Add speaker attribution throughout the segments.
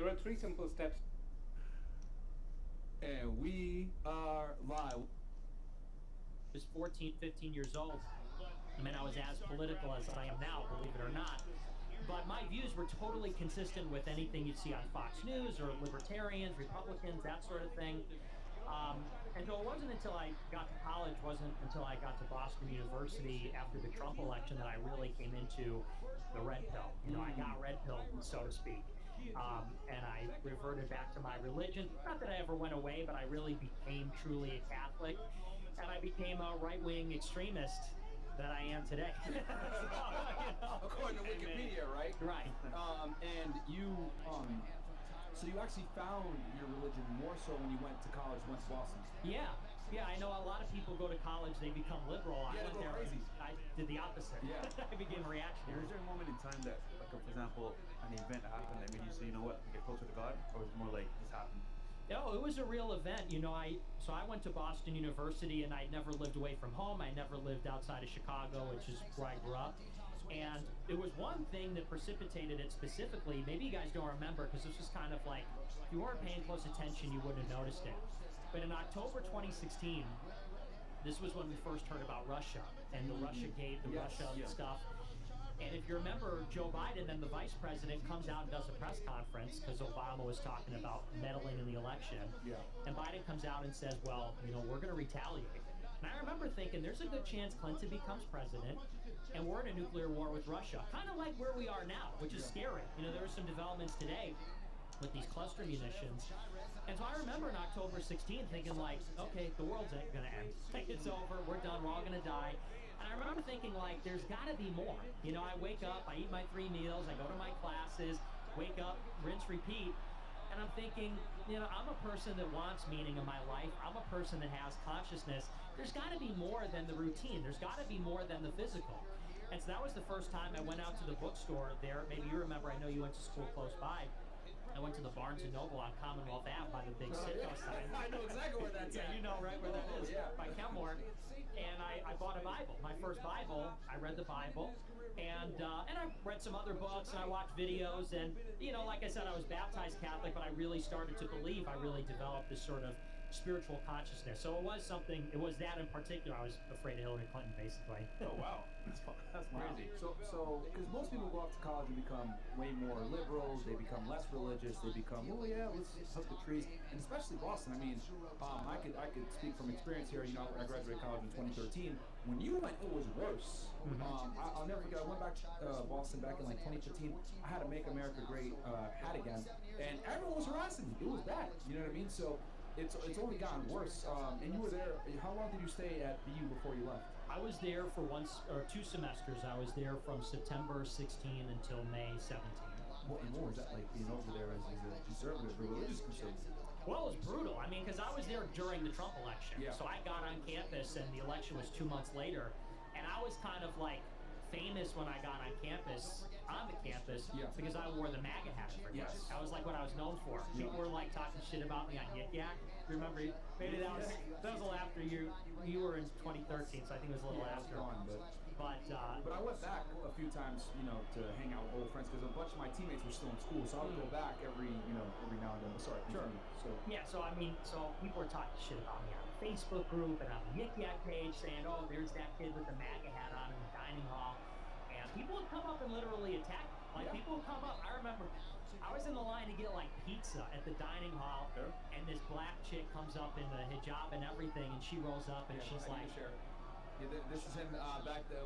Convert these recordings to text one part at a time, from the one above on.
Speaker 1: there are 3 simple steps.
Speaker 2: And we are live.
Speaker 3: I was 14, 15 years old. I mean, I was as political as I am now, believe it or not. But my views were totally consistent with anything you'd see on Fox News or libertarians, Republicans, that sort of thing. And so it wasn't until I got to college, wasn't until I got to Boston University after the Trump election that I really came into the red pill. You know, I got red pilled, so to speak. And I reverted back to my religion. Not that I ever went away, but I really became truly a Catholic. And I became a right-wing extremist that I am today. So, you
Speaker 2: know, according to Wikipedia, right?
Speaker 3: Right.
Speaker 2: And you, so you actually found your religion more so when you went to college, went to Boston.
Speaker 3: Yeah. I know a lot of people go to college, they become liberal.
Speaker 2: Yeah,
Speaker 3: I went there
Speaker 2: crazy.
Speaker 3: I did the opposite.
Speaker 2: Yeah.
Speaker 3: I became reactionary.
Speaker 4: Was there a moment in time that, like, for example, an event happened that made you say, you know what, get closer to God? Or was it more like, this happened?
Speaker 3: No, it was a real event. You know, I went to Boston University, and I'd never lived away from home. I never lived outside of Chicago, which is where I grew up. And it was one thing that precipitated it specifically. Maybe you guys don't remember, because this was kind of like, if you weren't paying close attention, you wouldn't have noticed it. But in October 2016, this was when we first heard about Russia and the Russiagate, the Russia stuff. And if you remember, Joe Biden, then the vice president, comes out and does a press conference because Obama was talking about meddling in the election.
Speaker 2: Yeah.
Speaker 3: And Biden comes out and says, well, you know, we're going to retaliate. And I remember thinking, there's a good chance Clinton becomes president, and we're in a nuclear war with Russia. Kind of like where we are now, which is scary. You know, there were some developments today with these cluster munitions. And so I remember in October 16 thinking like, okay, the world's going to end. It's over, we're done, we're all going to die. And I remember thinking like, there's got to be more. You know, I wake up, I eat my 3 meals, I go to my classes, wake up, rinse, repeat. And I'm thinking, you know, I'm a person that wants meaning in my life. I'm a person that has consciousness. There's got to be more than the routine. There's got to be more than the physical. And so that was the first time I went out to the bookstore there. Maybe you remember, I know you went to school close by. I went to the Barnes & Noble on Commonwealth Ave by the big Citgo sign.
Speaker 2: I know exactly where that's at.
Speaker 3: Yeah, you know right where that is,
Speaker 2: yeah.
Speaker 3: By Kenmore. And I bought a Bible, my first Bible. I read the Bible, and I read some other books, and I watched videos, and, you know, like I said, I was baptized Catholic, but I really started to believe. I really developed this sort of spiritual consciousness. So it was something, it was that in particular. I was afraid of Hillary Clinton, basically.
Speaker 4: Oh, wow. That's crazy.
Speaker 2: So, because most people go off to college and become way more liberals, they become less religious, they become, oh yeah, let's hug the trees, and especially Boston. I mean, I could speak from experience here. You know, I graduated college in 2013. When you went, it was worse. I'll never forget. I went back to Boston back in like 2015. I had a Make America Great hat again, and everyone was harassing me. It was bad. You know what I mean? So it's only gotten worse. And you were there. How long did you stay at BU before you left?
Speaker 3: I was there for 2 semesters. I was there from September 16 until May 17.
Speaker 2: What was that like being over there as a conservative or religious conservative?
Speaker 3: Well, it was brutal. I mean, because I was there during the Trump election.
Speaker 2: Yeah.
Speaker 3: So I got on campus, and the election was 2 months later. And I was kind of like famous when I got on the campus, because I wore the MAGA hat every day.
Speaker 2: Yes.
Speaker 3: That was like what I was known for. People were like talking shit about me on Yik Yak. Remember? Maybe that was a little after you were in 2013, so I think it was a little after.
Speaker 2: But I went back a few times, you know, to hang out with old friends because a bunch of my teammates were still in school, so I would go back every now and then. Sorry, sure.
Speaker 3: So people were talking shit about me on the Facebook group and on the Yik Yak page, saying, "Oh, there's that kid with the MAGA hat on in the dining hall." And people would come up and literally attack me. Like, people would come up. I remember I was in the line to get, like, pizza at the dining hall, and this black chick comes up in the hijab and everything, and she rolls up, and she's like...
Speaker 2: Yeah, this is him back the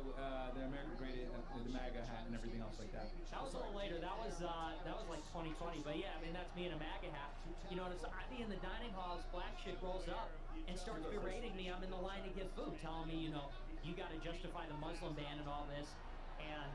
Speaker 2: American Great, the MAGA hat and everything else like that.
Speaker 3: That was a little later. That was like 2020. But yeah, I mean, that's me in a MAGA hat. You know, I'd be in the dining hall, this black chick rolls up and starts berating me. I'm in the line to get food, telling me, you know, you got to justify the Muslim ban and all this. And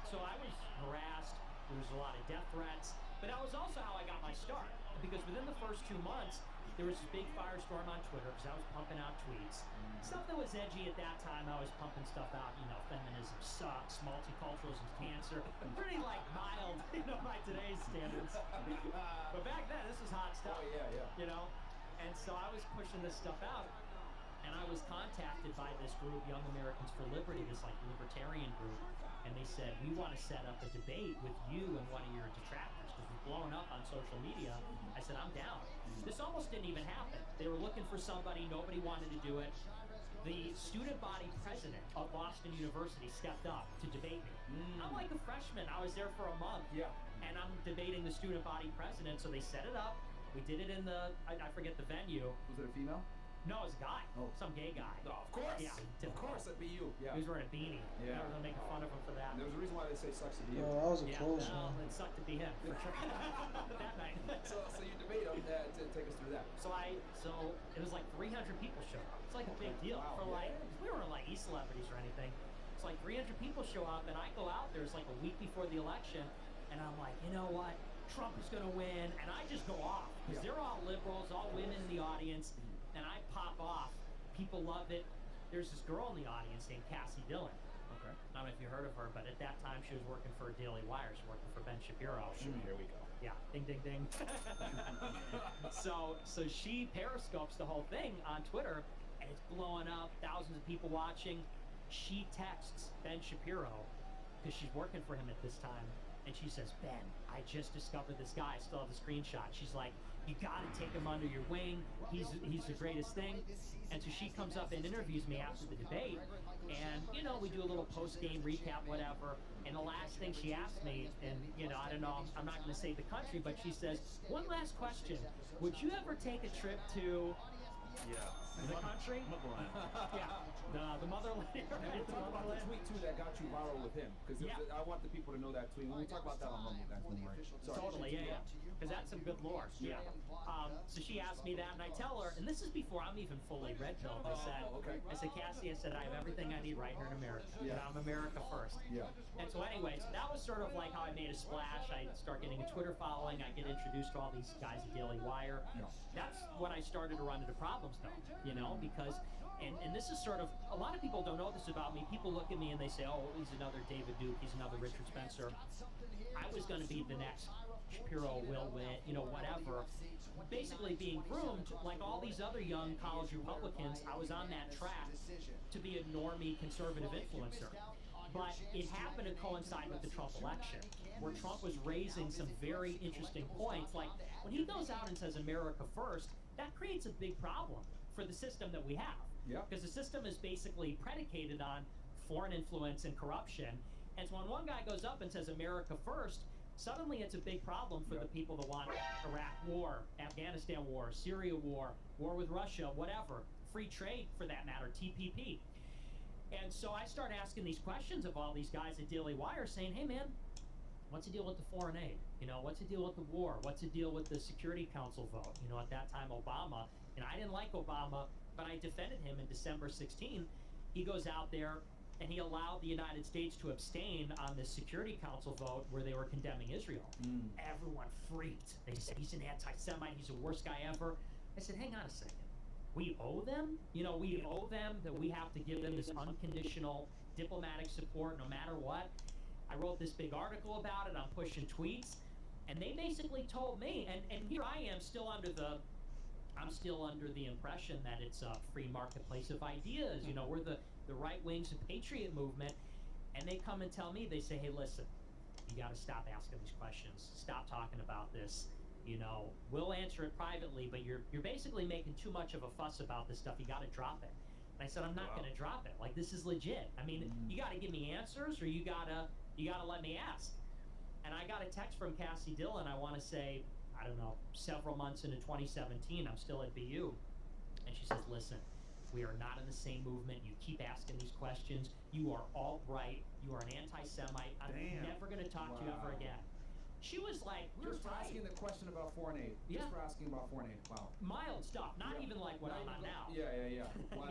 Speaker 3: so I was harassed. There was a lot of death threats. But that was also how I got my start. Because within the first 2 months, there was this big firestorm on Twitter because I was pumping out tweets. Stuff that was edgy at that time, I was pumping stuff out, you know, feminism sucks, multiculturalism's cancer. Pretty, like, mild, you know, by today's standards. But back then, this was hot stuff.
Speaker 2: Oh, yeah.
Speaker 3: You know? And so I was pushing this stuff out. And I was contacted by this group, Young Americans for Liberty, this like libertarian group, and they said, we want to set up a debate with you and one of your detractors because we've blown up on social media. I said, I'm down. This almost didn't even happen. They were looking for somebody, nobody wanted to do it. The student body president of Boston University stepped up to debate me. I'm like a freshman. I was there for a month.
Speaker 2: Yeah.
Speaker 3: And I'm debating the student body president. So they set it up. We did it in the, I forget the venue.
Speaker 2: Was it a female?
Speaker 3: No, it was a guy.
Speaker 2: Oh.
Speaker 3: Some gay guy.
Speaker 2: No, of course.
Speaker 3: Yeah.
Speaker 2: Of course, that'd be you. Yeah.
Speaker 3: He was wearing a beanie.
Speaker 2: Yeah.
Speaker 3: I was making fun of him for that.
Speaker 2: There's a reason why they say sucks to be you.
Speaker 1: Oh, that was a
Speaker 3: Yeah,
Speaker 1: close
Speaker 3: well,
Speaker 1: one.
Speaker 3: it sucked to be him for sure. That night.
Speaker 2: So you debate him to take us through that.
Speaker 3: So it was like 300 people showed up. It's like a big deal
Speaker 2: Wow.
Speaker 3: for like, we weren't like e-celebrities or anything. It's like 300 people show up, and I go out there. It's like a week before the election, and I'm like, you know what? Trump is gonna win, and I just go off because they're all liberals, all women in the audience, and I pop off. People love it. There's this girl in the audience named Cassie Dillon.
Speaker 2: Okay.
Speaker 3: I don't know if you heard of her, but at that time she was working for Daily Wire. She's working for Ben Shapiro.
Speaker 2: Here we go.
Speaker 3: Yeah, ding, ding, ding. so she periscopes the whole thing on Twitter, and it's blowing up. Thousands of people watching. She texts Ben Shapiro because she's working for him at this time, and she says, Ben, I just discovered this guy. I still have the screenshot. She's like, you gotta take him under your wing. He's the greatest thing. And so she comes up and interviews me after the debate, and we do a little post-game recap, whatever. And the last thing she asked me, and I don't know, I'm not going to say the country, but she says, one last question: would you ever take a trip to the country?
Speaker 4: Motherland.
Speaker 3: Yeah, the motherland.
Speaker 2: And talk about the tweet too that got you viral with him, because I want the people to know that tweet. We'll talk about that on Rumble, guys. Don't worry. Sorry.
Speaker 3: Totally, yeah. Because that's some good lore. Yeah. So she asked me that, and I tell her, and this is before I'm even fully red pilled. I said, Cassie, I said, I have everything I need right here in America.
Speaker 2: Yeah.
Speaker 3: And I'm America first.
Speaker 2: Yeah.
Speaker 3: And so anyways, that was sort of like how I made a splash. I start getting a Twitter following. I get introduced to all these guys at Daily Wire.
Speaker 2: Yeah.
Speaker 3: That's when I started to run into problems, though. Because, and this is sort of, a lot of people don't know this about me. People look at me and they say, oh, he's another David Duke. He's another Richard Spencer. I was going to be the next Shapiro, Will Witt, whatever. Basically being groomed like all these other young college Republicans. I was on that track to be a normie conservative influencer. But it happened to coincide with the Trump election, where Trump was raising some very interesting points. Like when he goes out and says America first, that creates a big problem for the system that we have.
Speaker 2: Yeah.
Speaker 3: Because the system is basically predicated on foreign influence and corruption. And so when one guy goes up and says America first, suddenly it's a big problem for the people that want Iraq war, Afghanistan war, Syria war with Russia, whatever, free trade for that matter, TPP. And so I start asking these questions of all these guys at Daily Wire saying, hey man, what's the deal with the foreign aid? What's the deal with the war? What's the deal with the Security Council vote? At that time, Obama, and I didn't like Obama, but I defended him in December 16. He goes out there and he allowed the United States to abstain on the Security Council vote where they were condemning Israel. Everyone freaked. They said, he's an anti-Semite, he's the worst guy ever. I said, hang on a second. We owe them? We owe them that we have to give them this unconditional diplomatic support no matter what. I wrote this big article about it. I'm pushing tweets. And they basically told me, and here I am still under the impression that it's a free marketplace of ideas. We're the right wings of patriot movement. And they come and tell me, they say, hey, listen, you got to stop asking these questions. Stop talking about this. We'll answer it privately, but you're basically making too much of a fuss about this stuff. You got to drop it. And I said, I'm not going to drop it. Like, this is legit. I mean, you got to give me answers, or you gotta let me ask. And I got a text from Cassie Dillon, I want to say, I don't know, several months into 2017, I'm still at BU. And she says, listen, we are not in the same movement. You keep asking these questions. You are alt-right. You are an anti-Semite. I'm never going to talk to you ever again. She was like,
Speaker 2: just for asking the question about foreign aid.
Speaker 3: Yeah.
Speaker 2: Just for asking about foreign aid. Wow.
Speaker 3: Mild stuff, not even like what I'm on now.
Speaker 2: Yeah. Well,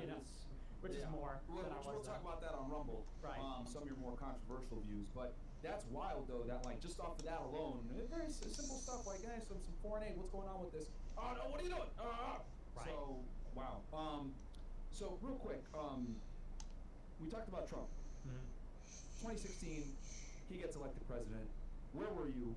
Speaker 3: Which is more than I was
Speaker 2: We'll talk about that on Rumble.
Speaker 3: Right.
Speaker 2: Some of your more controversial views, but that's wild though. That like just off of that alone, very simple stuff like, hey, some foreign aid. What's going on with this? Oh no, what are you doing?
Speaker 3: Right.
Speaker 2: So wow. So real quick, we talked about Trump. 2016, he gets elected president. Where were you,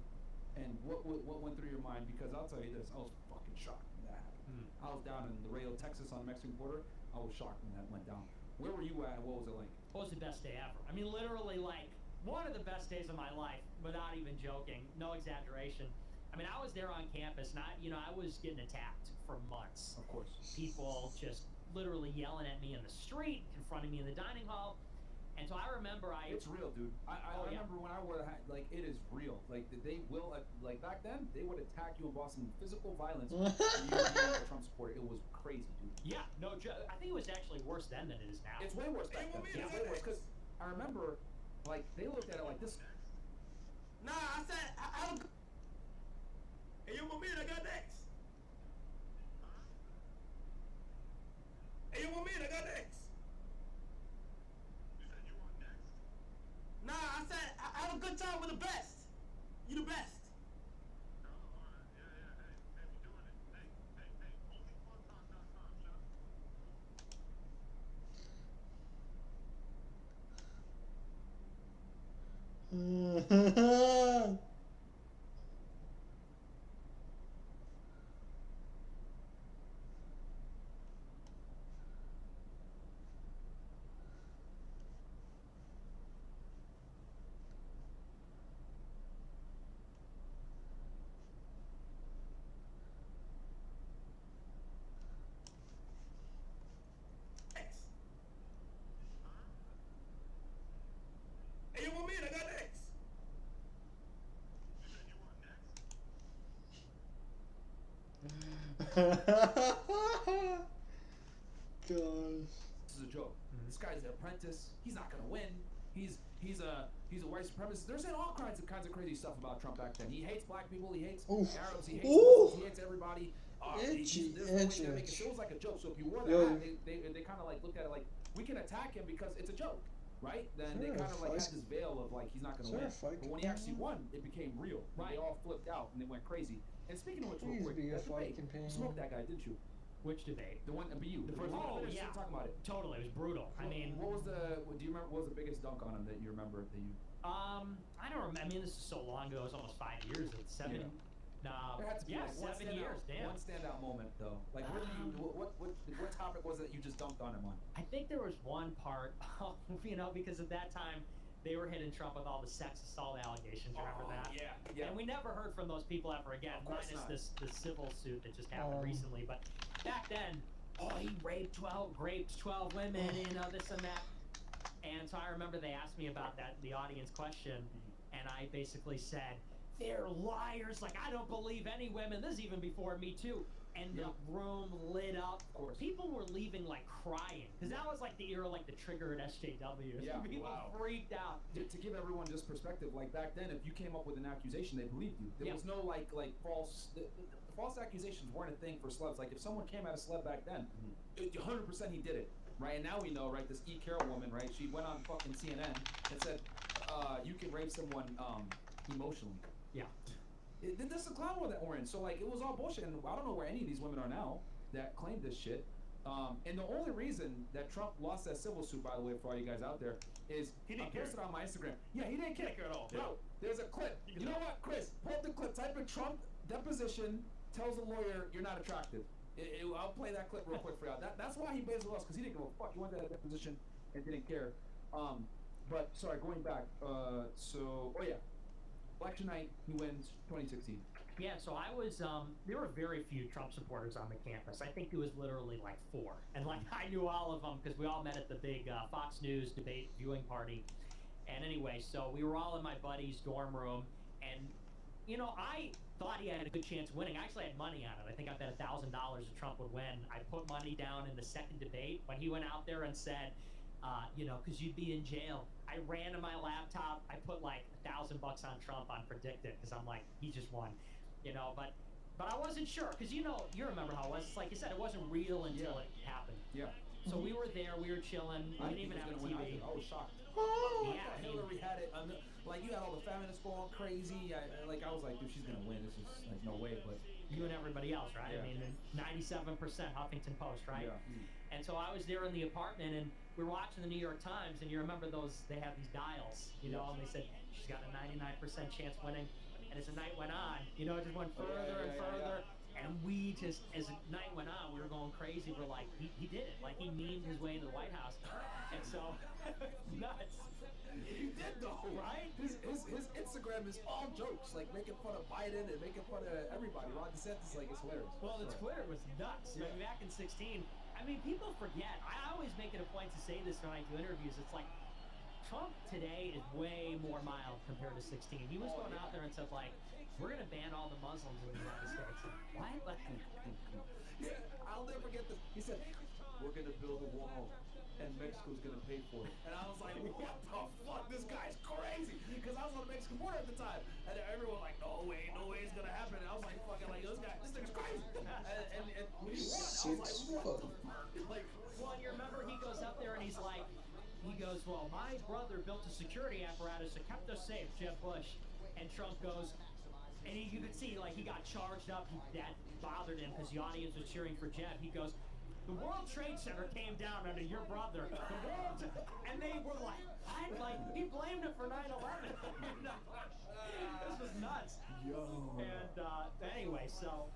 Speaker 2: and what went through your mind? Because I'll tell you this, I was fucking shocked when that happened. I was down in Laredo, Texas on the Mexican border. was shocked when that went down. Where were you at? What was it like?
Speaker 3: It was the best day ever. I mean, literally, like, one of the best days of my life, without even joking. No exaggeration. I mean, I was there on campus, and I was getting attacked for months.
Speaker 2: Of course.
Speaker 3: People just literally yelling at me in the street, confronting me in the dining hall. And so I remember
Speaker 2: It's real, dude. I remember when I wore the hat, like, it is real. Like, they will, like, back then, they would attack you in Boston. Physical violence for you being a Trump supporter. It was crazy, dude.
Speaker 3: Yeah, no, I think it was actually worse then than it is now.
Speaker 2: It's way worse back then. It's way worse, because I remember, like, they looked at it like this.
Speaker 1: Nah, I said, I don't... Hey, you want me? I got next. Hey, you want me? I got next. You said you want next? Nah, I said, I have a good time with the best. You the best. Oh, all right. Yeah. Hey, we doing it. Hey,
Speaker 5: onlyfuntime.com,
Speaker 1: you want me? I got next.
Speaker 5: Gosh.
Speaker 2: This is a joke. This guy's an apprentice. He's not gonna win. He's a white supremacist. They're saying all kinds of crazy stuff about Trump back then. He hates black people. He hates Arabs. He hates Muslims. He hates everybody.
Speaker 5: Itchy.
Speaker 2: It was like a joke. So if you wore that hat, they kind of like looked at it like, we can attack him because it's a joke, right? Then they kind of like had this veil of like, he's not gonna win. But when he actually won, it became real. Right? They all flipped out and they went crazy. And speaking of which, real quick, that debate, you smoked that guy, didn't you?
Speaker 3: Which debate?
Speaker 2: The one, BU. The first one.
Speaker 3: Yeah.
Speaker 2: Talking about it.
Speaker 3: Totally, it was brutal. I mean,
Speaker 2: do you remember? What was the biggest dunk on him that you remember that you?
Speaker 3: I don't remember. I mean, this is so long ago. It was almost 5 years. It's 7.
Speaker 2: Yeah.
Speaker 3: There had to be like 7 years. Damn.
Speaker 2: One standout moment though. Like, what topic was it you just dunked on him on?
Speaker 3: I think there was one part, because at that time they were hitting Trump with all the sex assault allegations. Remember that?
Speaker 2: Yeah.
Speaker 3: And we never heard from those people ever again, minus this civil suit that just happened recently. But back then, he raped 12 women, this and that. And so I remember they asked me about that, the audience question, and I basically said, they're liars, like, I don't believe any women. This is even before Me Too. And the room lit up. Of course. People were leaving like crying, because that was like the era, like the trigger at SJW.
Speaker 2: Yeah,
Speaker 3: People freaked out.
Speaker 2: To give everyone just perspective, like back then, if you came up with an accusation, they believed you. There was no like false. The false accusations weren't a thing for celebs. Like if someone came at a celeb back then, 100% he did it, right? And now we know, right? This E. Carroll woman, right? She went on fucking CNN and said, you can rape someone emotionally.
Speaker 3: Yeah.
Speaker 2: This is the clown world that we're in. So like it was all bullshit, and I don't know where any of these women are now that claim this shit. And the only reason that Trump lost that civil suit, by the way, for all you guys out there, is I posted on my Instagram. Yeah, he didn't care at all. Bro, there's a clip. You know what, Chris? Pull up the clip. Type in Trump deposition tells the lawyer you're not attractive. I'll play that clip real quick for y'all. That's why he basically lost, because he didn't give a fuck. He went to that deposition and didn't care. But sorry, going back. Election night, he wins 2016.
Speaker 3: Yeah, so I was, there were very few Trump supporters on the campus. I think it was literally like 4. And like, I knew all of them because we all met at the big Fox News debate viewing party. And anyway, so we were all in my buddy's dorm room, and, I thought he had a good chance of winning. I actually had money on it. I think I bet $1,000 that Trump would win. I put money down in the second debate when he went out there and said, because you'd be in jail. I ran to my laptop. I put like $1,000 on Trump on predicted, because I'm like, he just won, but I wasn't sure, because you remember how it was. It's like you said, it wasn't real until it happened.
Speaker 2: Yeah.
Speaker 3: So we were there, we were chilling. We didn't even have a TV.
Speaker 2: I was shocked.
Speaker 3: Yeah,
Speaker 2: Hillary had it. Like you had all the feminists going crazy. I was like, dude, she's gonna win. This is like no way. But
Speaker 3: you and everybody else, right?
Speaker 2: Yeah.
Speaker 3: I mean, 97% Huffington Post, right?
Speaker 2: Yeah.
Speaker 3: And so I was there in the apartment, and we were watching the New York Times, and you remember they have these dials, and they said, she's got a 99% chance winning. And as the night went on, it just went further and further. And we just, as the night went on, we were going crazy. We're like, he did it. Like, he memed his way into the White House. And so, nuts.
Speaker 2: He did though, right? His Instagram is all jokes, like making fun of Biden and making fun of everybody. Ron DeSantis, like, it's hilarious.
Speaker 3: Well, the Twitter was nuts.
Speaker 2: Yeah.
Speaker 3: I mean, back in 16, I mean, people forget. I always make it a point to say this when I do interviews. It's like, Trump today is way more mild compared to 16. He was going out there and said, like, we're going to ban all the Muslims in the United States. What? Like,
Speaker 2: Yeah, I'll never forget this. He said, we're going to build a wall and Mexico's going to pay for it. And I was like, what the fuck? This guy's crazy. Because I was on the Mexican border at the time. And everyone was like, no way it's going to happen. And I was like, fucking, like, this thing's crazy. And when he won, I was like, what the fuck? Like,
Speaker 3: well, you remember he goes up there and he's like, well, my brother built a security apparatus that kept us safe, Jeb Bush. And Trump goes, and you could see, like, he got charged up. That bothered him because the audience was cheering for Jeb. He goes, the World Trade Center came down under your brother. And they were like, what? Like, he blamed him for 9/11. This was nuts.
Speaker 2: Yo.
Speaker 3: And anyway, so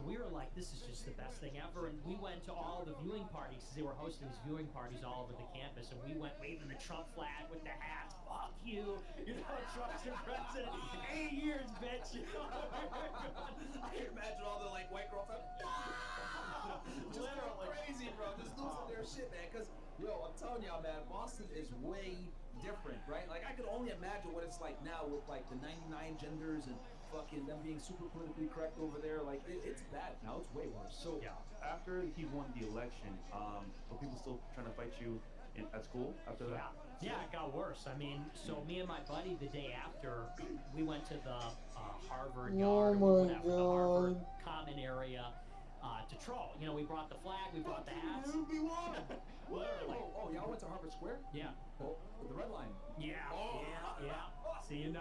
Speaker 3: we were like, this is just the best thing ever. And we went to all the viewing parties because they were hosting these viewing parties all over the campus. And we went waving the Trump flag with the hats. Fuck you. You know, Trump's your president. 8 years, bitch. You know?
Speaker 2: I can imagine all the, like, white girls like, just going crazy, bro. Just losing their shit, man. Because, yo, I'm telling y'all, man, Boston is way different, right? Like, I could only imagine what it's like now with, like, the 99 genders and fucking them being super politically correct over there. Like, it's bad now. It's way worse. So,
Speaker 4: Yeah. After he won the election, were people still trying to fight you at school after that?
Speaker 3: Yeah, it got worse. I mean, so me and my buddy, the day after, we went to the Harvard yard or whatever, the Harvard common area to troll. You know, we brought the flag, we brought the hats. Literally.
Speaker 2: Oh, y'all went to Harvard Square?
Speaker 3: Yeah.
Speaker 2: Oh, the Red Line.
Speaker 3: Yeah. Yeah. See, you know.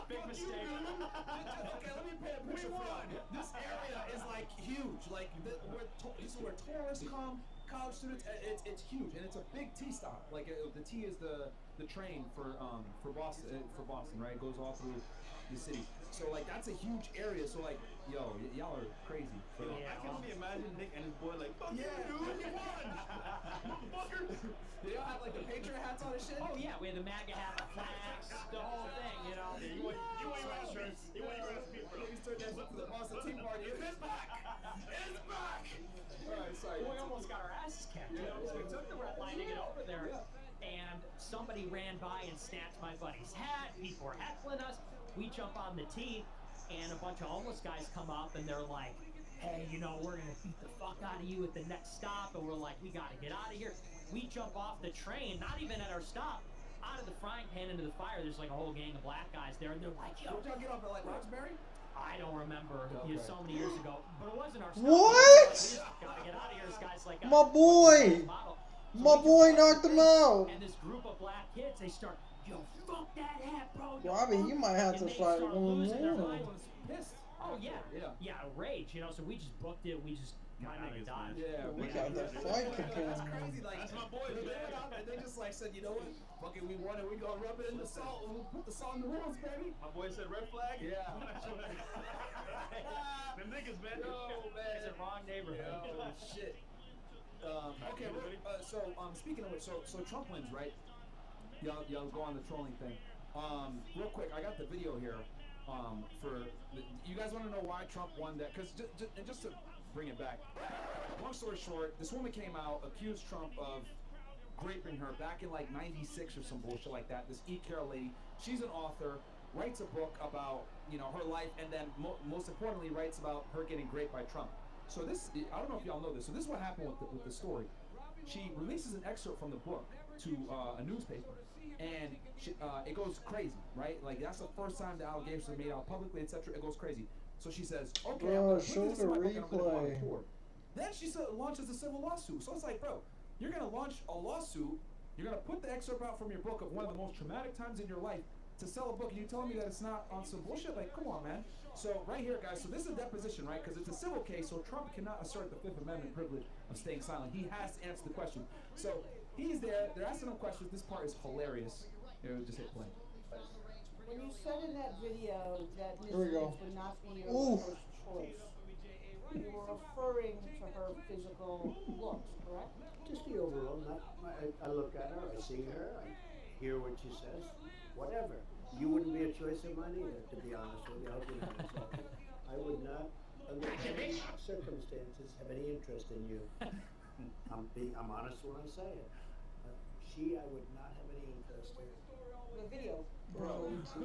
Speaker 3: Big mistake.
Speaker 2: Okay, let me paint a picture for you. This area is like huge. Like this is where tourists come, college students. It's huge, and it's a big T stop. Like the T is the train for Boston, right? It goes all through the city. So like that's a huge area. So like, yo, y'all are crazy.
Speaker 3: Yeah.
Speaker 4: I can only imagine Nick and his boy like, fuck
Speaker 2: Yeah,
Speaker 4: you,
Speaker 2: dude,
Speaker 4: dude.
Speaker 2: you won. Motherfucker. They all have like the Patriot hats on and shit.
Speaker 3: Oh yeah, we had the MAGA hat, the flags, the whole thing. You know.
Speaker 4: You want your insurance? You want your insurance, bro?
Speaker 2: Please turn that to the Boston Tea Party. It's back. It's back. All right, sorry.
Speaker 3: We almost got our asses kicked. You know, so we took the red line to get over there, and somebody ran by and snatched my buddy's hat. People were heckling us. We jump on the T, and a bunch of homeless guys come up, and they're like, hey, you know, we're gonna beat the fuck out of you at the next stop. And we're like, we gotta get out of here. We jump off the train, not even at our stop, out of the frying pan into the fire. There's like a whole gang of black guys there, and they're like, yo.
Speaker 2: Did y'all get off at like Roxbury?
Speaker 3: I don't remember.
Speaker 2: Okay.
Speaker 3: You know, so many years ago, but it wasn't our stop.
Speaker 5: What?
Speaker 3: We just gotta get out of here. This guy's like,
Speaker 5: My boy!
Speaker 3: model. So
Speaker 5: My
Speaker 3: we
Speaker 5: boy
Speaker 3: jump off
Speaker 5: knocked
Speaker 3: the
Speaker 5: him
Speaker 3: train,
Speaker 5: out.
Speaker 3: And this group of black kids, they start, yo, fuck that hat, bro. yo,
Speaker 5: Robbie,
Speaker 3: fuck."
Speaker 5: you might have
Speaker 3: And
Speaker 5: to
Speaker 3: they
Speaker 5: fight
Speaker 3: start
Speaker 5: one
Speaker 3: losing their
Speaker 5: more.
Speaker 3: mind.
Speaker 2: Pissed.
Speaker 3: Oh yeah,
Speaker 2: Yeah.
Speaker 3: rage. You know, so we just booked it. We just
Speaker 4: My
Speaker 3: kind of
Speaker 4: niggas,
Speaker 3: dodged.
Speaker 2: Yeah,
Speaker 5: We got the fight to
Speaker 2: That's
Speaker 5: come.
Speaker 2: crazy. Like,
Speaker 4: That's my boy,
Speaker 2: they
Speaker 4: man.
Speaker 2: went out and they just like said, you know what? Fuck it, we won it. We gonna rub it in the salt. We'll put the salt in the wounds, baby.
Speaker 4: My boy said red flag?
Speaker 2: Yeah.
Speaker 4: Them niggas, man.
Speaker 2: Yo, man.
Speaker 3: It's a wrong neighborhood.
Speaker 2: Yo, shit. Okay, so speaking of which, so Trump wins, right? Y'all go on the trolling thing. Real quick, I got the video here. You guys want to know why Trump won that? Because just to bring it back, long story short, this woman came out, accused Trump of raping her back in like '96 or some bullshit like that. This E. Carroll lady, she's an author, writes a book about her life, and then most importantly, writes about her getting raped by Trump. So this, I don't know if y'all know this. So this is what happened with the story. She releases an excerpt from the book to a newspaper, and it goes crazy, right? Like that's the first time the allegations are made out publicly, etc. It goes crazy. So she says, "Okay, I'm
Speaker 5: Bro,
Speaker 2: gonna
Speaker 5: show
Speaker 2: put this in
Speaker 5: the
Speaker 2: my book and I'm gonna go on
Speaker 5: replay.
Speaker 2: tour." Then she launches a civil lawsuit. So it's like, bro, you're gonna launch a lawsuit. You're gonna put the excerpt out from your book of one of the most traumatic times in your life to sell a book, and you telling me that it's not on some bullshit? Like, come on, man. So right here, guys. So this is a deposition, right? Because it's a civil case, so Trump cannot assert the Fifth Amendment privilege of staying silent. He has to answer the question. So he's there. They're asking him questions. This part is hilarious. Here, just hit play.
Speaker 6: When you said in that video that Ms.
Speaker 5: Here we go.
Speaker 6: Woods would not be your
Speaker 5: Ooh.
Speaker 6: first choice, you were referring to her physical looks, correct?
Speaker 7: Just the overall, not, I look at her, I see her, I hear what she says, whatever. You wouldn't be a choice of mine either, to be honest with you. I hope you know yourself. I would not, under any circumstances, have any interest in you. I'm honest when I say it. I would not have any interest in.
Speaker 6: The video.
Speaker 2: Bro, it just,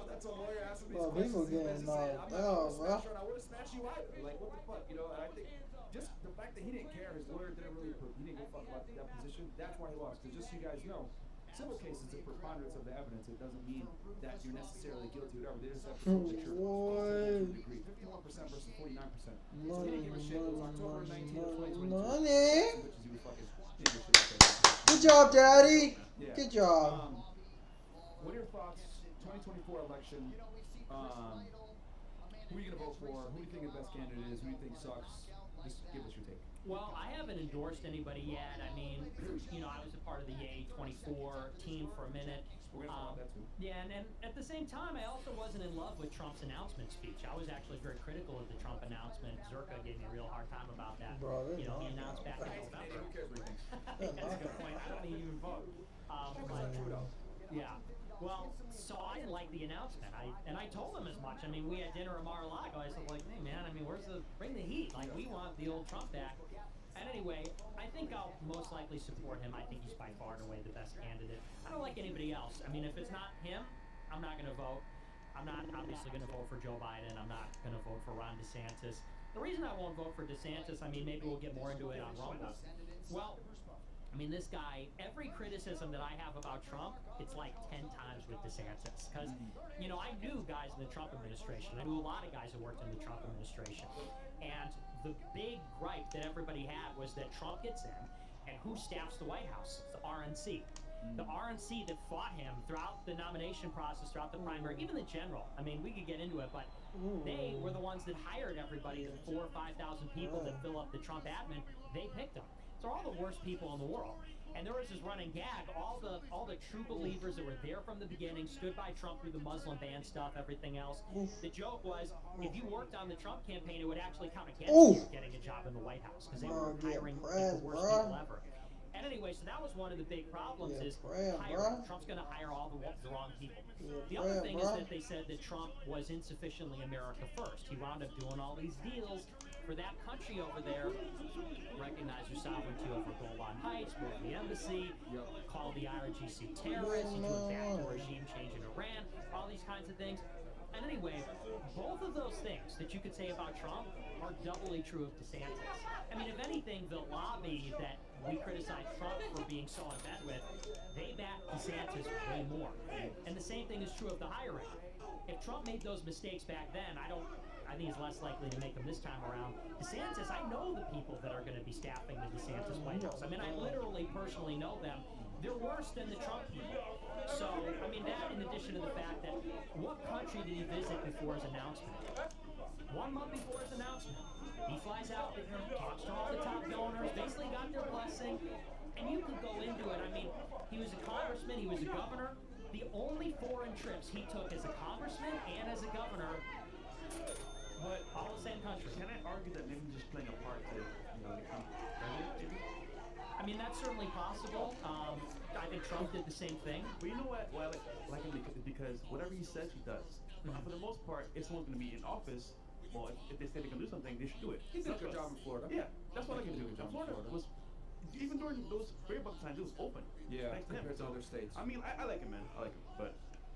Speaker 2: that's a lawyer asking me
Speaker 5: Bro,
Speaker 2: these
Speaker 5: people
Speaker 2: questions.
Speaker 5: getting knocked out, bro.
Speaker 2: I would have smashed you either. Like, what the fuck, you know? And I think just the fact that he didn't care, his lawyer didn't really, he didn't go fuck about that position. That's why he lost. Because just so you guys know, civil cases, the preponderance of the evidence, it doesn't mean that you're necessarily guilty or whatever. They just have to prove that you're guilty to a degree. 51% versus 49%. So he didn't give a shit. It was October 19th of 2022.
Speaker 5: Money.
Speaker 2: Bitches, he was fucking didn't give a shit.
Speaker 5: Good job, Daddy.
Speaker 2: Yeah.
Speaker 5: Good job.
Speaker 2: What are your thoughts? 2024 election. Who are you gonna vote for? Who do you think the best candidate is? Who do you think sucks? Just give us your take.
Speaker 3: Well, I haven't endorsed anybody yet. I mean, you know, I was a part of the A24 team for a minute.
Speaker 2: We're gonna follow that too.
Speaker 3: Yeah, and at the same time, I also wasn't in love with Trump's announcement speech. I was actually very critical of the Trump announcement. Zerka gave me a real hard time about that.
Speaker 5: Bro,
Speaker 3: you know, he announced back in November.
Speaker 2: Who cares what he thinks?
Speaker 3: That's a good point. I don't even vote. Yeah. Well, so I didn't like the announcement. I told him as much. I mean, we had dinner at Mar-a-Lago. I said, like, hey man, I mean, bring the heat? Like, we want the old Trump back. And anyway, I think I'll most likely support him. I think he's by far and away the best candidate. I don't like anybody else. I mean, if it's not him, I'm not going to vote. I'm not obviously going to vote for Joe Biden. I'm not going to vote for Ron DeSantis. The reason I won't vote for DeSantis, I mean, maybe we'll get more into it on Rumble. Well, I mean, this guy, every criticism that I have about Trump, it's like 10 times with DeSantis. Because, you know, I knew guys in the Trump administration. I knew a lot of guys who worked in the Trump administration. And the big gripe that everybody had was that Trump gets in, and who staffs the White House? It's the RNC. The RNC that fought him throughout the nomination process, throughout the primary, even the general. I mean, we could get into it, but they were the ones that hired everybody, the 4,000 or 5,000 people that fill up the Trump admin. They picked them. So all the worst people in the world. And there was this running gag. All the true believers that were there from the beginning, stood by Trump through the Muslim ban stuff, everything else. The joke was, if you worked on the Trump campaign, it would actually count against you getting a job in the White House because they were hiring the worst people ever. And anyway, so that was one of the big problems is hiring. Trump's going to hire all the wrong people. The other thing is that they said that Trump was insufficiently America first. He wound up doing all these deals for that country over there, recognize your sovereignty over Golan Heights, move the embassy, call the IRGC terrorists, he threw back the regime change in Iran, all these kinds of things. And anyway, both of those things that you could say about Trump are doubly true of DeSantis. I mean, if anything, the lobby that we criticize Trump for being so in bed with, they back DeSantis way more. And the same thing is true of the hiring. If Trump made those mistakes back then, I think he's less likely to make them this time around. DeSantis, I know the people that are going to be staffing the DeSantis White House. I mean, I literally personally know them. They're worse than the Trump people. So, I mean, that in addition to the fact that what country did he visit before his announcement? 1 month before his announcement. He flies out, talks to all the top donors, basically got their blessing. And you could go into it. I mean, he was a congressman, he was a governor. The only foreign trips he took as a congressman and as a governor, but all the same country.
Speaker 4: Can I argue that maybe just playing a part to, become president?
Speaker 3: I mean, that's certainly possible. I think Trump did the same thing.
Speaker 4: But you know what? Well, I like him because whatever he says, he does. For the most part, if someone's going to be in office, well, if they say they can do something, they should do it.
Speaker 2: He did a good job in Florida.
Speaker 4: Yeah, that's what I can do. Florida was, even during those very buck times, it was open.
Speaker 2: Yeah,
Speaker 4: thanks to him.
Speaker 2: compared to other states.
Speaker 4: I mean, I like him, man. I like him, but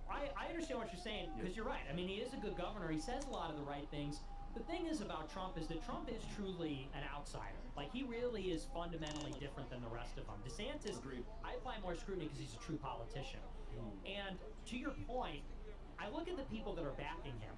Speaker 3: I understand what you're saying, because you're right. I mean, he is a good governor. He says a lot of the right things. The thing is about Trump is that Trump is truly an outsider. Like, he really is fundamentally different than the rest of them. DeSantis, I apply more scrutiny because he's a true politician. And to your point, I look at the people that are backing him.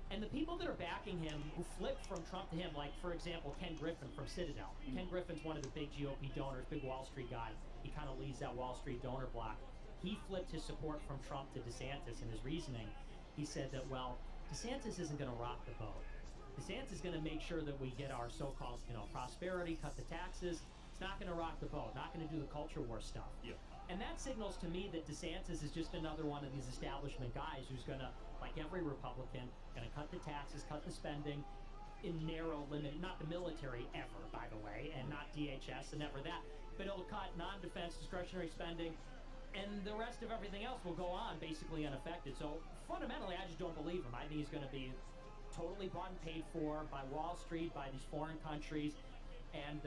Speaker 3: And the people that are backing him who flipped from Trump to him, like, for example, Ken Griffin from Citadel. Ken Griffin's one of the big GOP donors, big Wall Street guy. He kind of leads that Wall Street donor block. He flipped his support from Trump to DeSantis in his reasoning. He said that, well, DeSantis isn't going to rock the boat. DeSantis is going to make sure that we get our so-called, prosperity, cut the taxes. It's not going to rock the boat. Not going to do the culture war stuff.
Speaker 4: Yeah.
Speaker 3: And that signals to me that DeSantis is just another one of these establishment guys who's going to, like every Republican, going to cut the taxes, cut the spending in narrow limit, not the military ever, by the way, and not DHS and never that, but it'll cut non-defense discretionary spending, and the rest of everything else will go on basically unaffected. So fundamentally, I just don't believe him. I think he's going to be totally bought and paid for by Wall Street, by these foreign countries. And,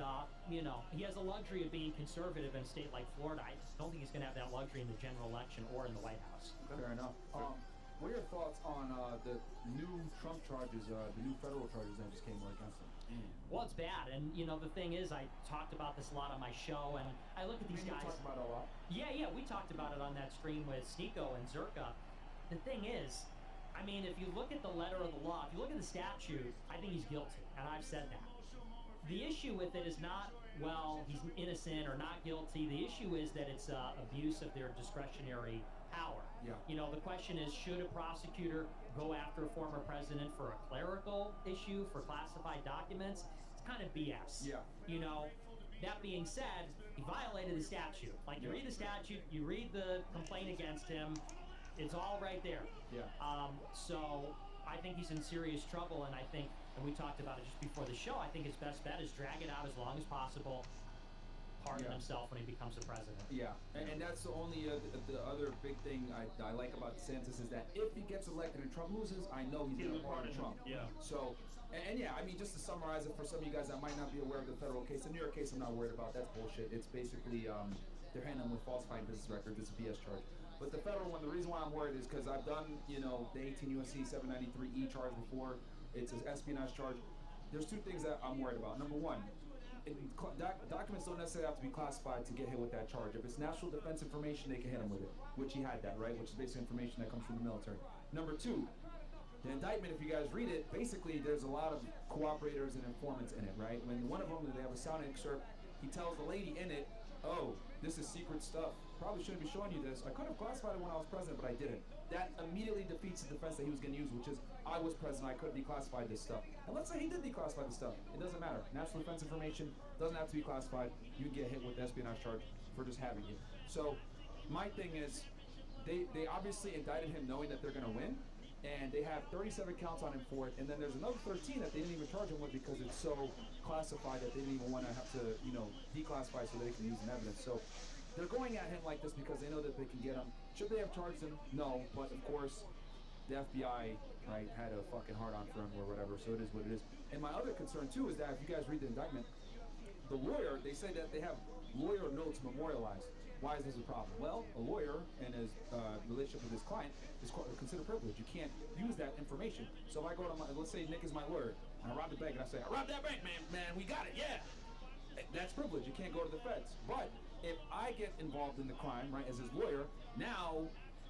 Speaker 3: you know, he has the luxury of being conservative in a state like Florida. I don't think he's going to have that luxury in the general election or in the White House.
Speaker 2: Fair enough. What are your thoughts on the new Trump charges, the new federal charges that just came out against him?
Speaker 3: Well, it's bad. And, you know, the thing is, I talked about this a lot on my show, and I look at these guys.
Speaker 2: You talked about it a lot?
Speaker 3: Yeah, we talked about it on that stream with Sneeko and Zerka. The thing is, I mean, if you look at the letter of the law, if you look at the statute, I think he's guilty, and I've said that. The issue with it is not, well, he's innocent or not guilty. The issue is that it's abuse of their discretionary power.
Speaker 2: Yeah.
Speaker 3: You know, the question is, should a prosecutor go after a former president for a clerical issue, for classified documents? It's kind of BS.
Speaker 2: Yeah.
Speaker 3: You know, that being said, he violated the statute. Like, you read the statute, you read the complaint against him, it's all right there.
Speaker 2: Yeah.
Speaker 3: So I think he's in serious trouble, and I think, and we talked about it just before the show, I think his best bet is drag it out as long as possible, pardon himself when he becomes the president.
Speaker 2: Yeah, and that's the only the other big thing I like about DeSantis is that if he gets elected and Trump loses, I know he's going to pardon Trump.
Speaker 4: Yeah.
Speaker 2: So, and yeah, I mean, just to summarize it for some of you guys that might not be aware of the federal case, the New York case I'm not worried about. That's bullshit. It's basically they're handling with falsifying business records. It's a BS charge. But the federal one, the reason why I'm worried is because I've done, you know, the 18 U.S.C. 793E charge before. It's an espionage charge. There's two things that I'm worried about. Number one, documents don't necessarily have to be classified to get hit with that charge. If it's national defense information, they can hit him with it, which he had that, right? Which is basically information that comes from the military. Number two, the indictment, if you guys read it, basically there's a lot of cooperators and informants in it, right? When one of them, they have a sound excerpt, he tells the lady in it, oh, this is secret stuff. Probably shouldn't be showing you this. I could have classified it when I was president, but I didn't. That immediately defeats the defense that he was going to use, which is, I was president, I could have declassified this stuff. And let's say he did declassify the stuff. It doesn't matter. National defense information doesn't have to be classified. You can get hit with the espionage charge for just having it. So my thing is, they obviously indicted him knowing that they're going to win, and they have 37 counts on him for it, and then there's another 13 that they didn't even charge him with because it's so classified that they didn't even want to have to, you know, declassify so they can use an evidence. So they're going at him like this because they know that they can get him. Should they have charged him? No, but of course, the FBI, right, had a fucking hard-on for him or whatever, so it is what it is. And my other concern, too, is that if you guys read the indictment, the lawyer, they say that they have lawyer notes memorialized. Why is this a problem? Well, a lawyer and his relationship with his client is considered privilege. You can't use that information. So if I go to let's say Nick is my lawyer, and I rob the bank, and I say, I robbed that bank, man, we got it, yeah. That's privilege. You can't go to the feds. But if I get involved in the crime, right, as his lawyer, now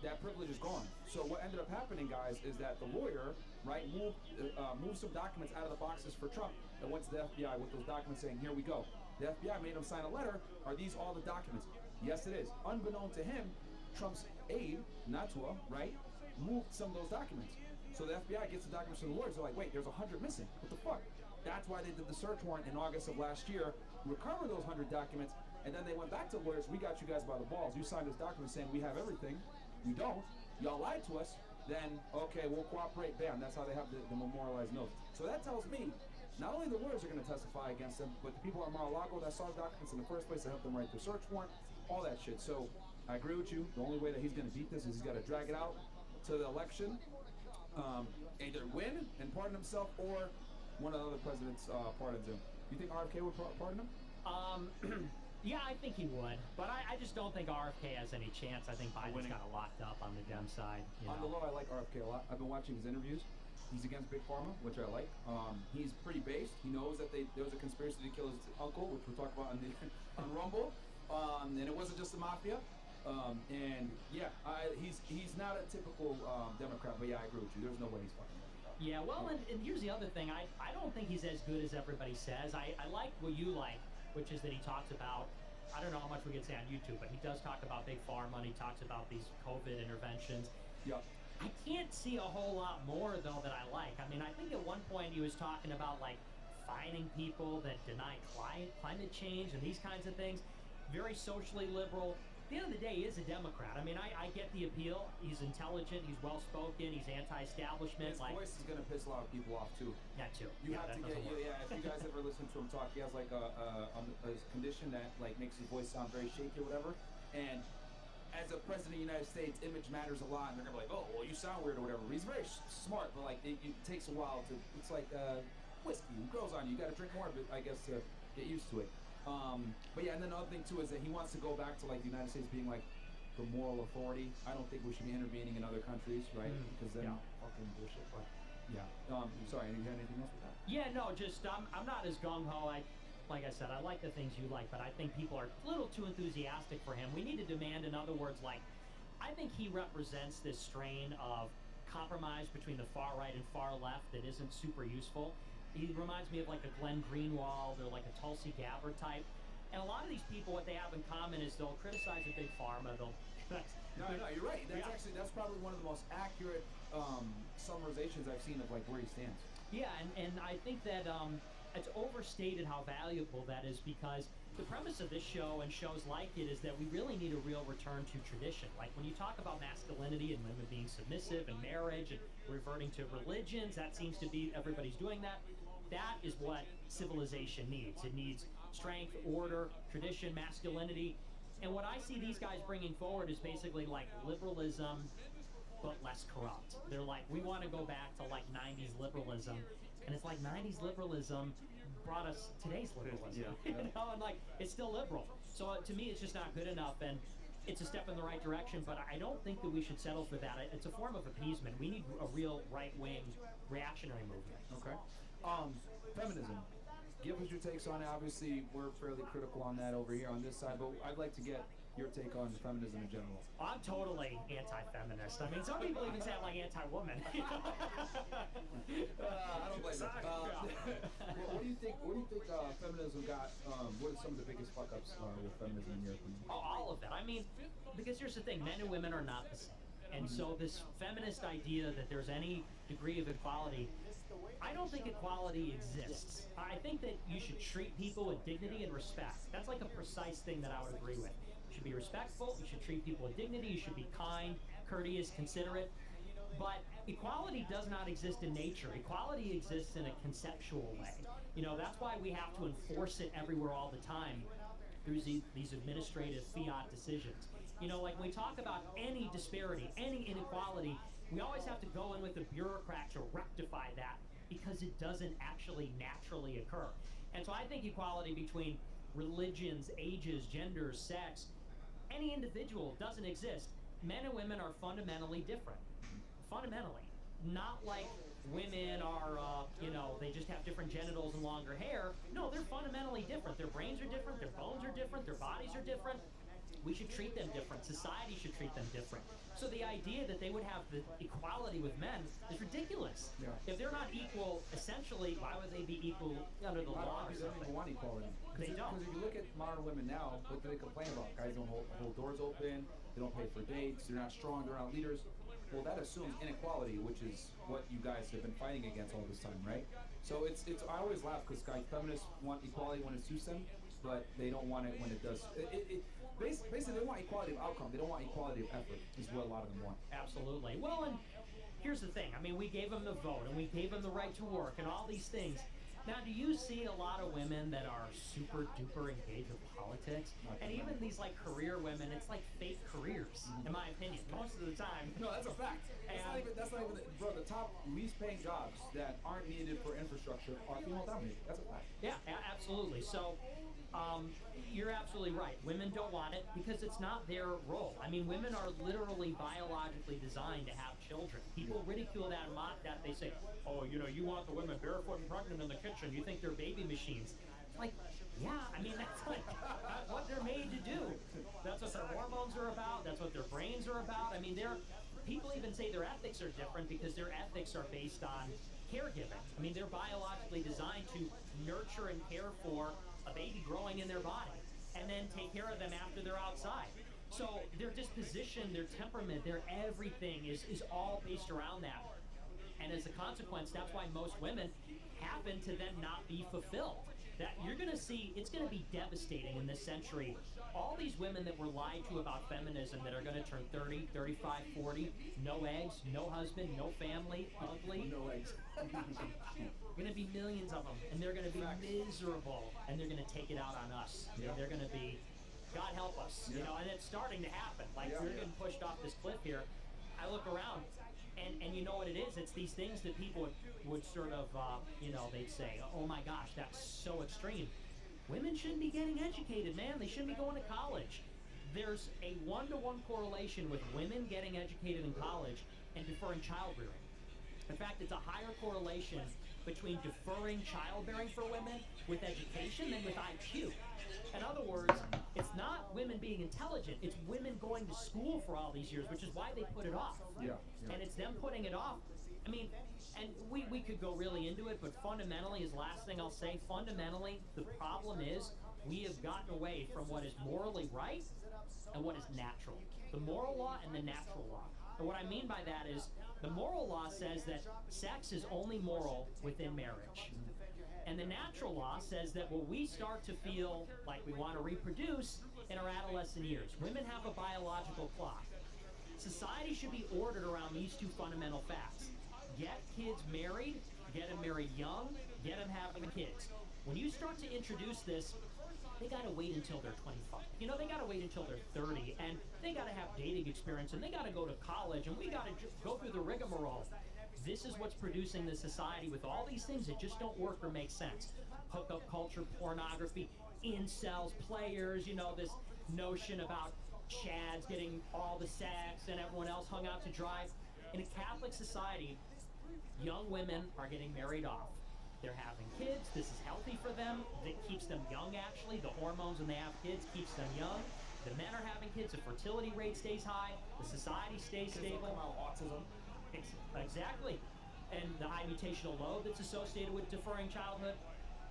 Speaker 2: that privilege is gone. So what ended up happening, guys, is that the lawyer, right, moved some documents out of the boxes for Trump and went to the FBI with those documents saying, here we go. The FBI made him sign a letter. Are these all the documents? Yes, it is. Unbeknown to him, Trump's aide, Natua, right, moved some of those documents. So the FBI gets the documents from the lawyers. They're like, wait, there's 100 missing. What the fuck? That's why they did the search warrant in August of last year, recover those 100 documents, and then they went back to the lawyers. We got you guys by the balls. You signed this document saying we have everything. You don't. Y'all lied to us. Then, okay, we'll cooperate. Bam. That's how they have the memorialized notes. So that tells me not only the lawyers are going to testify against them, but the people at Mar-a-Lago that saw the documents in the first place to help them write the search warrant, all that shit. So I agree with you. The only way that he's going to beat this is he's got to drag it out to the election, either win and pardon himself, or one of the other presidents pardons him. You think RFK would pardon him?
Speaker 3: Yeah, I think he would, but I just don't think RFK has any chance. I think Biden's got it locked up on the Dem side.
Speaker 2: On the low, I like RFK a lot. I've been watching his interviews. He's against Big Pharma, which I like. He's pretty based. He knows that there was a conspiracy to kill his uncle, which we'll talk about on Rumble. And it wasn't just the mafia. And yeah, he's not a typical Democrat, but yeah, I agree with you. There's no way he's fucking.
Speaker 3: Yeah, well, and here's the other thing. I don't think he's as good as everybody says. I like what you like, which is that he talks about, I don't know how much we can say on YouTube, but he does talk about Big Pharma, and he talks about these COVID interventions.
Speaker 2: Yep.
Speaker 3: I can't see a whole lot more, though, that I like. I mean, I think at one point he was talking about, like, fining people that deny climate change and these kinds of things. Very socially liberal. At the end of the day, he is a Democrat. I mean, I get the appeal. He's intelligent. He's well-spoken. He's anti-establishment.
Speaker 2: His voice is going to piss a lot of people off, too.
Speaker 3: That too.
Speaker 2: You have to get, if you guys ever listen to him talk, he has like a condition that like makes his voice sound very shaky or whatever. And as a president of the United States, image matters a lot. And they're going to be like, oh, well, you sound weird or whatever. He's very smart, but like it takes a while to, it's like whiskey. It grows on you. You got to drink more of it, I guess, to get used to it. But yeah, and then the other thing too is that he wants to go back to like the United States being like the moral authority. I don't think we should be intervening in other countries, right? Because then fucking bullshit. But yeah. Sorry, you got anything else with that?
Speaker 3: Yeah, no, just I'm not as gung ho. Like I said, I like the things you like, but I think people are a little too enthusiastic for him. We need to demand, in other words, like I think he represents this strain of compromise between the far right and far left that isn't super useful. He reminds me of like a Glenn Greenwald or like a Tulsi Gabbard type. And a lot of these people, what they have in common is they'll criticize a big pharma. They'll
Speaker 2: No, you're right. That's probably one of the most accurate summarizations I've seen of like where he stands.
Speaker 3: Yeah, and I think that it's overstated how valuable that is, because the premise of this show and shows like it is that we really need a real return to tradition. Like when you talk about masculinity and women being submissive and marriage and reverting to religions, that seems to be everybody's doing that. That is what civilization needs. It needs strength, order, tradition, masculinity. And what I see these guys bringing forward is basically like liberalism, but less corrupt. They're like, we want to go back to like 90s liberalism. And it's like 90s liberalism brought us today's liberalism. You know, and like, it's still liberal. So to me, it's just not good enough. And it's a step in the right direction, but I don't think that we should settle for that. It's a form of appeasement. We need a real right-wing reactionary movement.
Speaker 2: Okay. Feminism. Give us your takes on it. Obviously, we're fairly critical on that over here on this side, but I'd like to get your take on feminism in general.
Speaker 3: I'm totally anti-feminist. I mean, some people even say I'm like anti-woman.
Speaker 2: I don't blame them. What do you think? Feminism got? What are some of the biggest fuck-ups with feminism in your opinion?
Speaker 3: Oh, all of it. I mean, because here's the thing: men and women are not the same. And so this feminist idea that there's any degree of equality, I don't think equality exists. I think that you should treat people with dignity and respect. That's like a precise thing that I would agree with. You should be respectful, you should treat people with dignity, you should be kind, courteous, considerate. But equality does not exist in nature. Equality exists in a conceptual way. You know, that's why we have to enforce it everywhere all the time through these administrative fiat decisions. You know, like when we talk about any disparity, any inequality, we always have to go in with a bureaucrat to rectify that, because it doesn't actually naturally occur. And so I think equality between religions, ages, genders, sex, any individual doesn't exist. Men and women are fundamentally different. Fundamentally. Not like women are, they just have different genitals and longer hair. No, they're fundamentally different. Their brains are different, their bones are different, their bodies are different. We should treat them different. Society should treat them different. So the idea that they would have the equality with men is ridiculous.
Speaker 2: Yeah.
Speaker 3: If they're not equal, essentially, why would they be equal under the law or
Speaker 2: They don't
Speaker 3: something?
Speaker 2: even want equality.
Speaker 3: They don't.
Speaker 2: Because if you look at modern women now, what do they complain about? Guys don't hold doors open, they don't pay for dates, they're not strong, they're not leaders. Well, that assumes inequality, which is what you guys have been fighting against all this time, right? So it's I always laugh because feminists want equality when it suits them, but they don't want it when it does. Basically, they want equality of outcome. They don't want equality of effort, is what a lot of them want.
Speaker 3: Absolutely. Well, and here's the thing. I mean, we gave them the vote, and we gave them the right to work, and all these things. Now, do you see a lot of women that are super duper engaged with politics? And even these like career women, it's like fake careers, in my opinion, most of the time.
Speaker 2: No, that's a fact. That's not even bro, the top least paying jobs that aren't needed for infrastructure are female dominated. That's a fact.
Speaker 3: Yeah, absolutely. So, you're absolutely right. Women don't want it because it's not their role. I mean, women are literally biologically designed to have children. People ridicule that and mock that. They say, oh, you want the women barefoot and pregnant in the kitchen. You think they're baby machines. Like, yeah, I mean, that's like what they're made to do. That's what their hormones are about. That's what their brains are about. I mean, people even say their ethics are different because their ethics are based on caregiving. I mean, they're biologically designed to nurture and care for a baby growing in their body and then take care of them after they're outside. So their disposition, their temperament, their everything is all based around that. And as a consequence, that's why most women happen to then not be fulfilled. That you're going to see, it's going to be devastating in this century. All these women that were lied to about feminism that are going to turn 30, 35, 40, no eggs, no husband, no family, ugly.
Speaker 2: No eggs.
Speaker 3: Going to be millions of them, and they're going to be miserable, and they're going to take it out on us.
Speaker 2: Yeah.
Speaker 3: They're going to be, God help us, you know, and it's starting to happen. Like, we're getting pushed off this cliff here. I look around, and you know what it is? It's these things that people would sort of, you know, they'd say, oh my gosh, that's so extreme. Women shouldn't be getting educated, man. They shouldn't be going to college. There's a 1-to-1 correlation with women getting educated in college and deferring childbearing. In fact, it's a higher correlation between deferring childbearing for women with education than with IQ. In other words, it's not women being intelligent, it's women going to school for all these years, which is why they put it off.
Speaker 2: Yeah.
Speaker 3: And it's them putting it off. I mean, and we could go really into it, but fundamentally, is last thing I'll say, fundamentally, the problem is we have gotten away from what is morally right and what is natural. The moral law and the natural law. And what I mean by that is, the moral law says that sex is only moral within marriage. And the natural law says that when we start to feel like we want to reproduce in our adolescent years, women have a biological clock. Society should be ordered around these two fundamental facts. Get kids married, get them married young, get them having kids. When you start to introduce this, they gotta wait until they're 25. You know, they gotta wait until they're 30, and they gotta have dating experience, and they gotta go to college, and we gotta go through the rigmarole. This is what's producing the society with all these things that just don't work or make sense. Hookup culture, pornography, incels, players, you know, this notion about chads getting all the sex and everyone else hung out to dry. In a Catholic society, young women are getting married off. They're having kids. This is healthy for them. It keeps them young, actually. The hormones when they have kids keeps them young. The men are having kids. The fertility rate stays high. The society stays stable.
Speaker 2: Autism.
Speaker 3: Exactly. And the high mutational load that's associated with deferring childhood.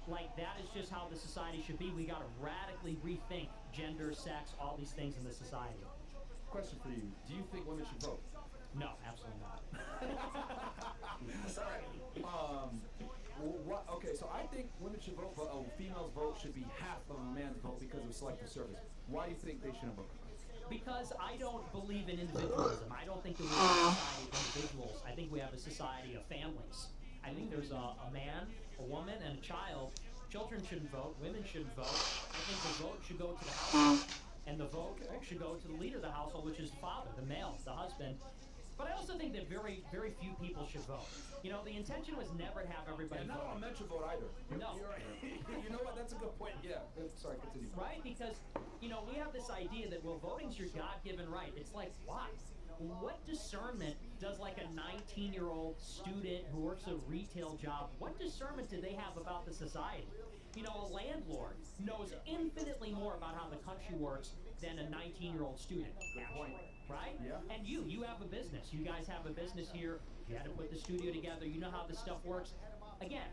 Speaker 3: Like, that is just how the society should be. We got to radically rethink gender, sex, all these things in the society.
Speaker 2: Question for you. Do you think women should vote?
Speaker 3: No, absolutely not.
Speaker 2: Sorry. Okay, so I think women should vote, but a female's vote should be half of a man's vote because of selective service. Why do you think they shouldn't vote?
Speaker 3: Because I don't believe in individualism. I don't think that we have a society of individuals. I think we have a society of families. I think there's a man, a woman, and a child. Children shouldn't vote. Women shouldn't vote. I think the vote should go to the household. And the vote should go to the leader of the household, which is the father, the male, the husband. But I also think that very, very few people should vote. You know, the intention was never to have everybody
Speaker 2: And not
Speaker 3: vote.
Speaker 2: all men should vote either.
Speaker 3: No.
Speaker 2: You're right. You know what? That's a good point. Yeah. Sorry, continue.
Speaker 3: Right? Because, you know, we have this idea that, well, voting's your God-given right. It's like, why? What discernment does, like, a 19-year-old student who works a retail job, what discernment do they have about the society? You know, a landlord knows infinitely more about how the country works than a 19-year-old student.
Speaker 2: Good point.
Speaker 3: Right?
Speaker 2: Yeah.
Speaker 3: And you have a business. You guys have a business here. You had to put the studio together. You know how this stuff works. Again,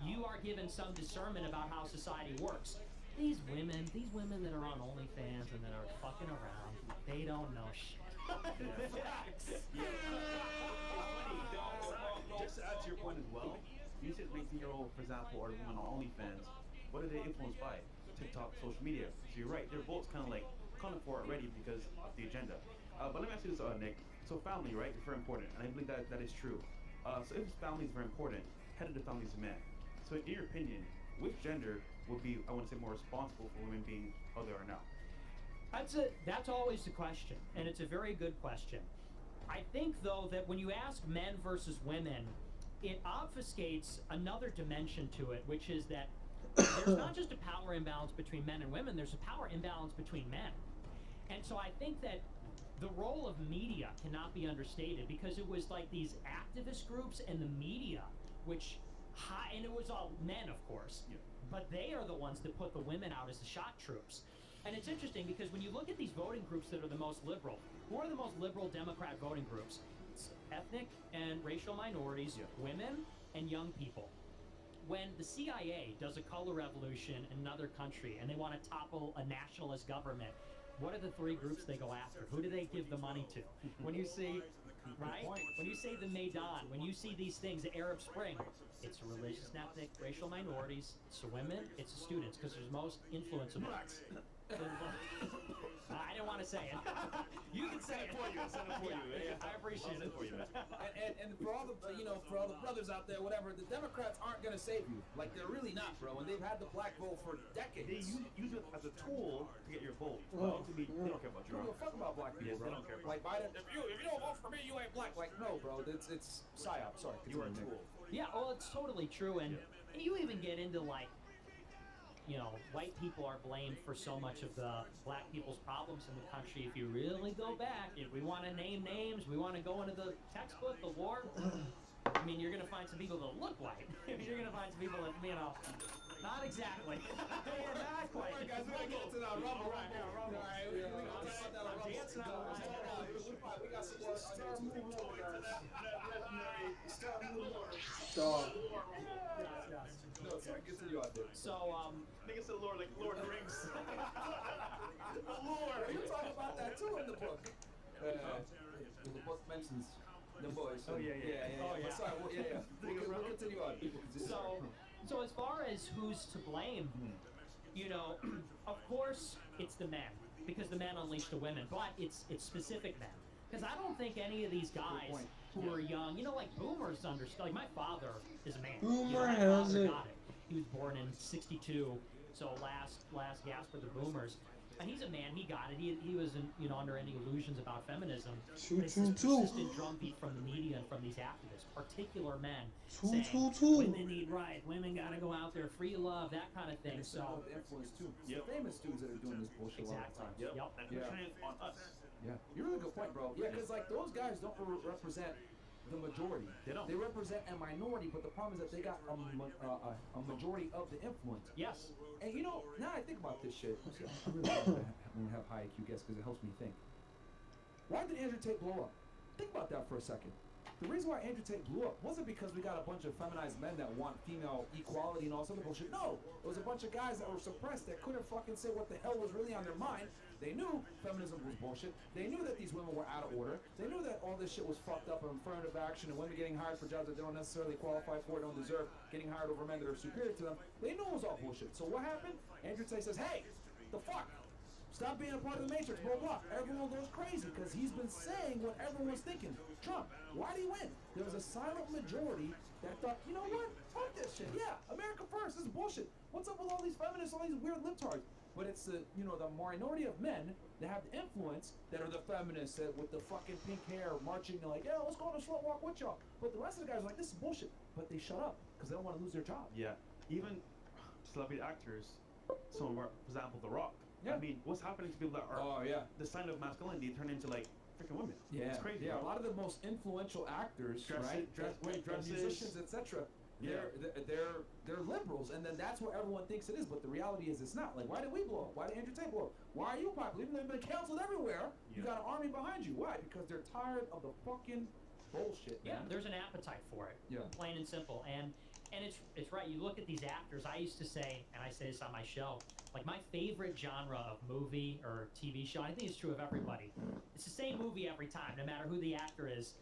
Speaker 3: you are given some discernment about how society works. These women that are on OnlyFans and that are fucking around, they don't know shit.
Speaker 4: Just to add to your point as well, you said 19-year-old, for example, or women on OnlyFans, what are they influenced by? TikTok, social media. So you're right, their votes kind of like coming for it already because of the agenda. But let me ask you this, Nick. So family, right, is very important, and I believe that is true. So if family is very important, head of the family is a man. So in your opinion, which gender would be, I want to say, more responsible for women being how they are now?
Speaker 3: That's always the question, and it's a very good question. I think, though, that when you ask men versus women, it obfuscates another dimension to it, which is that there's not just a power imbalance between men and women, there's a power imbalance between men. And so I think that the role of media cannot be understated, because it was like these activist groups and the media, and it was all men, of course, but they are the ones that put the women out as the shock troops. And it's interesting because when you look at these voting groups that are the most liberal, who are the most liberal Democrat voting groups? It's ethnic and racial minorities, women, and young people. When the CIA does a color revolution in another country and they want to topple a nationalist government, what are the three groups they go after? Who do they give the money to? When you see, right? When you say the Maidan, when you see these things, the Arab Spring, it's religious and ethnic, racial minorities, it's the women, it's the students, because there's most influenceable. I didn't want to say it. You can say it. I appreciate it.
Speaker 2: And for all the for all the brothers out there, whatever, the Democrats aren't gonna save you. Like they're really not, bro. And they've had the black vote for decades.
Speaker 4: They use it as a tool to get your vote. They don't care about
Speaker 2: They don't give a fuck about black people,
Speaker 4: Yeah,
Speaker 2: bro.
Speaker 4: they don't care.
Speaker 2: Like Biden, if you don't vote for me, you ain't black. Like no, bro. It's psyop. Sorry,
Speaker 4: You are a
Speaker 2: continue,
Speaker 4: tool.
Speaker 3: Yeah, well, it's totally true, and you even get into like, white people are blamed for so much of the black people's problems in the country. If you really go back, if we want to name names, we want to go into the textbook, the war. I mean, you're gonna find some people that look white. You're gonna find some people that, not exactly. Not quite.
Speaker 2: Alright, guys, we're gonna get to that rumble.
Speaker 3: Right, yeah, rumble.
Speaker 2: Alright, we're gonna talk about that rumble.
Speaker 3: Dancing on the line.
Speaker 2: We got some more stars moving on, guys.
Speaker 5: Dog.
Speaker 2: No, sorry, continue out there.
Speaker 3: So,
Speaker 4: Niggas said Lord, like Lord of the Rings.
Speaker 2: The Lord. You talk about that too in the book. The book mentions the boys.
Speaker 4: Oh, yeah.
Speaker 3: Oh, yeah.
Speaker 2: But sorry, we'll continue on.
Speaker 3: So as far as who's to blame, of course it's the men, because the men unleash the women, but it's specific men. Because I don't think any of these guys who are young, like boomers understand. Like my father is a man.
Speaker 5: Boomer
Speaker 3: My
Speaker 5: has
Speaker 3: father
Speaker 5: it.
Speaker 3: got it. He was born in '62, so last gasp for the boomers. And he's a man. He got it. He wasn't under any illusions about feminism. But it's this persistent drumbeat from the media and from these activists, particular men, saying women need rights, women gotta go out there, free love, that kind of thing.
Speaker 2: And
Speaker 3: So
Speaker 2: the influence too. It's the famous dudes that are doing this bullshit all the
Speaker 3: exactly.
Speaker 2: time.
Speaker 3: Yep.
Speaker 4: And they're trying it on us.
Speaker 2: Yeah, you're a really good point, bro. Yeah, because like those guys don't represent the majority.
Speaker 4: They don't.
Speaker 2: They represent a minority, but the problem is that they got a majority of the influence.
Speaker 3: Yes.
Speaker 2: And now I think about this shit. I really want to have high IQ guests because it helps me think. Why did Andrew Tate blow up? Think about that for a second. The reason why Andrew Tate blew up wasn't because we got a bunch of feminized men that want female equality and all this other bullshit. No, it was a bunch of guys that were suppressed that couldn't fucking say what the hell was really on their mind. They knew feminism was bullshit. They knew that these women were out of order. They knew that all this shit was fucked up and affirmative action and women getting hired for jobs that they don't necessarily qualify for, don't deserve, getting hired over men that are superior to them. They knew it was all bullshit. So what happened? Andrew Tate says, hey, the fuck? Stop being a part of the matrix, blah, blah. Everyone goes crazy because he's been saying what everyone's thinking. Trump, why did he win? There was a silent majority that thought, you know what? Fuck this shit. Yeah, America first. This is bullshit. What's up with all these feminists, all these weird libtards? But it's the minority of men that have the influence that are the feminists that with the fucking pink hair marching. They're like, yeah, let's go on a slow walk with y'all. But the rest of the guys are like, this is bullshit. But they shut up because they don't want to lose their job.
Speaker 4: Yeah. Even celebrity actors, for example, The Rock.
Speaker 2: Yeah.
Speaker 4: I mean, what's happening to people that are the sign of masculinity turn into like freaking women?
Speaker 2: Yeah,
Speaker 4: It's crazy.
Speaker 2: Yeah,
Speaker 4: bro.
Speaker 2: a lot of the most influential actors,
Speaker 4: Dresses.
Speaker 2: musicians, etc. They're liberals, and then that's what everyone thinks it is. But the reality is, it's not. Like, why did we blow up? Why did Andrew Tate blow up? Why are you popular? Even though you've been canceled everywhere, you got an army behind you. Why? Because they're tired of the fucking bullshit.
Speaker 3: Yeah,
Speaker 2: man.
Speaker 3: there's an appetite for it.
Speaker 2: Yeah.
Speaker 3: Plain and simple. And it's right. You look at these actors. I used to say, and I say this on my show, like my favorite genre of movie or TV show, I think it's true of everybody. It's the same movie every time, no matter who the actor is,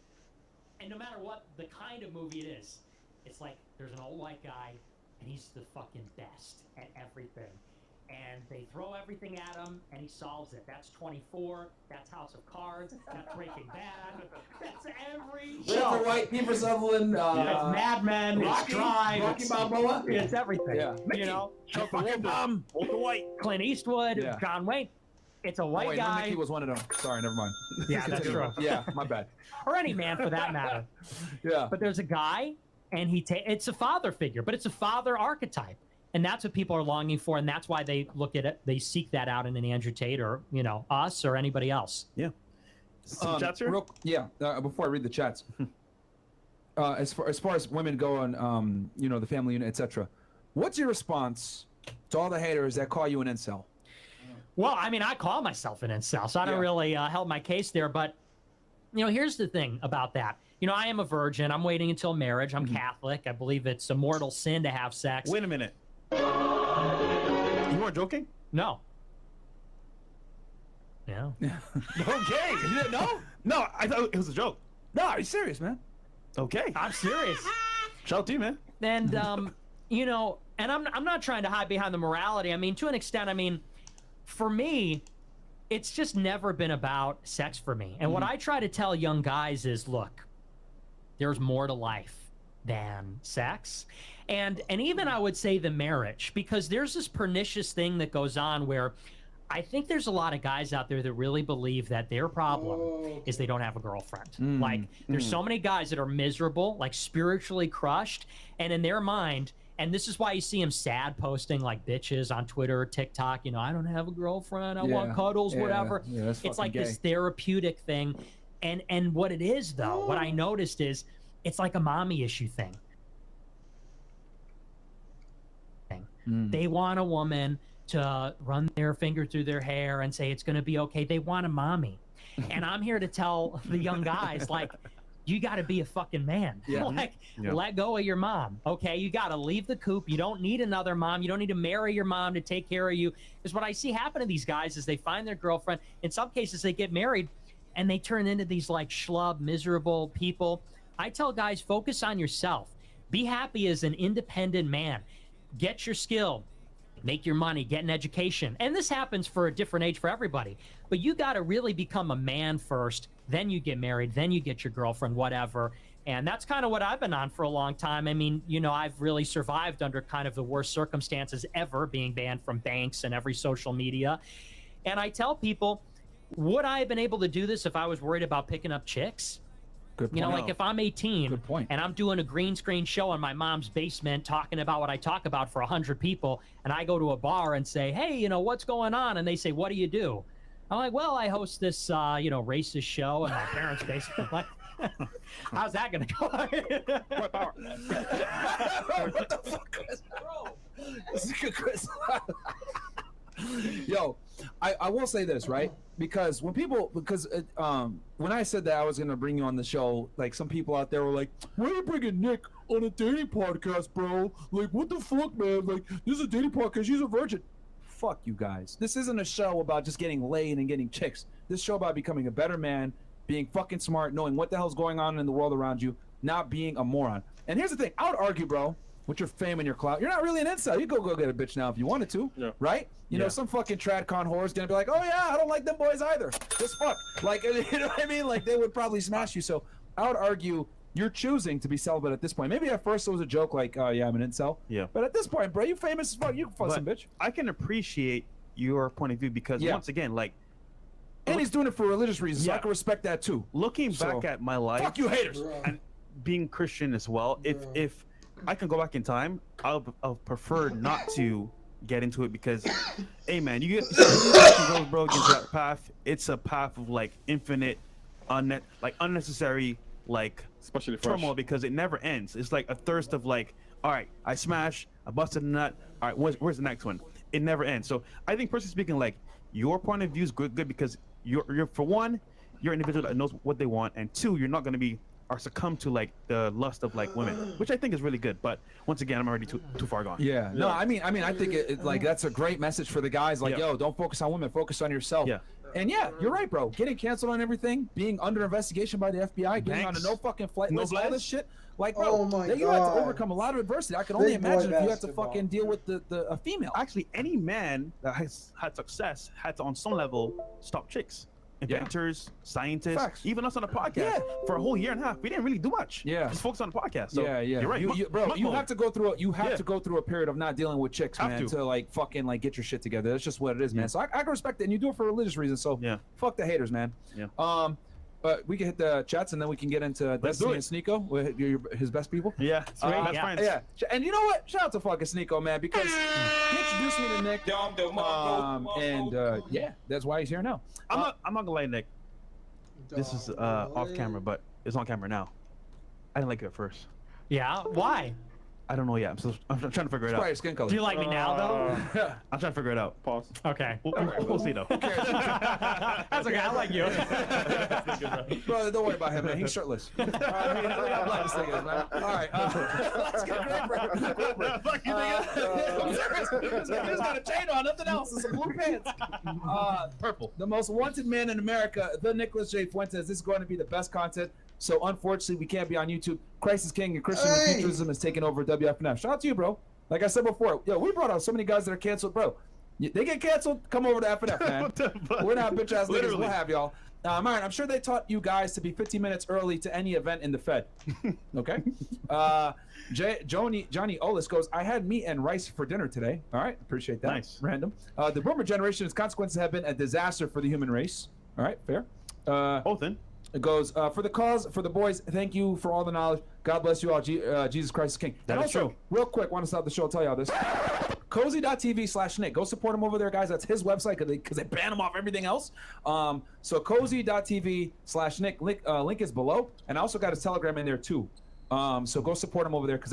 Speaker 3: and no matter what the kind of movie it is. It's like there's an old white guy, and he's the fucking best at everything. And they throw everything at him, and he solves it. That's 24. That's House of Cards. That's Breaking Bad. That's every show.
Speaker 2: Walter White, Kiefer Sutherland,
Speaker 3: It's Mad Men. It's Drive.
Speaker 2: Rocky
Speaker 3: It's,
Speaker 2: Balboa.
Speaker 3: it's everything.
Speaker 2: Yeah.
Speaker 4: Walter White.
Speaker 3: Clint Eastwood,
Speaker 2: Yeah.
Speaker 3: John Wayne. It's a white
Speaker 2: Wait,
Speaker 3: guy.
Speaker 2: no, Mickey was one of them. Sorry, never mind.
Speaker 3: Yeah, that's true.
Speaker 2: Yeah, my bad.
Speaker 3: Or any man for that matter.
Speaker 2: Yeah.
Speaker 3: But there's a guy, and it's a father figure, but it's a father archetype. And that's what people are longing for, and that's why they look at it, they seek that out in an Andrew Tate or, us or anybody else.
Speaker 4: Yeah. Some chats here?
Speaker 2: Before I read the chats, as far as women go on, the family unit, etc. What's your response to all the haters that call you an incel?
Speaker 3: Well, I mean, I call myself an incel, so I don't really help my case there. But, here's the thing about that. I am a virgin. I'm waiting until marriage. I'm Catholic. I believe it's a mortal sin to have sex.
Speaker 4: Wait a minute. You weren't joking?
Speaker 3: No. Yeah.
Speaker 2: Okay. You didn't know?
Speaker 4: No, I thought it was a joke.
Speaker 2: No, are you serious, man?
Speaker 4: Okay.
Speaker 3: I'm serious.
Speaker 4: Shout out to you, man.
Speaker 3: And you know, and I'm not trying to hide behind the morality. I mean, to an extent, I mean, for me, it's just never been about sex for me. And what I try to tell young guys is, look, there's more to life than sex. And even I would say the marriage, because there's this pernicious thing that goes on where I think there's a lot of guys out there that really believe that their problem is they don't have a girlfriend. Like, there's so many guys that are miserable, like spiritually crushed, and in their mind, and this is why you see them sad posting like bitches on Twitter or TikTok, you know, I don't have a girlfriend, I want cuddles, whatever.
Speaker 2: Yeah, that's
Speaker 3: it's like
Speaker 2: fucking
Speaker 3: this
Speaker 2: gay.
Speaker 3: therapeutic thing. And what it is, though, what I noticed is it's like a mommy issue thing. They want a woman to run their finger through their hair and say it's going to be okay. They want a mommy. And I'm here to tell the young guys, like, you got to be a fucking man. Like, let go of your mom. Okay, you got to leave the coop. You don't need another mom. You don't need to marry your mom to take care of you. Because what I see happen to these guys is they find their girlfriend. In some cases, they get married and they turn into these like schlub, miserable people. I tell guys, focus on yourself. Be happy as an independent man. Get your skill. Make your money, get an education. And this happens for a different age for everybody. But you got to really become a man first. Then you get married. Then you get your girlfriend, whatever. And that's kind of what I've been on for a long time. I mean, you know, I've really survived under kind of the worst circumstances ever, being banned from banks and every social media. And I tell people, would I have been able to do this if I was worried about picking up chicks?
Speaker 2: Good point.
Speaker 3: You know, like if I'm 18
Speaker 2: Good point.
Speaker 3: and I'm doing a green screen show in my mom's basement talking about what I talk about for 100 people, and I go to a bar and say, hey, you know, what's going on? And they say, what do you do? I'm like, well, I host this, you know, racist show in my parents' basement. Like, how's that going to go?
Speaker 2: What power? What the fuck is This is a good question. Yo, I will say this, right? Because when I said that I was gonna bring you on the show, like some people out there were like, "Why are you bringing Nick on a dating podcast, bro? Like, what the fuck, man? Like, this is a dating podcast. She's a virgin." Fuck you guys. This isn't a show about just getting laid and getting chicks. This show about becoming a better man, being fucking smart, knowing what the hell's going on in the world around you, not being a moron. And here's the thing: I would argue, bro, with your fame and your clout, you're not really an incel. You go get a bitch now if you wanted to, right? You know, some fucking tradcon whore's gonna be like, oh yeah, I don't like them boys either. Just fuck. Like, you know what I mean? Like, they would probably smash you. So I would argue you're choosing to be celibate at this point. Maybe at first it was a joke, like, oh yeah, I'm an incel. Yeah. But at this point, bro, you famous as fuck. You can fuck some bitch.
Speaker 4: I can appreciate your point of view because once again, like,
Speaker 2: and he's doing it for religious reasons, so I can respect that too.
Speaker 4: Looking back at my life,
Speaker 2: fuck you haters,
Speaker 4: and being Christian as well. If I can go back in time, I'll prefer not to get into it because, hey man, you get girls, bro, get into that path. It's a path of like infinite, unnecessary, like
Speaker 8: especially
Speaker 4: turmoil because it never ends. It's like a thirst of like, all right, I smash, I busted a nut. All right, where's the next one? It never ends. So I think, personally speaking, like your point of view is good because you're for one, you're an individual that knows what they want, and two, you're not going to be or succumb to like the lust of like women, which I think is really good. But once again, I'm already too far gone.
Speaker 2: Yeah. No, I mean, I think it like that's a great message for the guys. Like, yo, don't focus on women, focus on yourself. Yeah. And yeah, you're right, bro. Getting canceled on everything, being under investigation by the FBI, getting on a no fucking flight list, all this shit. Like, bro, you had to overcome a lot of adversity. I can only imagine if you had to fucking deal with a female.
Speaker 4: Actually, any man that has had success had to, on some level, stop chicks. Inventors, scientists, even us on the podcast for a whole year and a half. We didn't really do much. Just focus on the podcast. So you're right.
Speaker 2: You have to go through to go through a period of not dealing with chicks, man, to like fucking like get your shit together. That's just what it is, man. So I can respect it, and you do it for religious reasons. So fuck the haters, man. But we can hit the chats and then we can get into Destiny and Sneeko, his best people.
Speaker 4: Best friends.
Speaker 2: Yeah. And you know what? Shout out to fucking Sneeko, man, because he introduced me to Nick. And that's why he's here now.
Speaker 4: I'm not gonna lie, Nick. This is off camera, but it's on camera now. I didn't like it at first.
Speaker 3: Yeah. Why?
Speaker 4: I don't know yet. I'm trying to figure it
Speaker 2: Probably
Speaker 4: out.
Speaker 2: your skin color.
Speaker 3: Do you like me now, though?
Speaker 4: I'm trying to figure it out.
Speaker 8: Pause.
Speaker 3: Okay.
Speaker 4: We'll see though.
Speaker 3: That's okay. I like you.
Speaker 2: Bro, don't worry about him, man. He's shirtless. Look how black this thing is, man. All right, let's get Greg.
Speaker 4: Fuck you, nigga.
Speaker 2: I'm serious. This guy's got a chain on, nothing else. It's some blue pants.
Speaker 4: Purple.
Speaker 2: The most wanted man in America, the Nicholas J. Fuentes. This is going to be the best content. So unfortunately, we can't be on YouTube. Christ is King and Christian futurism is taking over WFNF. Shout out to you, bro. Like I said before, yo, we brought out so many guys that are canceled, bro. They get canceled, come over to FNF, man.
Speaker 4: What the fuck?
Speaker 2: We're not bitch ass niggas.
Speaker 4: Literally.
Speaker 2: We'll have y'all. All right, I'm sure they taught you guys to be 15 minutes early to any event in the Fed. Okay. Johnny Olis goes, I had meat and rice for dinner today. All right, appreciate that.
Speaker 4: Nice. Random.
Speaker 2: The boomer generation's consequences have been a disaster for the human race. All right, fair.
Speaker 4: Both in.
Speaker 2: It goes, for the cause, for the boys, thank you for all the knowledge. God bless you all. Jesus Christ is King.
Speaker 4: That
Speaker 2: and
Speaker 4: is
Speaker 2: also,
Speaker 4: true.
Speaker 2: real quick, want to stop the show, I'll tell y'all this. Cozy.tv/Nick. Go support him over there, guys. That's his website because they ban him off everything else. So cozy.tv/Nick. Link is below. And I also got his Telegram in there, too. So go support him over there because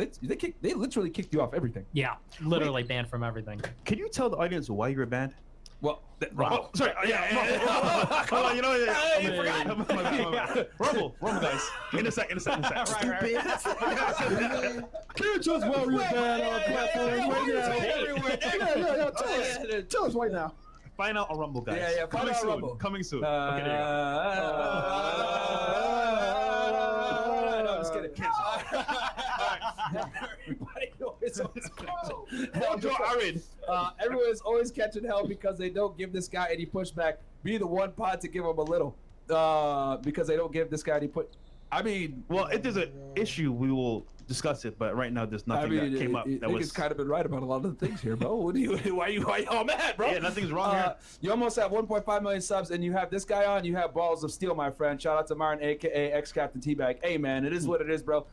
Speaker 2: they literally kicked you off everything.
Speaker 3: Yeah, literally banned from everything.
Speaker 4: Can you tell the audience why you were banned?
Speaker 2: Well,
Speaker 4: Oh, sorry. Hold on, you know what?
Speaker 2: you forgot.
Speaker 4: Rumble, guys. In a sec.
Speaker 3: Right.
Speaker 8: Can you tell us why we were banned on platforms right now? Tell us right now.
Speaker 4: Find out on Rumble, guys.
Speaker 2: Yeah, find out on Rumble.
Speaker 4: Coming soon.
Speaker 2: Okay,
Speaker 4: there you go.
Speaker 2: No, I'm just kidding. Everybody always everyone's always catching hell because they don't give this guy any pushback. Be the one pod to give him a little, because they don't give this guy any put. I mean,
Speaker 4: well, if there's an issue, we will discuss it. But right now, there's nothing that came up. That was
Speaker 2: kind of been right about a lot of the things here, bro. Why you all mad, bro?
Speaker 4: Yeah, nothing's wrong here.
Speaker 2: You almost have 1.5 million subs, and you have this guy on. You have balls of steel, my friend. Shout out to Martin, aka ex-Captain Teabag. Hey, man, it is what it is, bro.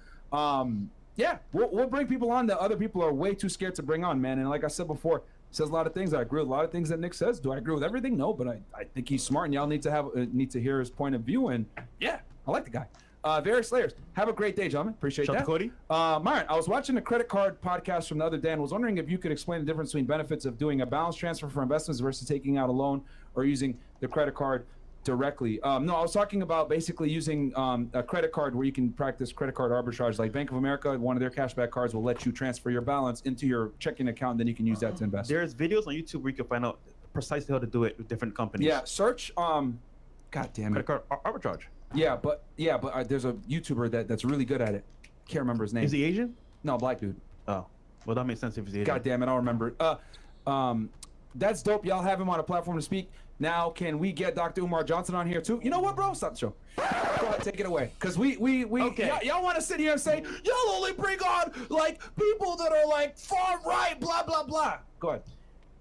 Speaker 2: Yeah, we'll bring people on that other people are way too scared to bring on, man. And like I said before, he says a lot of things. I agree with a lot of things that Nick says. Do I agree with everything? No, but I think he's smart, and y'all need to hear his point of view. And yeah, I like the guy. Various layers. Have a great day, gentlemen. Appreciate
Speaker 4: Shout
Speaker 2: that.
Speaker 4: out to Cody.
Speaker 2: Myron, I was watching a credit card podcast from the other day and was wondering if you could explain the difference between benefits of doing a balance transfer for investments versus taking out a loan or using the credit card directly. No, I was talking about basically using a credit card where you can practice credit card arbitrage. Like Bank of America, one of their cashback cards will let you transfer your balance into your checking account, and then you can use that to invest.
Speaker 4: There's videos on YouTube where you can find out precisely how to do it with different companies.
Speaker 2: Yeah, search. God damn it.
Speaker 4: Credit card arbitrage.
Speaker 2: Yeah, but there's a YouTuber that's really good at it. Can't remember his name.
Speaker 4: Is he Asian?
Speaker 2: No, black dude.
Speaker 4: Oh, well, that makes sense if he's Asian.
Speaker 2: God damn it, I'll remember it. That's dope. Y'all have him on a platform to speak. Now, can we get Dr. Umar Johnson on here too? You know what, bro? Stop the show. Go ahead, take it away. Because
Speaker 4: Okay.
Speaker 2: y'all want to sit here and say, y'all only bring on, like, people that are, like, far right, blah, blah, blah. Go ahead.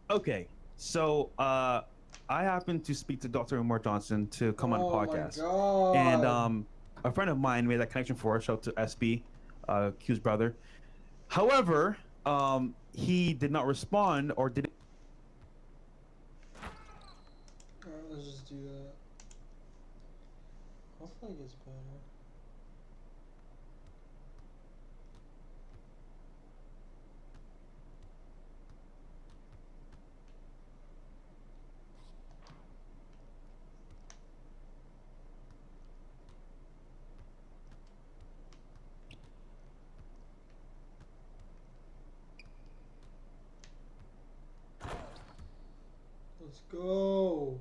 Speaker 4: Okay, so I happened to speak to Dr. Umar Johnson to come on the podcast.
Speaker 5: God.
Speaker 4: And a friend of mine made that connection for us. Shout out to SB, Q's brother. However, he did not respond or didn't.
Speaker 5: Alright, let's just do that. Hopefully it gets better. Let's go.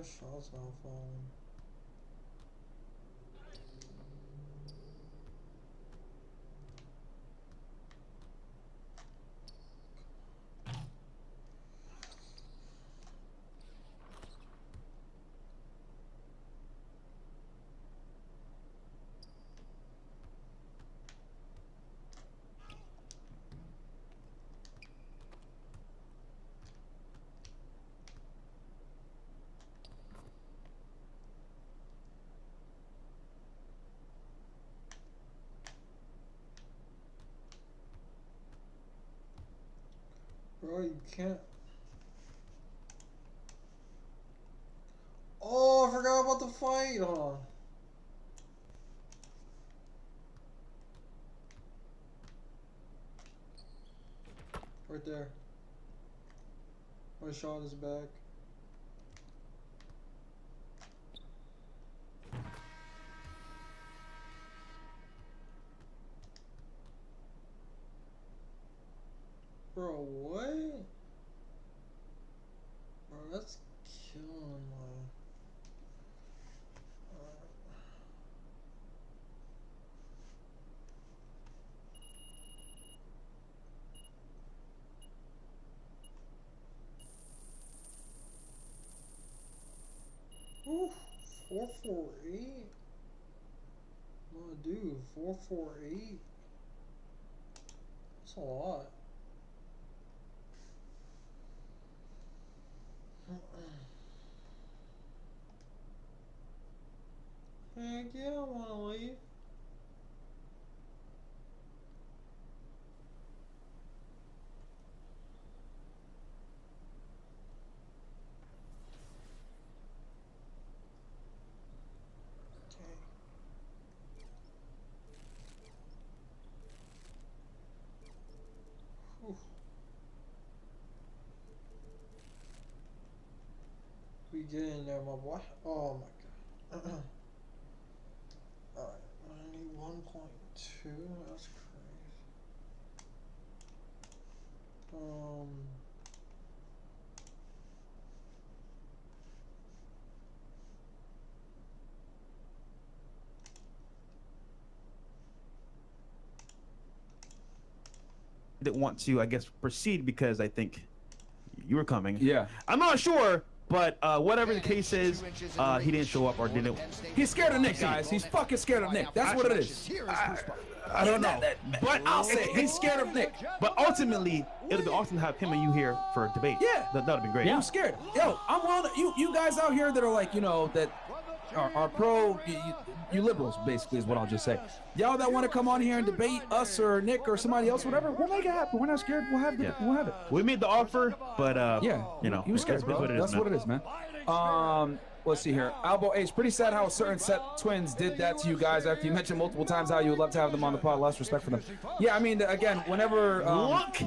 Speaker 5: My shot's not falling. Bro, you can't. Oh, I forgot about the fight. Hold on. Right there. My shot is back. Bro, what? Bro, that's killing my... Ooh, 448? My dude, 448? That's a lot. Heck yeah, I wanna leave. Whew. We get in there, my boy. Oh my god. Alright, I need 1.2. That's crazy.
Speaker 4: Didn't want to, I guess, proceed because I think you were coming.
Speaker 2: Yeah.
Speaker 4: I'm not sure, but whatever the case is, he didn't show up or didn't.
Speaker 2: He's scared of Nick, guys. He's fucking scared of Nick. That's what it is.
Speaker 4: I don't know,
Speaker 2: But I'll say he's scared of Nick.
Speaker 4: But ultimately, it'll be awesome to have him and you here for a debate.
Speaker 2: Yeah.
Speaker 4: That would be great.
Speaker 2: Yeah. I'm scared. Yo, I'm willing to, you guys out here that are like, you know, that are pro, you liberals, basically, is what I'll just say. Y'all that want to come on here and debate us or Nick or somebody else, whatever, we'll make it happen. We're not scared. We'll have it. We'll have it.
Speaker 4: We made the offer, but
Speaker 2: yeah,
Speaker 4: you know,
Speaker 2: he was scared, bro. That's what it is, man. Let's see here. Albo H, pretty sad how certain set twins did that to you guys after you mentioned multiple times how you would love to have them on the pod. Lost respect for them. Yeah, I mean, again, whenever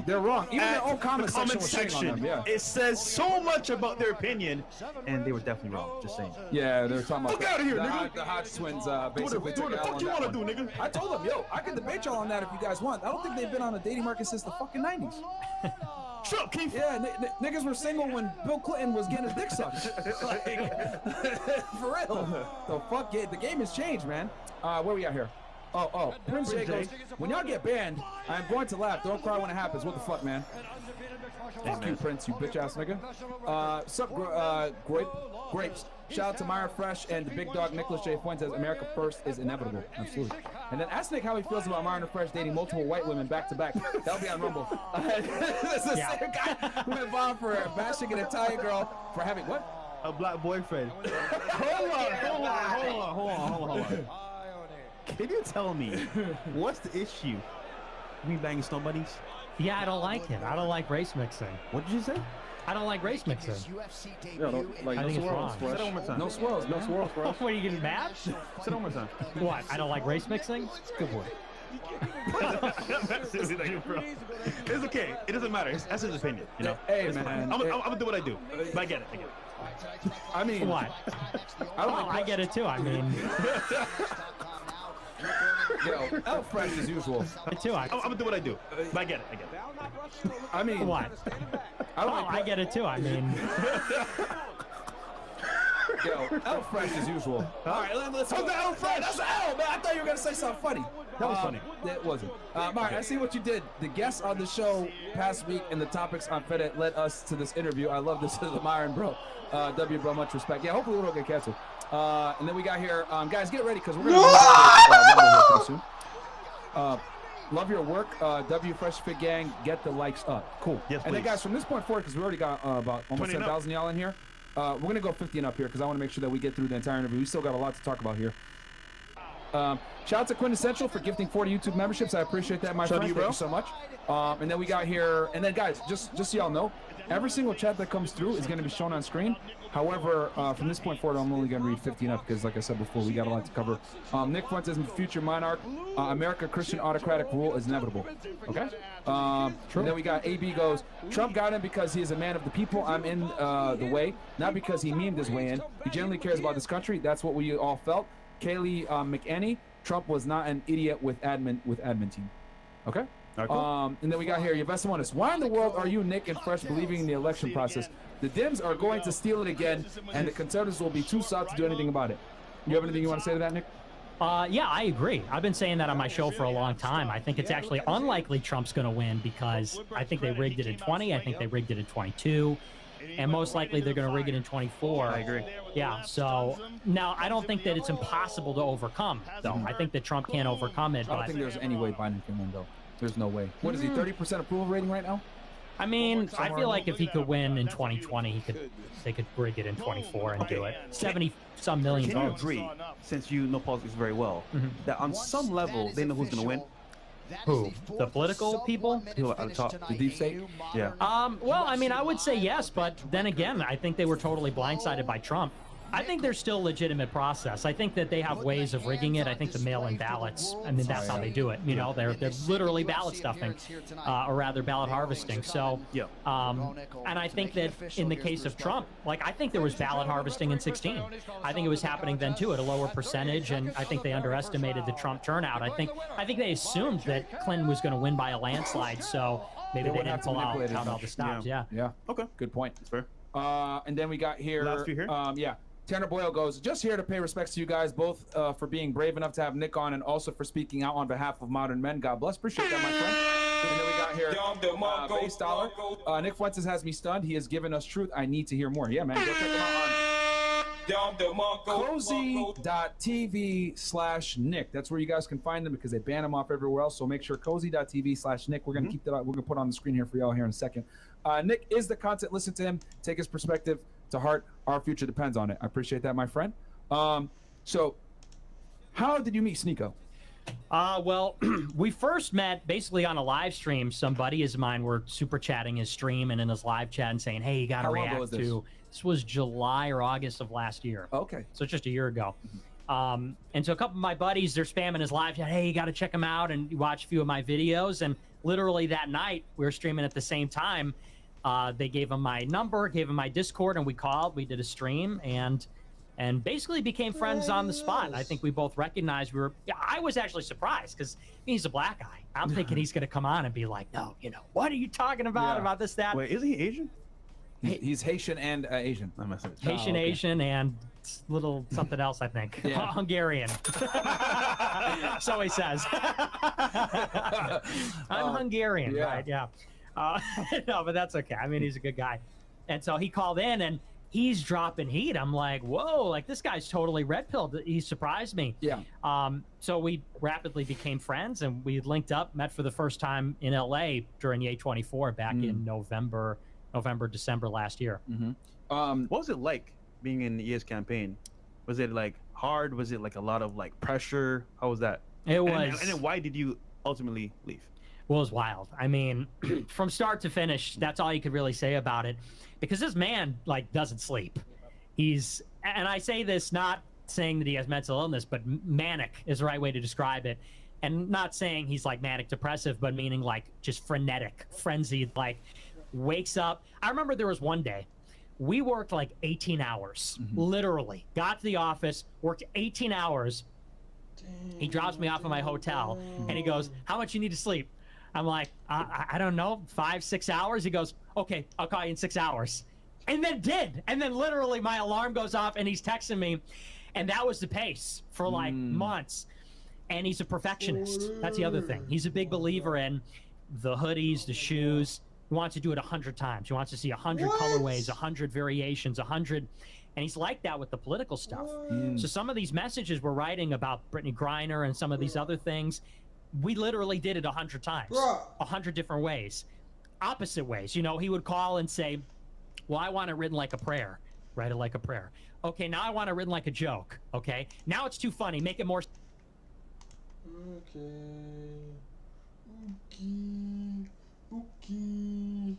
Speaker 2: they're wrong, even their own comment section was shitting on them. Yeah.
Speaker 4: It says so much about their opinion, and they were definitely wrong. Just saying.
Speaker 2: Yeah, they were talking about
Speaker 4: out of here, nigga.
Speaker 2: The Hodge twins basically
Speaker 4: do what the fuck you want to do, nigga.
Speaker 2: I told them, yo, I can debate y'all on that if you guys want. I don't think they've been on a dating market since the fucking 90s.
Speaker 4: Shut up, Keith.
Speaker 2: Yeah, niggas were single when Bill Clinton was getting his dick sucked. Like, for real. The fuck, the game has changed, man. Where we at here? Oh, Prince J goes, when y'all get banned, I'm going to laugh. Don't cry when it happens. What the fuck, man? Fuck you, Prince, you bitch ass nigga. Sup, Grapes. Shout out to Myra Fresh and the big dog Nicholas J. Fuentes. America first is inevitable. Absolutely. And then ask Nick how he feels about Myra Fresh dating multiple white women back to back. That'll be on Rumble. This is the same guy who went bomb for bashing an Italian girl for having what?
Speaker 4: A black boyfriend. Hold on. Can you tell me what's the issue? Me banging snow bunnies?
Speaker 3: Yeah, I don't like it. I don't like race mixing.
Speaker 4: What did you say?
Speaker 3: I don't like race mixing.
Speaker 8: Yeah,
Speaker 3: I think it's wrong.
Speaker 4: Say that one more time.
Speaker 2: No swirls, no swirls, bro.
Speaker 3: What, are you getting mad?
Speaker 4: Say that one more time.
Speaker 3: What? I don't like race mixing? Good boy.
Speaker 4: It's okay. It doesn't matter. That's his opinion, you know.
Speaker 2: Hey,
Speaker 4: it's
Speaker 2: man.
Speaker 4: I'm gonna do what I do. But I get it.
Speaker 2: I mean,
Speaker 3: what? I get it too. I mean,
Speaker 2: yo, L Fresh as usual.
Speaker 3: too.
Speaker 4: I'm gonna do what I do. But I get it.
Speaker 2: I mean,
Speaker 3: what? I get it too. I mean,
Speaker 2: Yo, L fresh as usual. All right, let's go. L fresh. That's an L, man. I thought you were gonna say something funny.
Speaker 4: That was funny.
Speaker 2: It wasn't. All right, I see what you did. The guests on the show past week and the topics on FedEx led us to this interview. I love this as a Myron, bro. W, bro, much respect. Yeah, hopefully we don't get canceled. And then we got here, guys, get ready because we're gonna pretty soon. Love your work, W Fresh Fit Gang. Get the likes up. Cool.
Speaker 4: Yes,
Speaker 2: and then,
Speaker 4: please.
Speaker 2: guys, from this point forward, because we already got about almost
Speaker 4: 20 and up.
Speaker 2: 10,000 y'all in here. We're gonna go 50 and up here because I want to make sure that we get through the entire interview. We still got a lot to talk about here. Shout out to Quintessential for gifting 40 YouTube memberships. I appreciate that, my friend.
Speaker 4: to you,
Speaker 2: Thank
Speaker 4: bro.
Speaker 2: you so much. And then we got here, and then guys, just so y'all know, every single chat that comes through is going to be shown on screen. However, from this point forward, I'm only going to read 15 up because, like I said before, we got a lot to cover. Nick Fuentes, future monarch. America Christian autocratic rule is inevitable. Okay. And then we got AB goes. Trump got him because he is a man of the people. I'm in the way, not because he memed his way in. He genuinely cares about this country. That's what we all felt. Kaylee McAney. Trump was not an idiot with admin team. Okay.
Speaker 4: Right, cool.
Speaker 2: And then we got here, your best one is, why in the world are you, Nick and Fresh, believing in the election process? The Dems are going to steal it again, and the conservatives will be too soft to do anything about it. You have anything you want to say to that, Nick?
Speaker 3: Yeah, I agree. I've been saying that on my show for a long time. I think it's actually unlikely Trump's going to win because I think they rigged it in 20. I think they rigged it in 22. And most likely they're going to rig it in 24.
Speaker 4: I agree.
Speaker 3: Yeah, so now I don't think that it's impossible to overcome, though. I think that Trump can't overcome it.
Speaker 2: I don't think there's any way Biden can win, though. There's no way. What is he, 30% approval rating right now?
Speaker 3: I mean, I feel like if he could win in 2020, they could rig it in 24 and do it. 70-some million
Speaker 4: Can you
Speaker 3: votes.
Speaker 4: agree, since you know politics very well, that on some level they know who's going to win?
Speaker 3: Who? The political people?
Speaker 4: People at the top.
Speaker 2: The deep state?
Speaker 4: Yeah.
Speaker 3: Well, I mean, I would say yes, but then again, I think they were totally blindsided by Trump. I think there's still a legitimate process. I think that they have ways of rigging it. I think the mail-in ballots, I mean, that's how they do it. You know, they're literally ballot stuffing, or rather ballot harvesting. So, and I think that in the case of Trump, like, I think there was ballot harvesting in 16. I think it was happening then too at a lower percentage, and I think they underestimated the Trump turnout. I think they assumed that Clinton was going to win by a landslide, so maybe they didn't pull out all the stops. Yeah.
Speaker 2: Okay. Good point.
Speaker 4: That's fair.
Speaker 2: And then we got here.
Speaker 4: Last few here?
Speaker 2: Tanner Boyle goes, just here to pay respects to you guys both for being brave enough to have Nick on and also for speaking out on behalf of modern men. God bless. Appreciate that, my friend. And then we got here Base Dollar. Nick Fuentes has me stunned. He has given us truth. I need to hear more. Yeah, man. Go check him out on cozy.tv/Nick. That's where you guys can find them because they ban them off everywhere else. So make sure cozy.tv/Nick. We're going to keep that out. We're going to put on the screen here for y'all here in a second. Nick is the content. Listen to him. Take his perspective to heart. Our future depends on it. I appreciate that, my friend. So how did you meet Sneeko?
Speaker 3: Well, we first met basically on a live stream. Some buddies of mine were super chatting his stream and in his live chat and saying, hey, you got to react to. This was July or August of last year.
Speaker 2: Okay.
Speaker 3: So just a year ago. And so a couple of my buddies, they're spamming his live chat. Hey, you got to check him out and watch a few of my videos. And literally that night, we were streaming at the same time. They gave him my number, gave him my Discord, and we called. We did a stream and basically became friends on the spot. I think we both recognized I was actually surprised because he's a black guy. I'm thinking he's going to come on and be like, no, what are you talking about this, that?
Speaker 4: Wait, isn't he Asian?
Speaker 2: He's Haitian and Asian.
Speaker 4: I must have
Speaker 3: Haitian, Asian, and little something else, I think. Hungarian. So he says. I'm Hungarian, right? Yeah. No, but that's okay. I mean, he's a good guy. And so he called in and he's dropping heat. I'm like, whoa, like this guy's totally red pilled. He surprised me.
Speaker 2: Yeah.
Speaker 3: So we rapidly became friends and we linked up, met for the first time in LA during the A24 back in November, December last year.
Speaker 4: What was it like being in the ES campaign? Was it like hard? Was it like a lot of like pressure? How was that?
Speaker 3: It was.
Speaker 4: And then why did you ultimately leave?
Speaker 3: Well, it was wild. I mean, from start to finish, that's all you could really say about it, because this man like doesn't sleep. And I say this not saying that he has mental illness, but manic is the right way to describe it. And not saying he's like manic depressive, but meaning like just frenetic, frenzied, like wakes up. I remember there was one day we worked like 18 hours, literally got to the office, worked 18 hours. He drops me off at my hotel and he goes, how much you need to sleep? I'm like, I don't know, 5-6 hours. He goes, okay, I'll call you in 6 hours. And then did. And then literally my alarm goes off and he's texting me. And that was the pace for like months. And he's a perfectionist. That's the other thing. He's a big believer in the hoodies, the shoes. He wants to do it 100 times. He wants to see 100 colorways, 100 variations, 100. And he's like that with the political stuff. So some of these messages we're writing about Brittany Griner and some of these other things, we literally did it 100 times, 100 different ways, opposite ways. You know, he would call and say, well, I want it written like a prayer. Write it like a prayer. Okay, now I want it written like a joke. Okay, now it's too funny. Make it more.
Speaker 5: Okay. Okay.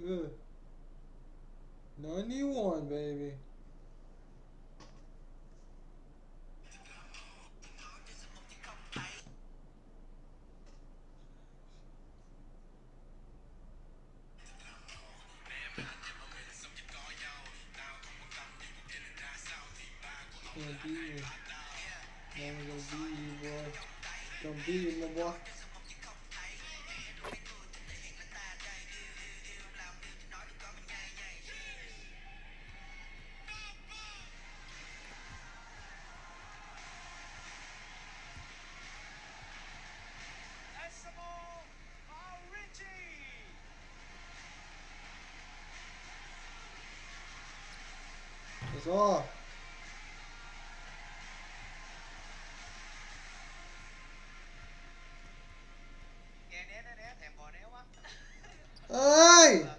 Speaker 5: Ugh. 91, baby. Gonna be you. Mama gonna be you, boy. Gonna be you, my boy. It's off. Ê!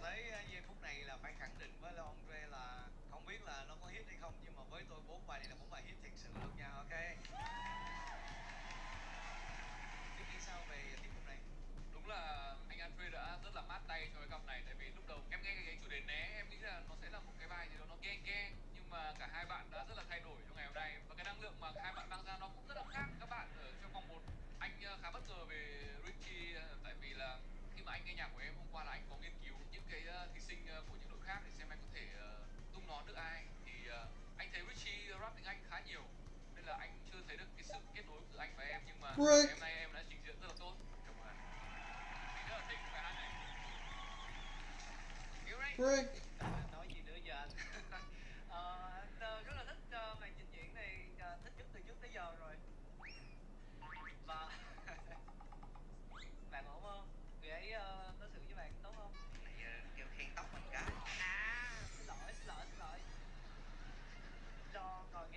Speaker 5: Brick. Brick.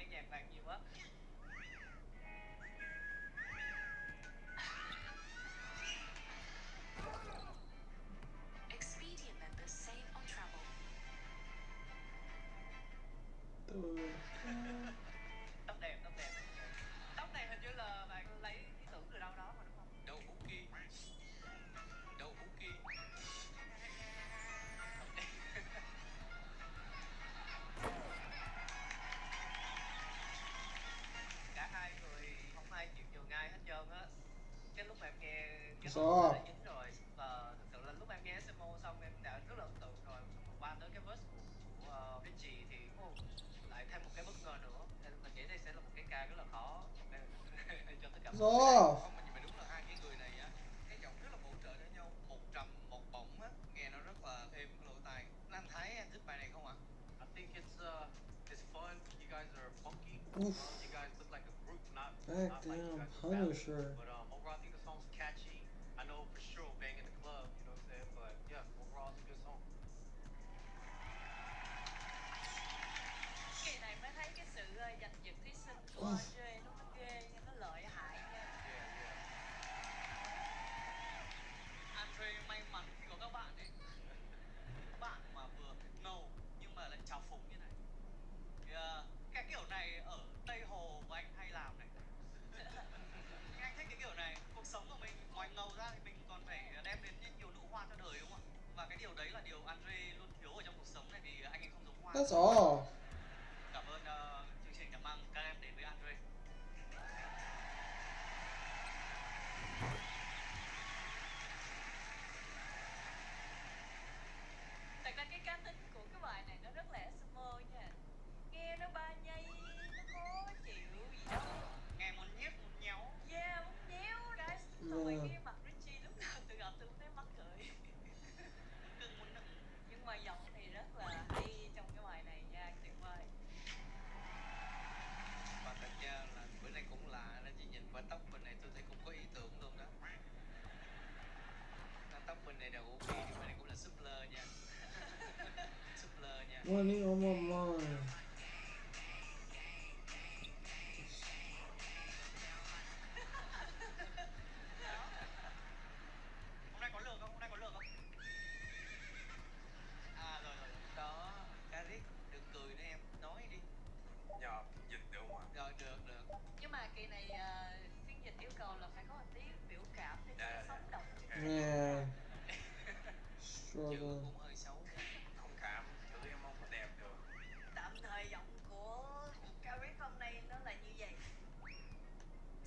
Speaker 9: nghe nhạc bạn nhiều quá.
Speaker 10: Expedia members save on travel.
Speaker 9: Tóc đẹp, tóc đẹp. Tóc này hình như là bạn lấy ý tưởng từ đâu đó mà đúng không?
Speaker 10: Đậu hũ kỳ. Đậu hũ kỳ.
Speaker 9: Cả hai người không ai chịu nhường ai hết trơn á. Cái lúc mà em nghe cái
Speaker 5: Sao?
Speaker 9: verse đã dính rồi, và thực sự là lúc em nghe SMO xong em đã rất là ấn tượng rồi, xong rồi qua tới cái verse của Richie thì lại thêm một cái bất ngờ nữa, nên mình nghĩ đây sẽ là một cái ca rất là khó cho tất cả mọi người.
Speaker 5: Sao?
Speaker 10: Không, mà đúng là hai cái người này á, cái giọng rất là bổ trợ cho nhau, một trầm một bổng á, nghe nó rất là êm cái lỗ tai. Anh Thái anh thích bài này không ạ?
Speaker 1: I think it's fun. You guys are funky.
Speaker 5: Oof.
Speaker 1: You guys look like a group, not
Speaker 5: Heck
Speaker 1: like you
Speaker 5: damn,
Speaker 1: guys are
Speaker 5: Punisher.
Speaker 1: battling. But overall, I think the song's catchy. I know for sure it'll bang in the club. You know what I'm saying? But yeah, overall, it's a good song.
Speaker 10: Kỳ này mới thấy cái sự giành giật thí sinh của Andre nó ghê nha, nó lợi hại nha.
Speaker 9: Andre may mắn khi có các bạn ấy. Các bạn mà vừa ngầu nhưng mà lại trào phúng như này. Cái kiểu này ở Tây Hồ của anh hay làm này. Anh thích cái kiểu này. Cuộc sống của mình ngoài ngầu ra thì mình còn phải đem đến nhiều nụ hoa cho đời đúng không ạ? Và cái điều đấy là điều Andre luôn thiếu ở trong cuộc sống này, vì anh ấy không giống hoa.
Speaker 5: That's all.
Speaker 9: Cảm ơn chương trình đã mang các em đến với Andre.
Speaker 10: Thật ra cái cá tính của cái bài này nó rất là ASMR nha. Nghe nó ba nhây, nó khó chịu gì đó.
Speaker 9: Nghe muốn nhiếc muốn nhéo.
Speaker 10: Yeah, muốn nhéo guys. Xong rồi cái mặt Richie lúc nào từ gặp tôi cũng thấy mắc cười.
Speaker 9: Muốn nựng.
Speaker 10: Nhưng mà giọng thì rất là hay trong cái bài này nha, tuyệt vời.
Speaker 9: Và thật ra là bữa nay cũng lạ, là chị nhìn qua tóc bên này tôi thấy cũng có ý tưởng luôn đó. Tóc bên này đều ok, nhưng bên này cũng là súp lơ nha. Súp lơ nha.
Speaker 5: Money on my mind.
Speaker 9: Hôm nay có lượt không? Hôm nay có lượt không? À rồi. Đó, Karik, đừng cười nữa em, nói đi.
Speaker 10: Dạ, dịch được không ạ?
Speaker 9: Rồi, được.
Speaker 10: Nhưng mà kỳ này phiên dịch yêu cầu là phải có một tí biểu cảm để cho nó sống động.
Speaker 5: Man.
Speaker 9: Chữ
Speaker 5: Struggling.
Speaker 9: cũng hơi xấu nha.
Speaker 10: Không cảm, chữ em không có đẹp được. Tạm thời giọng của Karik hôm nay nó là như vậy.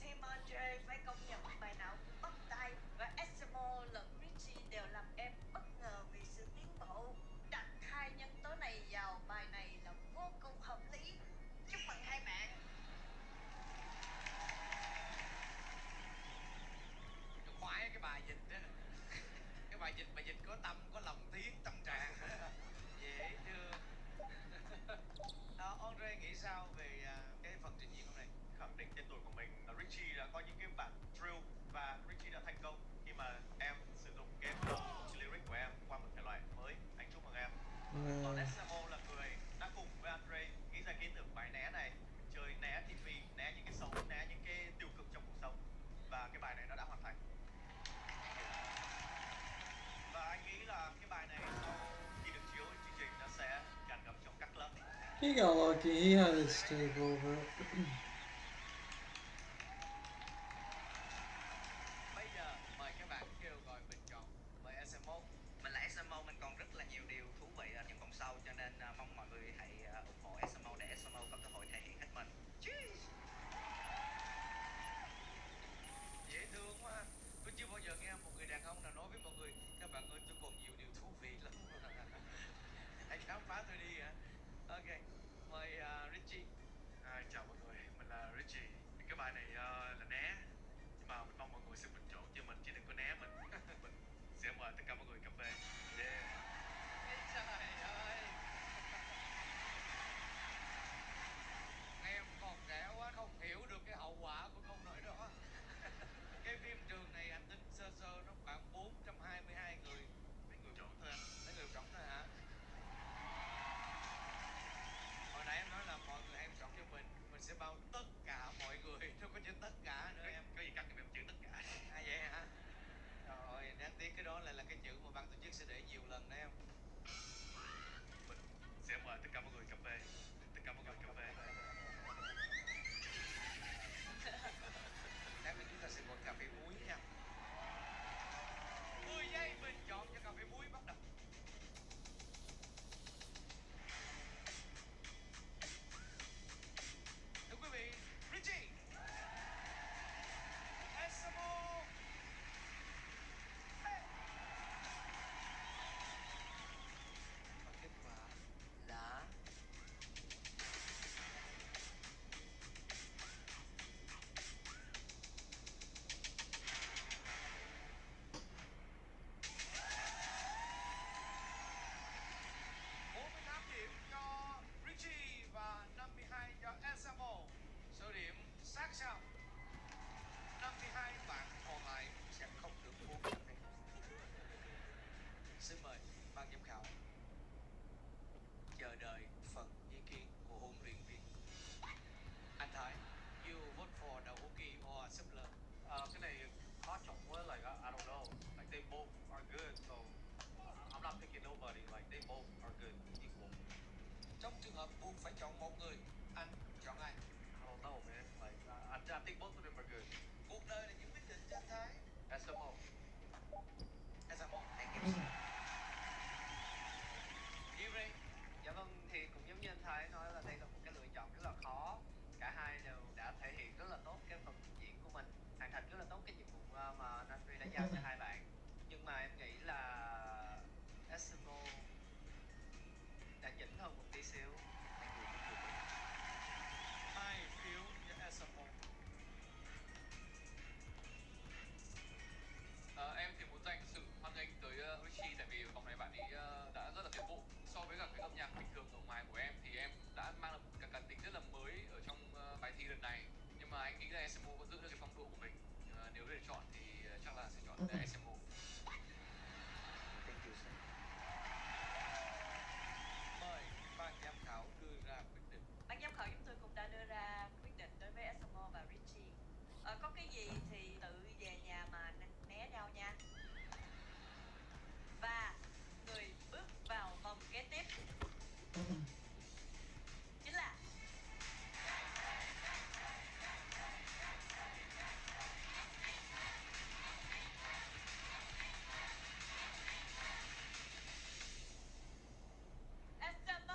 Speaker 10: Team Andre phải công nhận bài nào cũng bắt tay, và SMO lẫn Richie đều làm em bất ngờ vì sự tiến bộ. Đặt hai nhân tố này vào bài này là vô cùng hợp lý. Chúc mừng hai bạn.
Speaker 9: Tôi khoái cái bài dịch đó. Cái bài dịch có tâm, có lòng tiếng, tâm trạng. Dễ thương. Andre nghĩ sao về cái phần trình diễn hôm nay?
Speaker 1: Khẳng định tên tuổi của mình. Richie đã có những cái bản drill và Richie đã thành công khi mà em sử dụng cái flow, cái lyric của em qua một thể loại mới. Anh chúc mừng em. Còn SMO là người đã cùng với Andre nghĩ ra cái ý tưởng bài né này, chơi né TV, né những cái xấu, né những cái tiêu cực trong cuộc sống, và cái bài này nó đã hoàn thành. Và anh nghĩ là cái bài này sau khi được chiếu chương trình nó sẽ tràn ngập trong các lớp.
Speaker 5: He got lucky. He had his take over.
Speaker 9: Bây giờ mời các bạn kêu gọi bình chọn. Mời SMO.
Speaker 11: Mình là SMO, mình còn rất là nhiều điều thú vị ở những vòng sau, cho nên mong mọi người hãy ủng hộ SMO để SMO có cơ hội thể hiện hết mình.
Speaker 9: Dễ thương quá. Tôi chưa bao giờ nghe một người đàn ông nào nói với mọi người: các bạn ơi, tôi còn nhiều điều thú vị lắm. Hãy khám phá tôi đi hả? Ok, mời Richie.
Speaker 1: Chào mọi người, mình là Richie. Cái bài này là né, nhưng mà mình mong mọi người sẽ bình chọn cho mình chứ đừng có né mình. Mình sẽ mời tất cả mọi người cà phê. Yeah.
Speaker 9: Trời ơi, em còn trẻ quá, không hiểu được cái hậu quả của câu nói đó. Cái phim trường này anh tính sơ nó khoảng 422 người.
Speaker 1: Mấy người chọn thôi anh.
Speaker 9: Mấy người chọn thôi hả? Hồi nãy em nói là mọi người hay chọn cho mình
Speaker 1: giây bình chọn cho cà phê muối bắt đầu. Thưa quý vị, Richie, Esamo. Và kết quả là điểm cho Richie và 52 cho Esamo. Số điểm sát sao. 52 bạn còn lại sẽ không được uống cà phê. Xin mời ban giám khảo chờ đợi phần ý kiến của huấn luyện viên. Anh Thái, you vote for Naoki or Sibler?
Speaker 12: Cái này khó chọn quá, like I don't know, like they both are good, so I'm not picking nobody, like they both are good, equal.
Speaker 1: Trong trường hợp buộc phải chọn một người, anh chọn ai?
Speaker 12: I don't know, man, like I think both of them are good.
Speaker 1: Cuộc đời là những quyết định cho anh Thái.
Speaker 12: SMO.
Speaker 1: Esamo, thank you.
Speaker 11: Yuri. Dạ vâng, thì cũng giống như anh Thái nói là đây là một cái lựa chọn rất là khó. Cả hai đều đã thể hiện rất là tốt cái phần diễn của mình, hoàn thành rất là tốt cái nhiệm vụ mà Nandri đã giao cho hai bạn. Nhưng mà em nghĩ là Esmo đã nhỉnh hơn một tí xíu.
Speaker 1: Hai phiếu cho Esamo.
Speaker 12: Em thì muốn dành sự hoan nghênh tới Richie, tại vì vòng này bạn ấy đã rất là tiến bộ so với cả cái âm nhạc bình thường ở ngoài của em, thì em đã mang được một cái tính rất là mới ở trong bài thi lần này. Nhưng mà anh nghĩ là SMO vẫn giữ được cái phong độ của mình. Nếu để chọn thì chắc là sẽ chọn SMO.
Speaker 11: Thank you, sir.
Speaker 1: Mời ban giám khảo đưa ra quyết định.
Speaker 10: Ban giám khảo chúng tôi cũng đã đưa ra quyết định đối với Esamo và Richie. Có cái gì thì tự về nhà mà né nhau nha. Và người bước vào vòng kế tiếp chính là Esamo.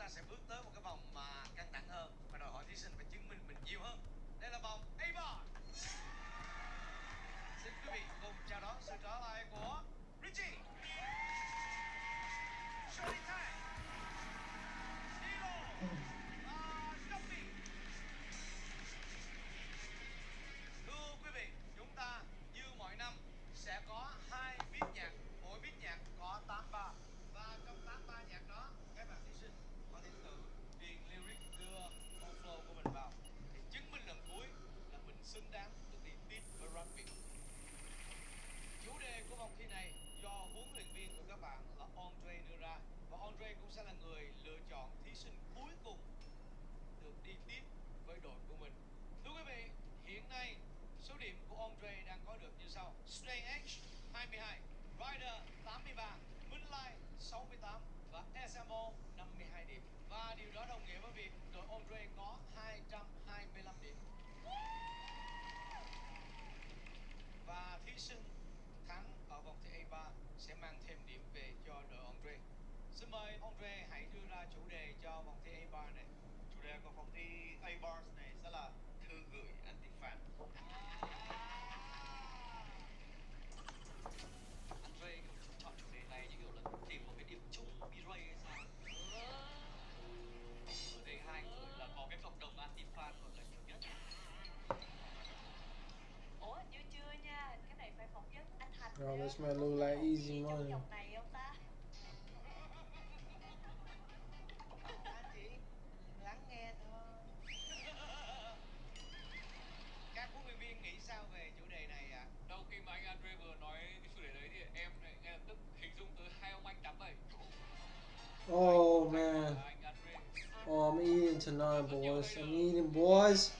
Speaker 1: ta sẽ bước tới một cái vòng mà căng thẳng hơn và đòi hỏi thí sinh phải chứng minh mình nhiều hơn. Đây là vòng A-bar. Xin quý vị cùng chào đón sự trở lại của Richie, Shirley Tan, Dilo và Duffy. Thưa quý vị, chúng ta như mọi năm sẽ có 2 viết nhạc, mỗi viết nhạc có 8 bar. Và trong 8 bar nhạc đó, các bạn thí sinh có thể tự điền lyric đưa con flow của mình vào để chứng minh lần cuối là mình xứng đáng được đi tiếp với rap Việt. Chủ đề của vòng thi này do huấn luyện viên của các bạn là Andre đưa ra, và Andre cũng sẽ là người lựa chọn thí sinh cuối cùng được đi tiếp với đội của mình. Thưa quý vị, hiện nay số điểm của Andre đang có được như sau: Straight Edge 22, Rider 83, Moonlight 68 và SMO 52 điểm. Và điều đó đồng nghĩa với việc đội Andre có 225 điểm. Và thí sinh thắng ở vòng thi A3 sẽ mang thêm điểm về cho đội Andre. Xin mời Andre hãy đưa ra chủ đề cho vòng thi A3 này. Chủ đề của vòng thi A-bar này sẽ là thư gửi anti-fan.
Speaker 9: Andre chọn chủ đề này như kiểu là tìm một cái điểm chung B-ray hay sao? Ở đây hai người là có cái cộng đồng anti-fan gọi là nhiều nhất.
Speaker 10: Ủa chưa chưa nha, cái này phải phỏng vấn anh Thành.
Speaker 5: Yo, this man look like easy money.
Speaker 10: Trong này không ta?
Speaker 1: Anh chị lắng nghe thôi. Các huấn luyện viên nghĩ sao về chủ đề này ạ?
Speaker 12: Đâu khi mà anh Andre vừa nói cái chủ đề đấy thì em lại ngay lập tức hình dung tới hai ông anh đám bầy.
Speaker 5: Oh man. Oh, I'm eating tonight, boys. I'm eating, boys.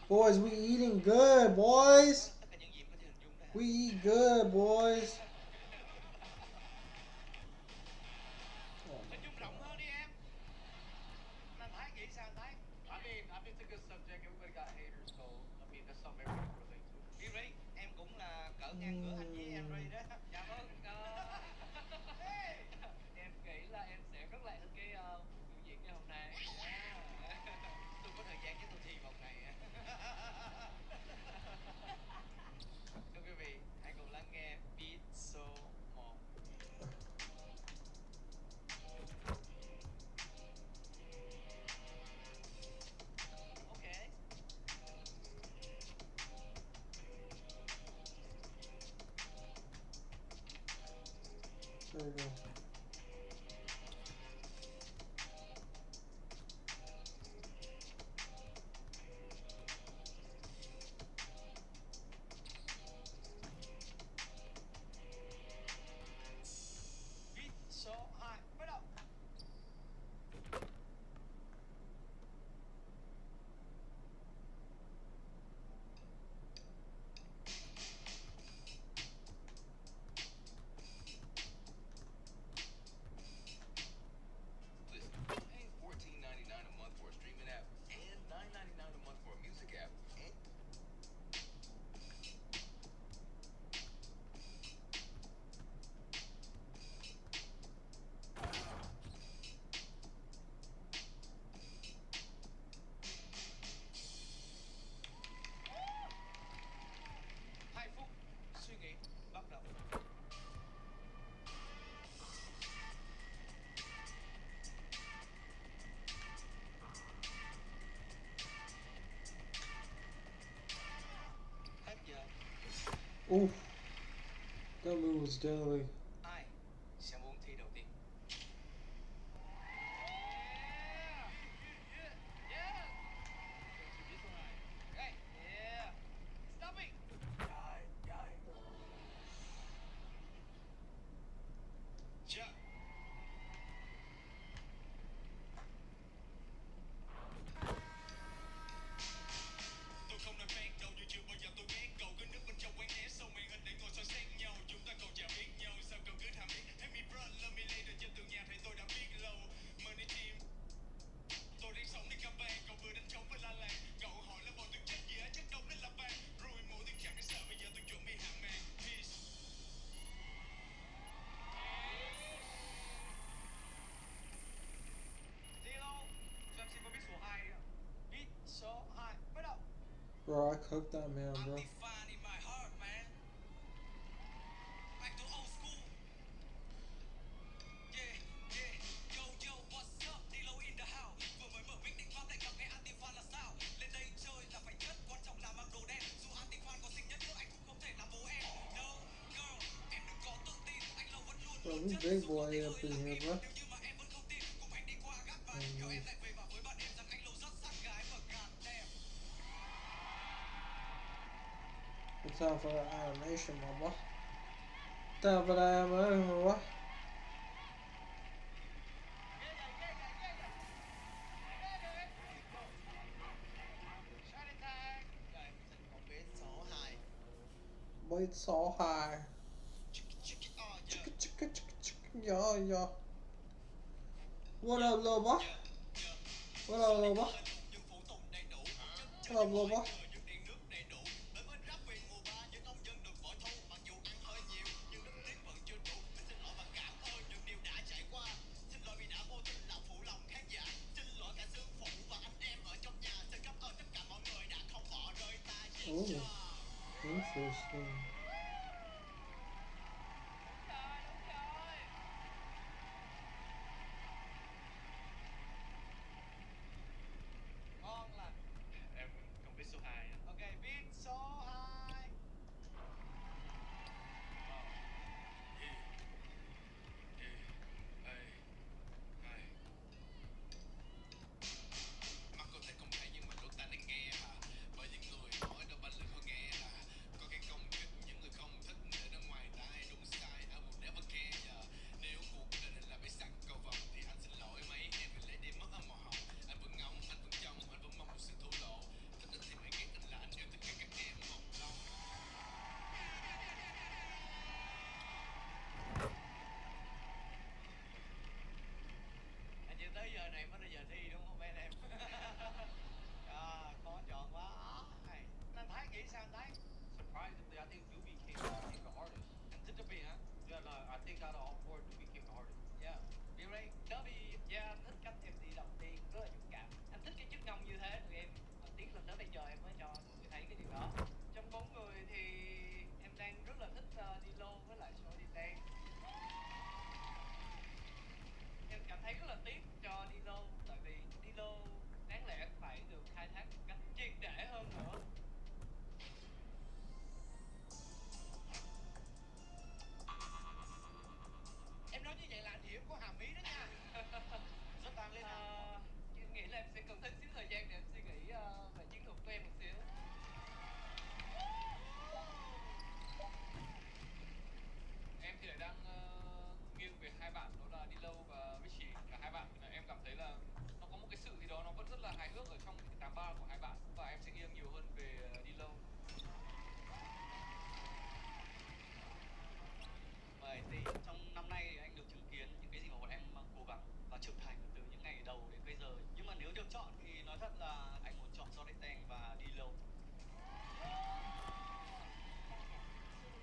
Speaker 5: Boys, we eating good, boys.
Speaker 1: Tất cả những gì em có thể hình dung đó hả?
Speaker 5: We eat good, boys.
Speaker 1: Hình dung rộng hơn đi em. Anh Thái nghĩ sao anh Thái?
Speaker 12: I mean, it's a good subject. Everybody got haters, so I mean, that's something everybody can relate to.
Speaker 1: Ray, em cũng là cỡ ngang ngửa anh với em Ray đó.
Speaker 9: Dạ vâng. Em nghĩ là em sẽ rất lại hơn cái biểu diễn ngày hôm nay.
Speaker 1: Tôi có thời gian với tôi thi vòng này. Thưa quý vị, hãy cùng lắng nghe beat số 1.
Speaker 9: Okay.
Speaker 5: There you go.
Speaker 1: Beat số 2, bắt đầu.
Speaker 13: Listen, paying $14.99 a month for a streaming app and $9.99 a month for a music app. And
Speaker 1: Hai phút suy nghĩ bắt đầu. Hết giờ.
Speaker 5: Oof. That move was deadly.
Speaker 1: Ai sẽ muốn thi đầu tiên? Hey, yeah. Stop it. Chưa. Tôi không là fan đâu, nhưng chưa bao giờ tôi ghét cậu. Cứ nước bên trong quán né sau màn hình để ngồi so sánh nhau. Chúng ta còn chả biết nhau sao
Speaker 5: Bro, I cooked that man, bro. Bro, we big boy up in here, bro. It's time for the animation, my boy. Time for the animation, my boy. Boy, it's so high. Chicka, chicka, chicka, chicka, yeah, yeah. What up, little boy? What up, little boy? What up, little boy? Oh, interesting.
Speaker 11: Ngon lành. Em không biết số 2. Ok, viết số 2.
Speaker 13: Mắt có thể không thấy nhưng mà lỗ tai lại nghe hả? Bởi những người nói đâu bao lần họ nghe hả? Có cái công kích những người không thích để nó ngoài tai đúng sai I will never care yeah. Nếu cuộc đời này là bãi săn cầu vồng thì anh xin lỗi mấy em vì lấy đi mất ở màu hồng. Anh vẫn ngóng, anh vẫn trông, anh vẫn mong một sự thổ lộ. Thích anh thì mày ghét anh là anh yêu tất cả các em mộng long.
Speaker 11: Anh chưa tới giờ này mới là giờ thi đúng không mấy anh em? Khó chọn quá. Anh Thái nghĩ sao anh Thái?
Speaker 12: Surprisingly, I think Doobie became the hardest.
Speaker 11: Anh thích Dubi hả?
Speaker 12: Yeah, no, I think out of all four, Doobie became the hardest.
Speaker 11: Yeah. You ready? Dubi, yeah, anh thích cách em đi đầu tiên, rất là dũng cảm. Anh thích cái chức năng như thế, tụi em tiếc là tới bây giờ em mới cho tụi thấy cái điều đó. Trong 4 người thì em đang rất là thích Dilo với lại số đi đen. Em cảm thấy rất là tiếc cho Dilo tại vì Dilo đáng lẽ phải được khai thác một cách triệt để hơn nữa. Em nói như vậy là anh hiểu có hàm ý đó nha. Rất tan lên nào. Em nghĩ là em sẽ cần thêm xíu thời gian để em suy nghĩ về chiến lược của em một xíu.
Speaker 12: Em thì lại đang nghiêng về hai bạn đó là Dilo và Richie. Cả hai bạn em cảm thấy là nó có một cái sự gì đó nó vẫn rất là hài hước ở trong cái 83 của hai bạn và em sẽ nghiêng nhiều hơn về Dilo.
Speaker 11: Vậy thì trong năm nay thì anh được chứng kiến những cái gì mà bọn em cố gắng và trưởng thành từ những ngày đầu đến bây giờ. Nhưng mà nếu được chọn thì nói thật là anh muốn chọn Jonathan và Dilo.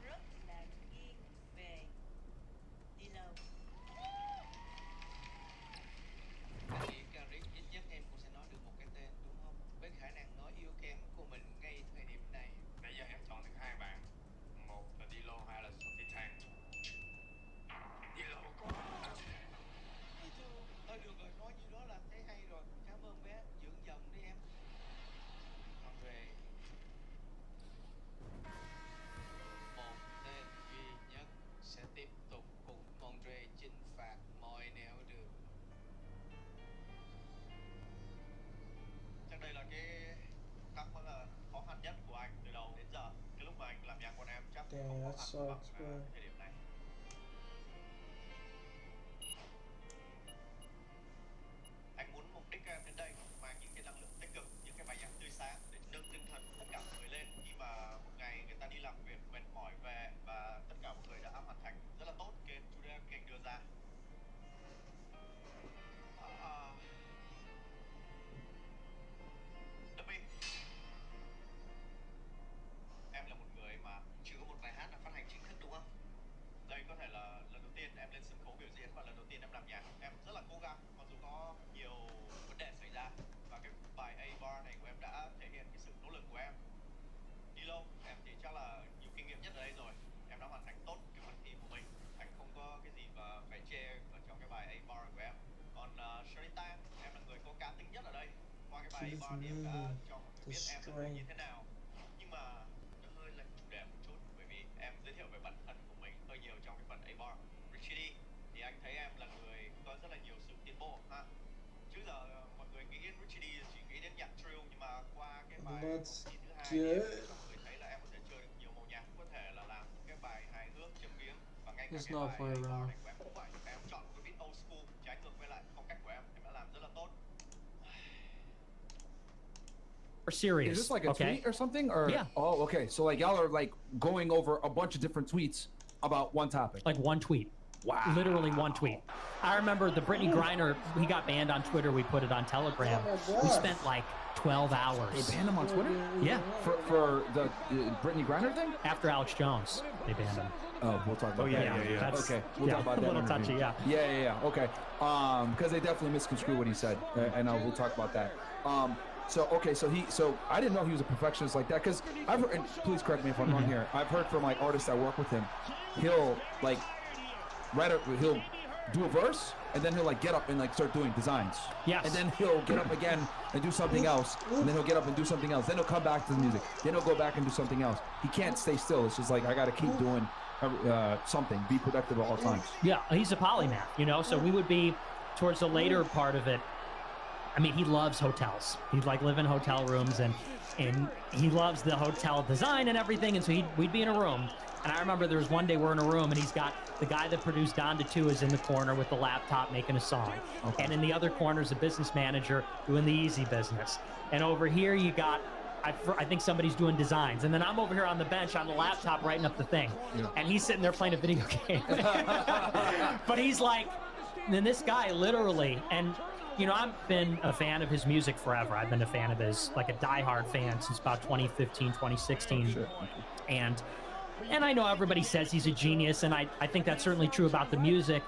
Speaker 10: Rất là nghiêng về Dilo.
Speaker 11: Anh nghĩ Carrick ít nhất em cũng sẽ nói được một cái tên đúng không? Với khả năng nói yếu kém của mình ngay thời điểm này.
Speaker 12: Nãy giờ em chọn được hai bạn, một là Dilo, hai là Titan. Dilo có
Speaker 11: Thôi được rồi, nói như đó là anh thấy hay rồi. Cảm ơn bé, dưỡng dòng đi em. Andre. Một tên duy nhất sẽ tiếp tục cùng Andre chinh phạt mọi nẻo đường. Chắc đây là cái khắc mà là khó khăn nhất của anh từ đầu đến giờ. Cái lúc mà anh làm nhạc con em chắc
Speaker 5: Damn,
Speaker 11: không
Speaker 5: that
Speaker 11: khó khăn bằng
Speaker 5: sucks, bro.
Speaker 11: thời điểm này. Anh muốn mục đích em đến đây mang những cái năng lượng tích cực, những cái bài giảng tươi sáng để nâng tinh thần tất cả mọi người lên khi mà một ngày người ta đi làm việc mệt mỏi về và tất cả mọi người đã hoàn thành rất là tốt cái chủ đề anh đưa ra. Dubi, em là một người mà chưa có một bài hát nào phát hành chính thức đúng không? Đây có thể là lần đầu tiên em lên sân khấu biểu diễn và lần đầu tiên em làm nhạc. Em rất là cố gắng mặc dù có nhiều vấn đề xảy ra và cái bài A bar này của em đã thể hiện cái sự nỗ lực của em
Speaker 1: vài ba điểm đã cho mọi người
Speaker 5: The
Speaker 1: biết em là người như
Speaker 5: strength.
Speaker 1: thế nào. Nhưng mà nó hơi lệch chủ đề một chút, bởi vì em giới thiệu về bản thân của mình hơi nhiều trong cái phần A-bar. Richie D thì anh thấy em là người có rất là nhiều sự tiến bộ ha. Trước giờ mọi người nghĩ đến Richie D chỉ nghĩ đến nhạc drill, nhưng mà qua cái bài
Speaker 5: Let's
Speaker 1: thứ hai
Speaker 5: get
Speaker 1: thì
Speaker 5: it.
Speaker 1: mọi người thấy là em có thể chơi được nhiều màu nhạc, có thể là làm cái bài hài hước châm biếm, và ngay cả
Speaker 5: Let's
Speaker 1: cái
Speaker 5: not
Speaker 1: bài
Speaker 5: play
Speaker 1: A-bar
Speaker 5: around.
Speaker 1: này của em cũng vậy. Em chọn cái beat old school trái ngược với lại phong cách của em đã làm rất là tốt.
Speaker 3: We're serious.
Speaker 2: Is this like a
Speaker 3: okay?
Speaker 2: tweet or something? Or
Speaker 3: Yeah.
Speaker 2: Oh, okay. So like y'all are like going over a bunch of different tweets about one topic.
Speaker 3: Like one tweet.
Speaker 2: Wow.
Speaker 3: Literally one tweet. I remember the Brittany Griner, he got banned on Twitter. We put it on Telegram.
Speaker 5: Oh my
Speaker 3: We
Speaker 5: gosh.
Speaker 3: spent like 12 hours.
Speaker 2: They banned him on Twitter?
Speaker 3: Yeah.
Speaker 2: For the Brittany Griner thing?
Speaker 3: After Alex Jones, they banned him.
Speaker 2: Oh, we'll talk about
Speaker 4: Oh, yeah,
Speaker 2: that.
Speaker 4: yeah.
Speaker 3: That's,
Speaker 2: Okay, we'll talk about that.
Speaker 3: a little
Speaker 2: in
Speaker 3: touchy,
Speaker 2: interview.
Speaker 3: yeah.
Speaker 2: Yeah. Okay. Because they definitely misconstrued what he said, and we'll talk about that. So I didn't know he was a perfectionist like that, because I've heard, and please correct me if I'm wrong here, I've heard from like artists that work with him, he'll like he'll do a verse and then he'll like get up and like start doing designs.
Speaker 3: Yes.
Speaker 2: And then he'll get up again and do something else, and then he'll get up and do something else. Then he'll come back to the music. Then he'll go back and do something else. He can't stay still. It's just like I got to keep doing something. Be productive at all times.
Speaker 3: Yeah, he's a polymath, you know, so we would be towards the later part of it. I mean, he loves hotels. He'd like live in hotel rooms, and he loves the hotel design and everything. And so we'd be in a room. And I remember there was one day we're in a room, and he's got the guy that produced Adin22 is in the corner with the laptop making a song. Okay. And in the other corner is a business manager doing the easy business. And over here you got, I think somebody's doing designs. And then I'm over here on the bench on the laptop writing up the thing. Yeah. And he's sitting there playing a video game. But he's like, then this guy literally, and you know, I've been a fan of his music forever. I've been a fan of his, like a diehard fan since about 2015, 2016. Sure. And I know everybody says he's a genius, and I think that's certainly true about the music.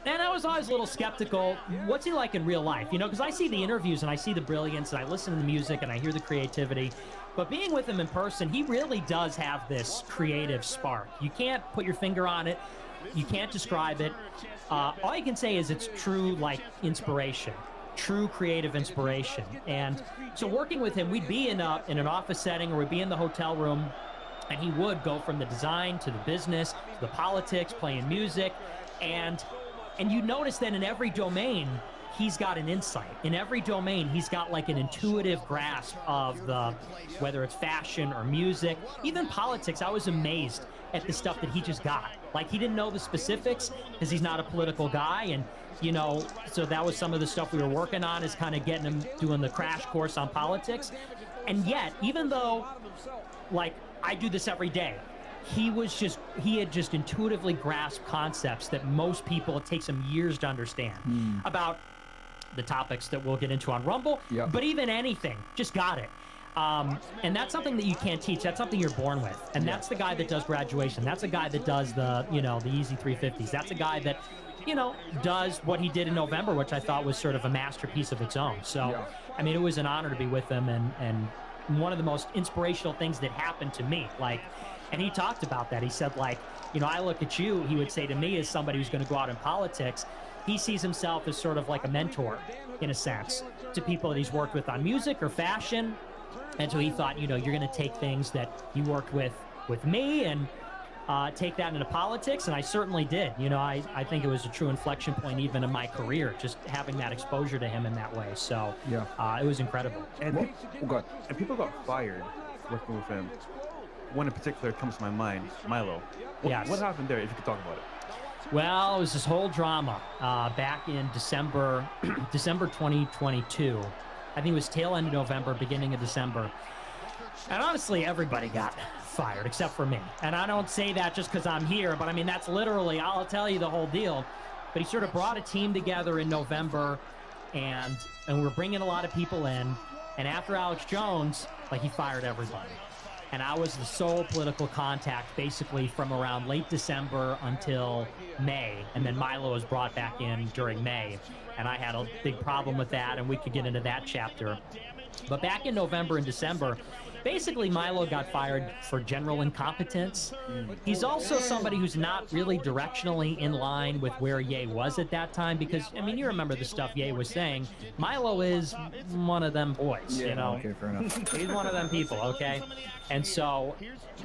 Speaker 3: And I was always a little skeptical. What's he like in real life? You know, because I see the interviews and I see the brilliance and I listen to the music and I hear the creativity. But being with him in person, he really does have this creative spark. You can't put your finger on it. You can't describe it. All you can say is it's true, like, inspiration, true creative inspiration. And so working with him, we'd be in an office setting, or we'd be in the hotel room, and he would go from the design to the business to the politics, playing music, and you notice that in every domain he's got an insight. In every domain he's got like an intuitive grasp of whether it's fashion or music, even politics. I was amazed at the stuff that he just got. Like, he didn't know the specifics because he's not a political guy, and you know, so that was some of the stuff we were working on, is kind of getting him doing the crash course on politics. And yet, even though, like, I do this every day, he had just intuitively grasped concepts that most people, it takes them years to understand about the topics that we'll get into on Rumble. Yep. But even anything, just got it. And that's something that you can't teach. That's something you're born with. And that's the guy that does graduation. That's a guy that does the easy 350s. That's a guy that, does what he did in November, which I thought was sort of a masterpiece of its own. So, I mean, it was an honor to be with him, and one of the most inspirational things that happened to me, like, and he talked about that. He said, like, I look at you, he would say to me, as somebody who's going to go out in politics, he sees himself as sort of like a mentor, in a sense, to people that he's worked with on music or fashion. And so he thought, you're going to take things that you worked with me and take that into politics, and I certainly did. I think it was a true inflection point even in my career, just having that exposure to him in that way. So it was incredible.
Speaker 4: And people got fired working with him. One in particular comes to my mind, Milo. What happened there, if you could talk about it?
Speaker 3: Well, it was this whole drama back in December 2022. I think it was tail end of November, beginning of December. And honestly, everybody got fired except for me. And I don't say that just because I'm here, but I mean, that's literally, I'll tell you the whole deal. But he sort of brought a team together in November, and we're bringing a lot of people in. And after Alex Jones, like, he fired everybody. And I was the sole political contact basically from around late December until May. And then Milo was brought back in during May. And I had a big problem with that, and we could get into that chapter. But back in November and December, basically Milo got fired for general incompetence. He's also somebody who's not really directionally in line with where Ye was at that time, because, I mean, you remember the stuff Ye was saying. Milo is one of them boys, you know?
Speaker 2: Okay, fair enough.
Speaker 3: He's one of them people, okay? And so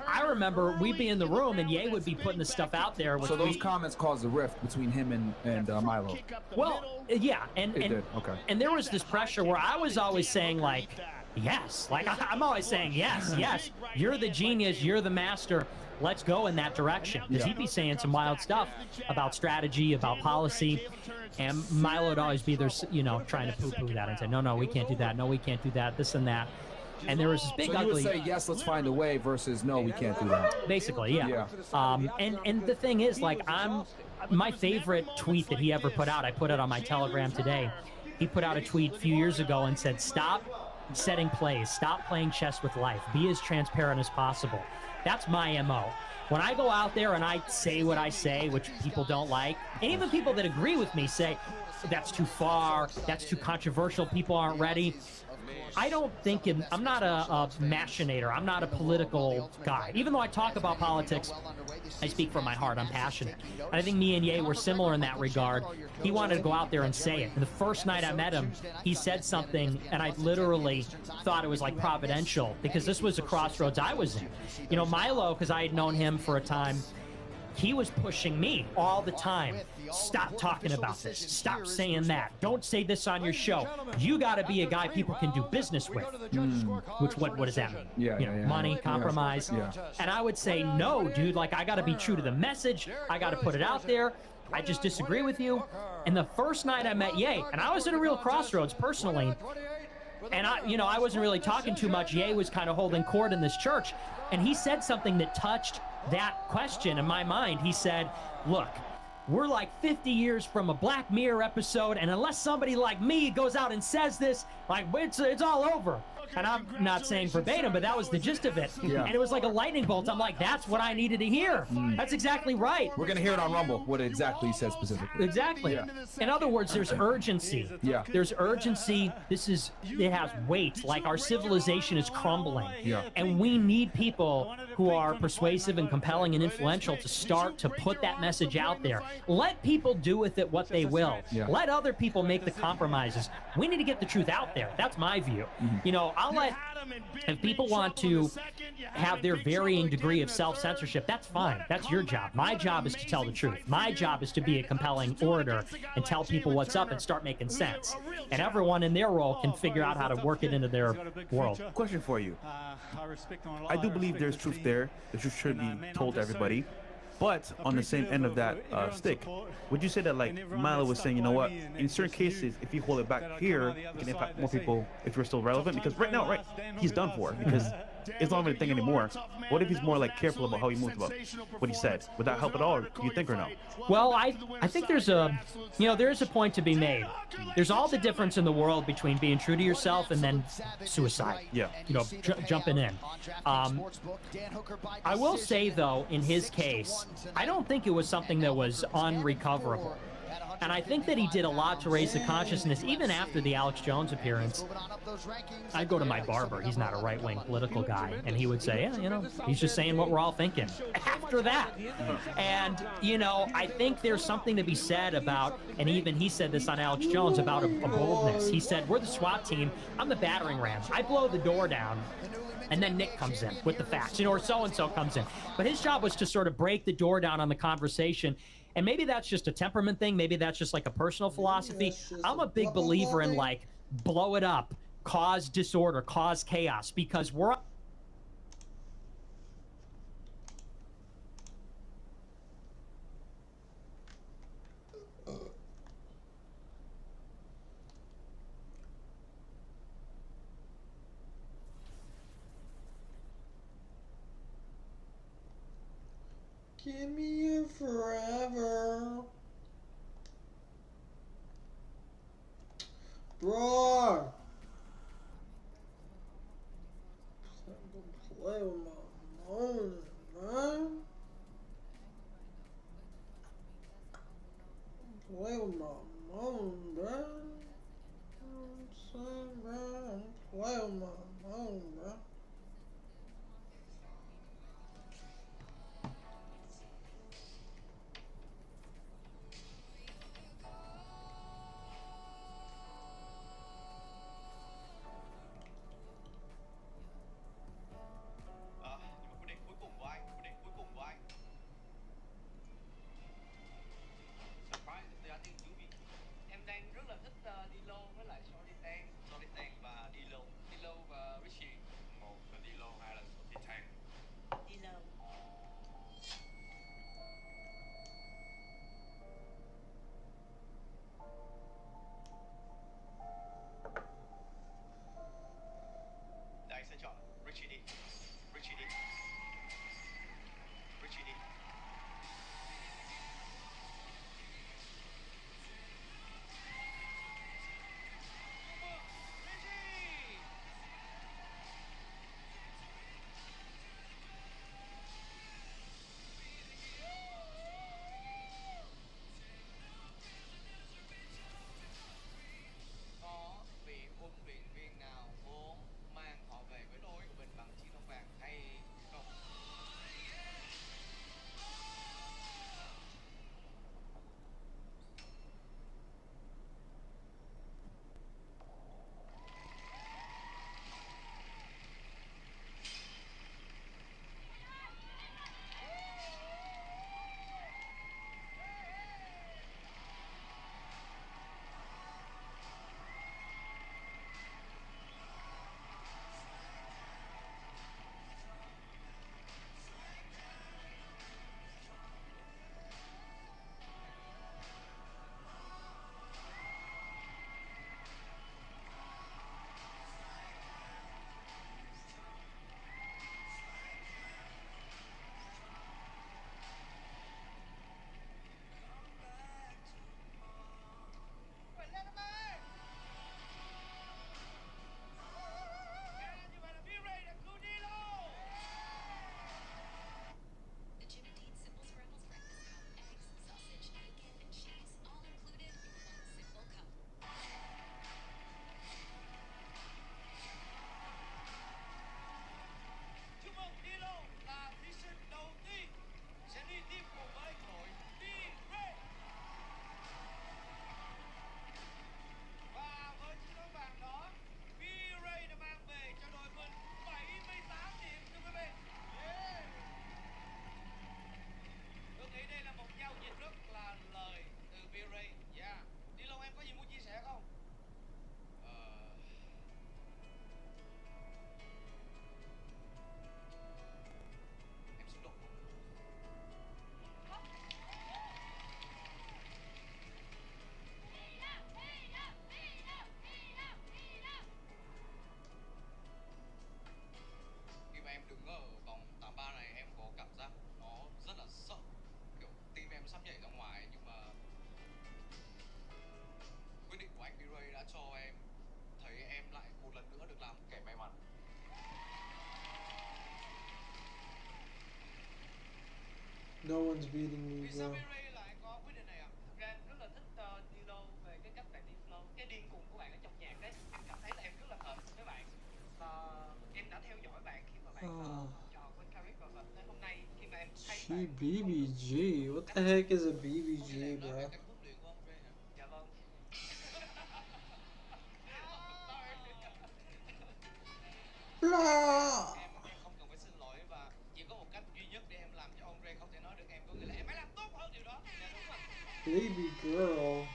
Speaker 3: I remember we'd be in the room and Ye would be putting the stuff out there.
Speaker 2: So those comments caused a rift between him and Milo.
Speaker 3: Well, yeah, and
Speaker 2: did. Okay.
Speaker 3: And there was this pressure where I was always saying, like, yes, like I'm always saying yes, yes. You're the genius, you're the master. Let's go in that direction. Because he'd be saying some wild stuff about strategy, about policy, and Milo would always be there, you know, trying to poo-poo that and say, no, we can't do that. No, we can't do that. This and that. And there was this big
Speaker 2: so you
Speaker 3: ugly.
Speaker 2: would say yes, let's find a way versus no, we can't do that.
Speaker 3: Basically, yeah. And the thing is, like, my favorite tweet that he ever put out, I put it on my Telegram today. He put out a tweet a few years ago and said, stop setting plays, stop playing chess with life, be as transparent as possible. That's my MO. When I go out there and I say what I say, which people don't like, and even people that agree with me say, that's too far, that's too controversial, people aren't ready. I don't think I'm not a machinator. I'm not a political guy. Even though I talk about politics, I speak from my heart. I'm passionate. And I think me and Ye were similar in that regard. He wanted to go out there and say it. And the first night I met him, he said something, and I literally thought it was like providential, because this was a crossroads I was in. You know, Milo, because I had known him for a time, he was pushing me all the time. Stop talking about this. Stop saying that. Don't say this on your show. You got to be a guy people can do business with. Which, what does that mean?
Speaker 2: Yeah.
Speaker 3: Money, compromise.
Speaker 2: Yeah.
Speaker 3: And I would say, no, dude, like, I got to be true to the message. I got to put it out there. I just disagree with you. And the first night I met Ye, and I was at a real crossroads personally, and I wasn't really talking too much. Ye was kind of holding court in this church, and he said something that touched that question in my mind. He said, look, we're like 50 years from a Black Mirror episode, and unless somebody like me goes out and says this, like, it's all over. And I'm not saying verbatim, but that was the gist of it.
Speaker 2: Yeah.
Speaker 3: And it was like a lightning bolt. I'm like, that's what I needed to hear. That's exactly right.
Speaker 2: We're going to hear it on Rumble, what exactly he said specifically.
Speaker 3: Exactly.
Speaker 2: Yeah.
Speaker 3: In other words, there's urgency.
Speaker 2: Yeah.
Speaker 3: There's urgency. It has weight. Like, our civilization is crumbling.
Speaker 2: Yeah.
Speaker 3: And we need people who are persuasive and compelling and influential to start to put that message out there. Let people do with it what they will.
Speaker 2: Yeah.
Speaker 3: Let other people make the compromises. We need to get the truth out there. That's my view. You know, if people want to have their varying degree of self-censorship, that's fine. That's your job. My job is to tell the truth. My job is to be a compelling orator and tell people what's up and start making sense. And everyone in their role can figure out how to work it into their world.
Speaker 4: Question for you. I do believe there's truth there. The truth should be told to everybody. But on the same end of that stick, would you say that, like Milo was saying, you know what, in certain cases, if you hold it back here, it can impact more people if you're still relevant? Because right now, he's done for, because it's not even a thing anymore. What if he's more like careful about how he moves about what he said? Would that help at all, or do you think, or no?
Speaker 3: Well, I think there is a point to be made. There's all the difference in the world between being true to yourself and then suicide.
Speaker 4: Yeah.
Speaker 3: You know, jumping in. I will say, though, in his case, I don't think it was something that was unrecoverable. And I think that he did a lot to raise the consciousness, even after the Alex Jones appearance. I'd go to my barber. He's not a right-wing political guy. And he would say, yeah, you know, he's just saying what we're all thinking. After that. And, you know, I think there's something to be said about, and even he said this on Alex Jones, about a boldness. He said, we're the SWAT team. I'm the battering ram. I blow the door down. And then Nick comes in with the facts, you know, or so-and-so comes in. But his job was to sort of break the door down on the conversation. And maybe that's just a temperament thing. Maybe that's just like a personal philosophy. I'm a big believer in, like, blow it up, cause disorder, cause chaos, because we're...
Speaker 5: Give me you forever. Bro. Play with my moan, man. Play with my moan, bro. Play with my moan, bro. No one's beating me,
Speaker 11: Vì sao
Speaker 5: bro.
Speaker 11: Mary lại có quyết định này ạ? Thực ra em rất là thích đi lâu về cái cách bạn đi flow, cái điên cuồng của bạn ở trong nhạc đấy. Em cảm thấy là em rất là hợp với bạn. Và em đã theo dõi bạn khi mà bạn chọn với Carrick và tới hôm nay khi mà em thấy
Speaker 5: She
Speaker 11: bạn
Speaker 5: BBG. What the heck is a BBG, bro?
Speaker 11: cách huấn luyện của Andre hả? Dạ vâng.
Speaker 5: Blah.
Speaker 11: Em không cần phải xin lỗi và chỉ có một cách duy nhất để em làm cho Andre không thể nói được em, có nghĩa là em phải làm tốt hơn điều đó. Dạ đúng ạ.
Speaker 5: Baby girl.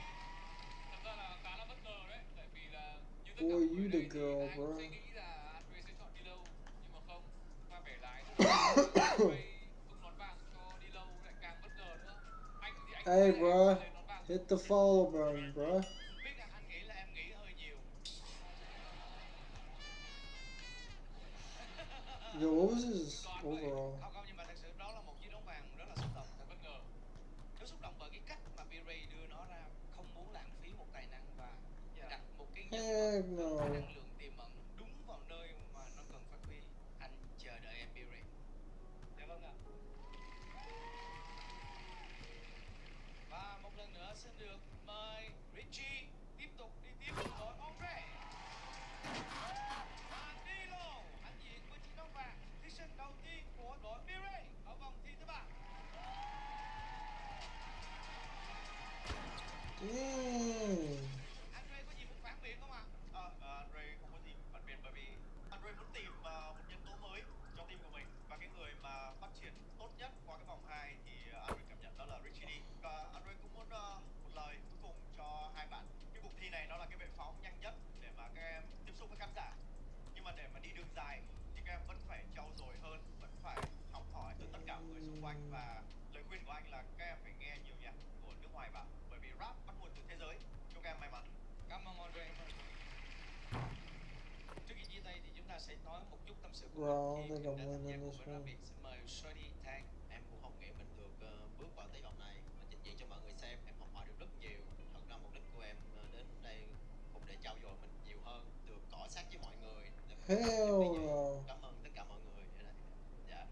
Speaker 12: Thật ra là khá là bất ngờ đấy, tại vì là như tất cả
Speaker 5: Boy,
Speaker 12: mọi
Speaker 5: you
Speaker 12: người
Speaker 5: the
Speaker 12: đây thì
Speaker 5: girl,
Speaker 12: ai
Speaker 5: bro.
Speaker 12: cũng sẽ nghĩ là Andre sẽ chọn đi lâu, nhưng mà không, qua bẻ lái rất là Andre tung nón vàng cho đi lâu lại càng bất ngờ nữa. Anh thì anh
Speaker 5: Hey,
Speaker 12: nghĩ là em
Speaker 5: bro.
Speaker 12: sẽ lên nón vàng.
Speaker 5: Hit the follow button, bro.
Speaker 11: Biết rằng anh nghĩ là em nghĩ hơi nhiều.
Speaker 5: Yo, what was his overall?
Speaker 11: Không, nhưng mà thật sự đó là một chiếc nón vàng rất là xúc động, thật bất ngờ. Nó xúc động bởi cái cách mà B-Ray đưa nó ra, không muốn lãng phí một tài năng và đặt một cái
Speaker 5: Heck no.
Speaker 11: năng lượng tiềm ẩn đúng vào nơi mà nó cần phát huy. Anh chờ đợi em B-Ray. Dạ vâng ạ. Và một lần nữa xin được mời Richie tiếp tục đi tiếp với Andre. Và Dilo, anh diện với chiếc nón vàng, thí sinh đầu tiên của đội B-Ray ở vòng thi thứ 3. Andre có gì muốn phản biện không ạ?
Speaker 1: Andre không có gì phản biện bởi vì Andre muốn tìm một nhân tố mới cho team của mình, và cái người mà phát triển tốt nhất qua cái vòng 2 thì Andre cảm nhận đó là Richie D. Và Andre cũng muốn một lời cuối cùng cho hai bạn. Cái cuộc thi này nó là cái bệ phóng nhanh nhất để mà các em tiếp xúc với khán giả, nhưng mà để mà đi đường dài thì các em vẫn phải trau dồi hơn, vẫn phải học hỏi từ tất cả mọi người xung quanh. Và lời khuyên của anh là các em phải nghe nhiều nhạc của nước ngoài vào, bởi vì rap bắt nguồn từ thế giới. Chúc các em may mắn.
Speaker 11: Cảm ơn Andre. Trước khi chia tay thì chúng ta sẽ nói một chút tâm sự của
Speaker 5: Bro, I
Speaker 11: mình
Speaker 5: think
Speaker 11: khi
Speaker 5: I'm
Speaker 11: đã tham gia
Speaker 5: winning
Speaker 11: cùng
Speaker 5: this
Speaker 11: với
Speaker 5: one.
Speaker 11: Rabbit. Xin mời Shorty Tang.
Speaker 14: Em cũng không nghĩ mình được bước vào tới vòng này và trình diễn cho mọi người xem. Em học hỏi được rất nhiều. Thật ra mục đích của em đến đây cũng để trau dồi mình nhiều hơn, được cọ sát với mọi người.
Speaker 5: Hell no.
Speaker 14: Cảm ơn tất cả mọi người ở đây. Dạ.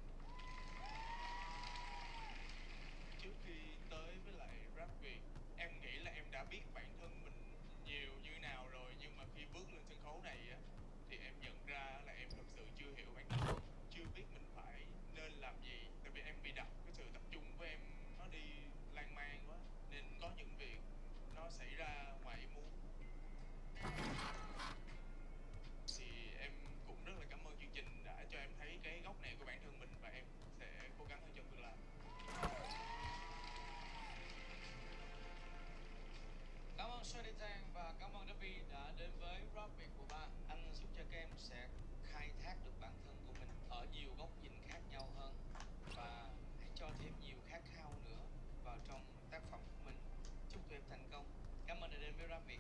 Speaker 11: Trước khi tới với lại Rabbit, em nghĩ là em đã biết bản thân mình nhiều như nào rồi, nhưng mà khi bước lên sân khấu này á thì em nhận ra là em thực sự chưa hiểu bản thân, chưa biết mình phải nên làm gì, tại vì em bị đặt cái sự tập trung của em nó đi lan man quá, nên có những việc nó xảy ra ngoài ý muốn. Thì em cũng rất là cảm ơn chương trình đã cho em thấy cái góc này của bản thân mình, và em sẽ cố gắng hơn trong tương lai. Cảm ơn Shirley Tang và cảm ơn David đã đến với Rabbit của ba. Anh giúp cho các em sẽ khai thác được bản thân của mình ở nhiều góc nhìn khác nhau hơn, và hãy cho thêm nhiều khát khao nữa vào trong tác phẩm của mình. Chúc tụi em thành công. Cảm ơn đã đến với Rabbit.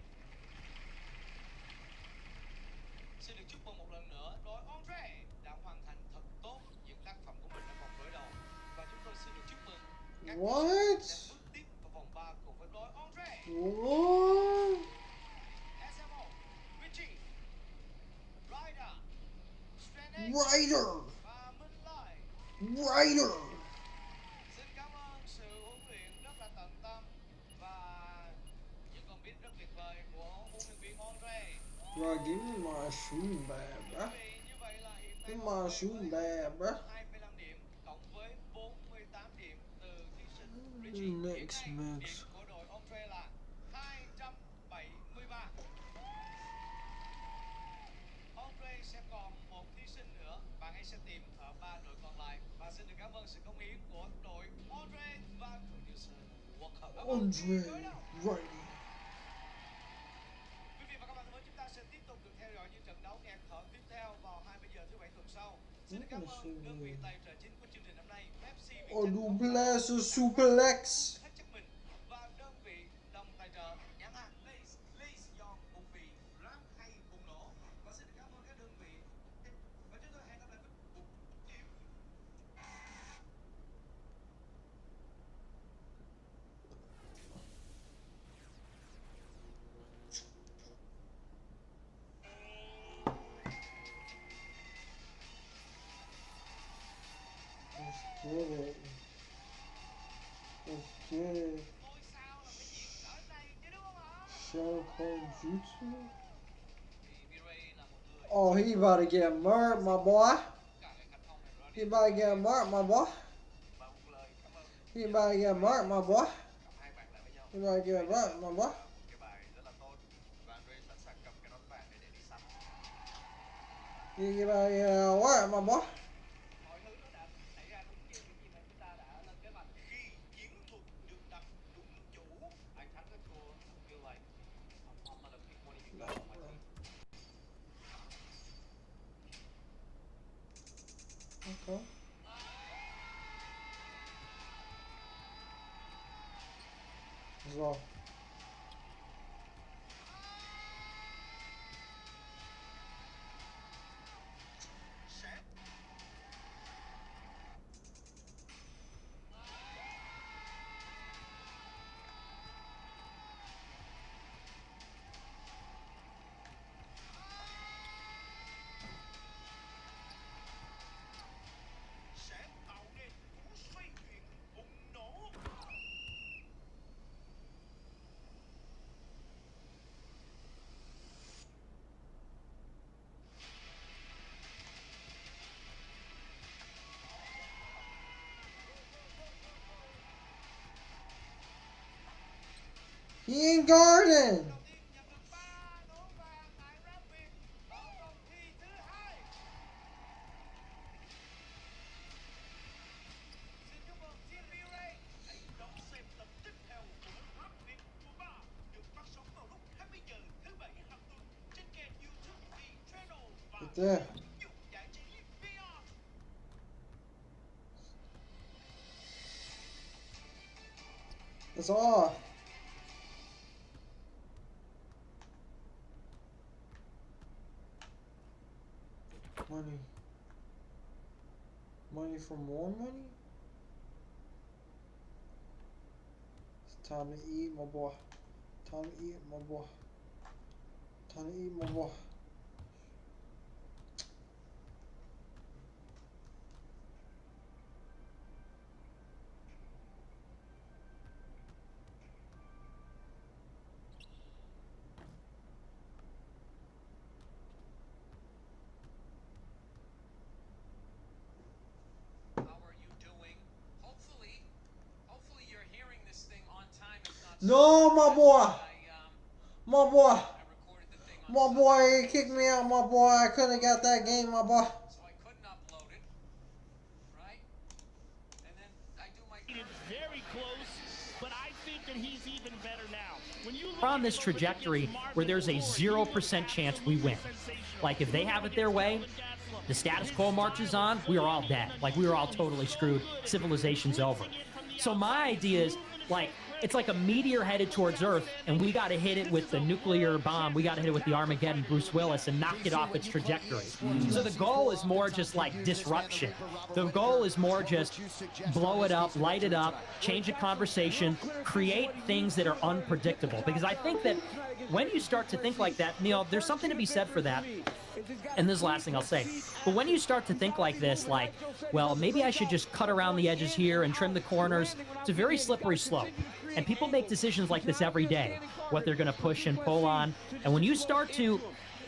Speaker 11: Xin được chúc mừng một lần nữa đội Andre đã hoàn thành thật tốt những tác phẩm của mình ở vòng đối đầu, và chúng tôi xin được chúc mừng các
Speaker 5: What?
Speaker 11: sẽ bước tiếp vào vòng 3 cùng với đội Andre.
Speaker 5: What?
Speaker 11: SMO, Richie, Ryder,
Speaker 5: Ryder.
Speaker 11: và Minh Lai.
Speaker 5: Ryder.
Speaker 11: Xin cảm ơn sự huấn luyện rất là tận tâm và những con beat rất tuyệt vời của huấn luyện viên Andre.
Speaker 5: Bro, give me my shooting bag, bro.
Speaker 11: Như vậy là hiện tại
Speaker 5: Give me my shooting bag, bro.
Speaker 11: 25 điểm cộng với 48 điểm từ thí sinh Richie.
Speaker 5: Next
Speaker 11: Hiện nay,
Speaker 5: mix.
Speaker 11: điểm của đội Andre là 273. Andre sẽ còn một thí sinh nữa, bạn ấy sẽ tìm ở 3 đội còn lại. Và xin được cảm ơn sự cống hiến của đội Andre và producer Walker.
Speaker 5: Andre, right.
Speaker 11: Quý vị và các bạn thân mến, chúng ta sẽ tiếp tục được theo dõi những trận đấu nghẹt thở tiếp theo vào 20 giờ thứ Bảy tuần sau. Xin được cảm ơn đơn vị tài trợ chính của chương trình hôm nay, Pepsi
Speaker 5: Odubless Superlex.
Speaker 11: hết chất mình, và đơn vị đồng tài trợ nhãn hàng Lays giòn bùng vị rap hay bùng nổ. Và xin được cảm ơn các đơn vị, và chúng tôi hẹn gặp lại với một chiều.
Speaker 5: Let's get it. Okay. Jutsu. Oh, he about to get murked, my boy. He about to get murked, my boy. He about to get murked, my boy. He about to get murked, my boy. He about to get murked, my boy. Okay. As well. He ain't guarding. Right there. That's all. Money. Money for more money? It's time to eat, my boy. Time to eat, my boy. Time to eat, my boy. No, my boy. My boy. My boy, he kicked me out, my boy. I couldn't have got that game, my boy.
Speaker 15: Very close, but I think that he's even better now. When you
Speaker 3: We're on this trajectory where there's a 0% chance we win. Like, if they have it their way, the status quo marches on, we are all dead. Like, we are all totally screwed. Civilization's over. So my idea is, like, it's like a meteor headed towards Earth, and we got to hit it with the nuclear bomb. We got to hit it with the Armageddon Bruce Willis and knock it off its trajectory. So the goal is more just like disruption. The goal is more just blow it up, light it up, change the conversation, create things that are unpredictable. Because I think that when you start to think like that, Neil, there's something to be said for that. And this is the last thing I'll say. But when you start to think like this, like, well, maybe I should just cut around the edges here and trim the corners, it's a very slippery slope. And people make decisions like this every day, what they're going to push and pull on. And when you start to,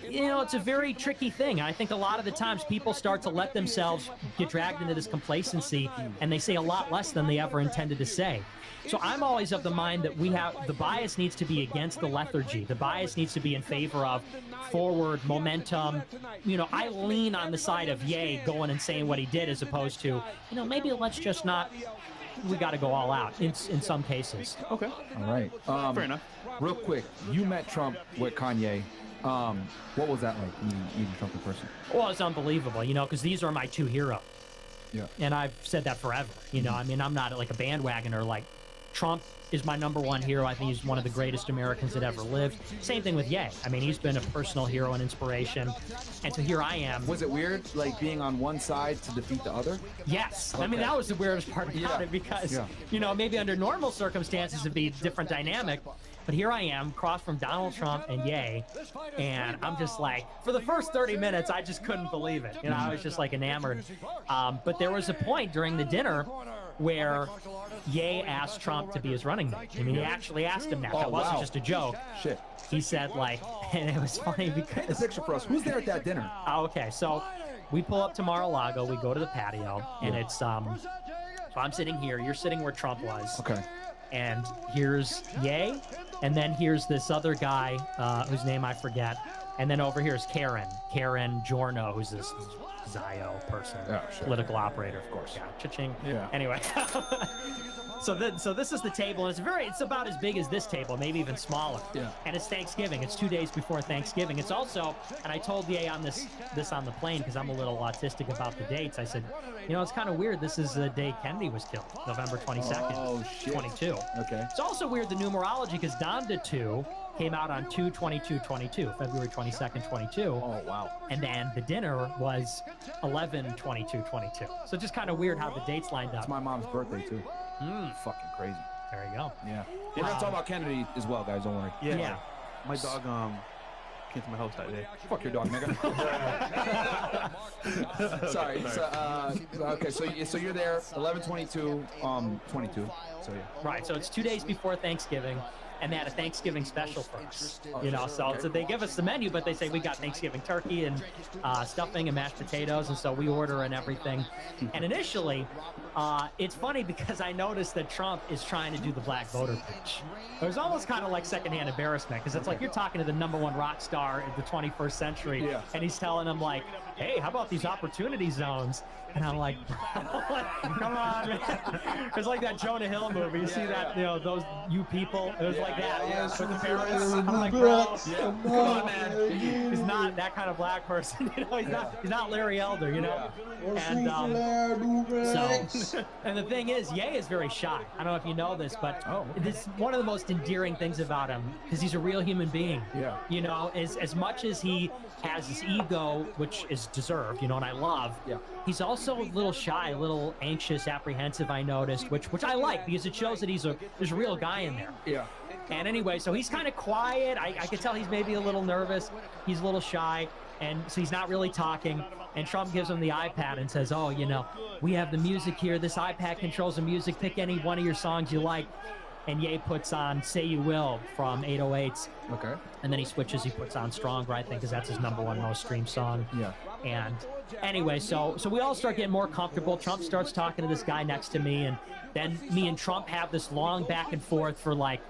Speaker 3: you know, it's a very tricky thing. I think a lot of the times people start to let themselves get dragged into this complacency, and they say a lot less than they ever intended to say. So I'm always of the mind that the bias needs to be against the lethargy. The bias needs to be in favor of forward momentum. You know, I lean on the side of Ye going and saying what he did, as opposed to, you know, maybe let's just not, we got to go all out in some cases.
Speaker 2: Okay.
Speaker 8: All right.
Speaker 2: Fair enough.
Speaker 8: Real quick, you met Trump with Kanye. What was that like, meeting Trump in person?
Speaker 3: Well, it's unbelievable, you know, because these are my two heroes.
Speaker 8: Yeah.
Speaker 3: And I've said that forever. You know, I mean, I'm not like a bandwagoner. Like, Trump is my #1 hero. I think he's one of the greatest Americans that ever lived. Same thing with Ye. I mean, he's been a personal hero and inspiration. And so here I am.
Speaker 8: Was it weird, like, being on one side to defeat the other?
Speaker 3: Yes.
Speaker 8: Okay.
Speaker 3: I mean, that was the weirdest part about it, because, you know, maybe under normal circumstances it'd be a different dynamic. But here I am, crossed from Donald Trump and Ye, and I'm just like, for the first 30 minutes, I just couldn't believe it. You know, I was just like enamored. But there was a point during the dinner where Ye asked Trump to be his running mate. I mean, he actually asked him that. That wasn't just a joke.
Speaker 2: Shit.
Speaker 3: He said, like, and it was funny because...
Speaker 2: Paint the picture for us. Who's there at that dinner?
Speaker 3: Oh, okay, so we pull up to Mar-a-Lago, we go to the patio, and it's, so I'm sitting here, you're sitting where Trump was.
Speaker 2: Okay.
Speaker 3: And here's Ye, and then here's this other guy, whose name I forget, and then over here is Karen Giorno, who's this Zio person, political operator, of course. Yeah, cha-ching. Yeah. Anyway, so this is the table, and it's about as big as this table, maybe even smaller. Yeah. And it's Thanksgiving. It's 2 days before Thanksgiving. It's also, and I told Ye on this on the plane because I'm a little autistic about the dates. I said, you know, it's kind of weird. This is the day Kennedy was killed, November 22nd,
Speaker 2: oh, shit.
Speaker 3: 22.
Speaker 2: Okay.
Speaker 3: It's also weird the numerology because Adin22 came out on 2/22/22, February 22nd, 22.
Speaker 2: Oh, wow.
Speaker 3: And then the dinner was 11/22/22. So just kind of weird how the dates lined up.
Speaker 2: It's my mom's birthday, too. Fucking crazy.
Speaker 3: There you go.
Speaker 2: Yeah. We're going to talk about Kennedy as well, guys. Don't worry.
Speaker 4: Yeah. My dog came to my house that day.
Speaker 2: Fuck your dog, nigga. Sorry. Okay, so you're there, 11/22, 22. So yeah.
Speaker 3: Right. So it's 2 days before Thanksgiving. And they had a Thanksgiving special for us, you know, so they give us the menu, but they say we got Thanksgiving turkey and stuffing and mashed potatoes, and so we order and everything. And initially, it's funny because I noticed that Trump is trying to do the black voter pitch. It was almost kind of like secondhand embarrassment because it's like you're talking to the #1 rock star in the 21st century, and he's telling them like, hey, how about these opportunity zones? And I'm like, come on, man. It's like that Jonah Hill movie. You see that, you know, those you people? It was like that with the parents. I'm like, bro, come on, man. He's not that kind of black person. You know, he's not Larry Elder, you know? And and the thing is, Ye is very shy. I don't know if you know this, but this is one of the most endearing things about him because he's a real human being. Yeah. You know, as much as he has his ego, which is deserved, you know, and I love. Yeah. He's also a little shy, a little anxious, apprehensive, I noticed, which I like because it shows that there's a real guy in there. Yeah. And anyway, so he's kind of quiet. I could tell he's maybe a little nervous. He's a little shy, and so he's not really talking. And Trump gives him the iPad and says, oh, you know, we have the music here. This iPad controls the music. Pick any one of your songs you like. And Ye puts on Say You Will from 808s. Okay. And then he puts on Stronger, I think, because that's his #1 most streamed song. Yeah. And anyway, so we all start getting more comfortable. Trump starts talking to this guy next to me, and then me and Trump have this long back and forth for like,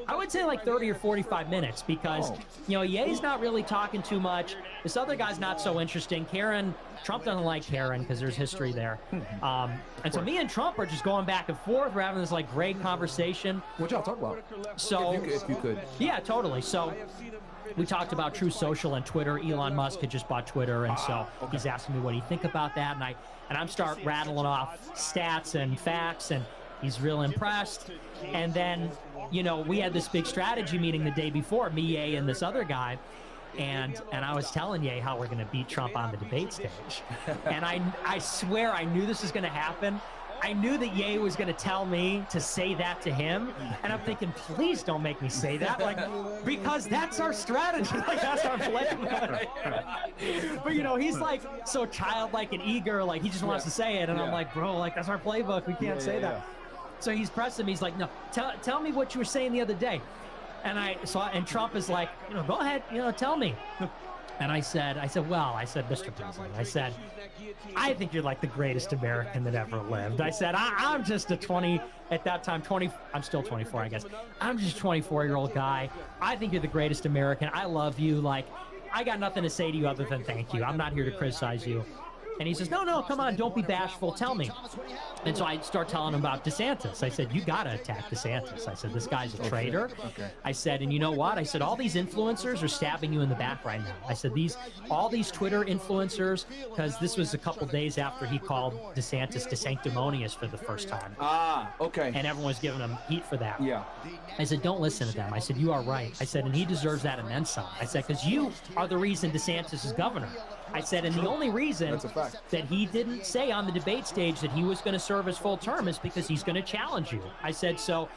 Speaker 3: I would say like 30 or 45 minutes because, you know, Ye's not really talking too much. This other guy's not so interesting. Trump doesn't like Karen because there's history there. And so me and Trump are just going back and forth. We're having this like great conversation.
Speaker 2: What y'all talk about?
Speaker 3: So
Speaker 2: if you could.
Speaker 3: Yeah, totally. So we talked about Truth Social and Twitter. Elon Musk had just bought Twitter, and so he's asking me what do you think about that, and I'm start rattling off stats and facts, and he's real impressed. And then, you know, we had this big strategy meeting the day before, me, Ye, and this other guy. And I was telling Ye how we're going to beat Trump on the debate stage. And I swear I knew this was going to happen. I knew that Ye was going to tell me to say that to him. And I'm thinking, please don't make me say that. Like, because that's our strategy. Like, that's our plan. But, you know, he's like so childlike and eager. Like, he just wants to say it. And I'm like, bro, like, that's our playbook. We can't say that. So he's pressing me. He's like, no, tell me what you were saying the other day. And Trump is like, you know, go ahead, you know, tell me. And I said, Mr. President, I think you're like the greatest American that ever lived. I said, I'm just I'm still 24, I guess. I'm just a 24-year-old guy. I think you're the greatest American. I love you. Like, I got nothing to say to you other than thank you. I'm not here to criticize you. And he says, no, come on, don't be bashful, tell me. And so I start telling him about DeSantis. I said, you gotta attack DeSantis. I said, this guy's a traitor. Okay. I said, and you know what? I said, all these influencers are stabbing you in the back right now. I said, all these Twitter influencers, because this was a couple days after he called DeSantis sanctimonious for the first time.
Speaker 2: Okay.
Speaker 3: And everyone was giving him heat for that.
Speaker 2: Yeah.
Speaker 3: I said, don't listen to them. I said, you are right. I said, and he deserves that and then some. I said, because you are the reason DeSantis is governor. I said, and the only reason that he didn't say on the debate stage that he was going to serve his full term is because he's going to challenge you. I said, so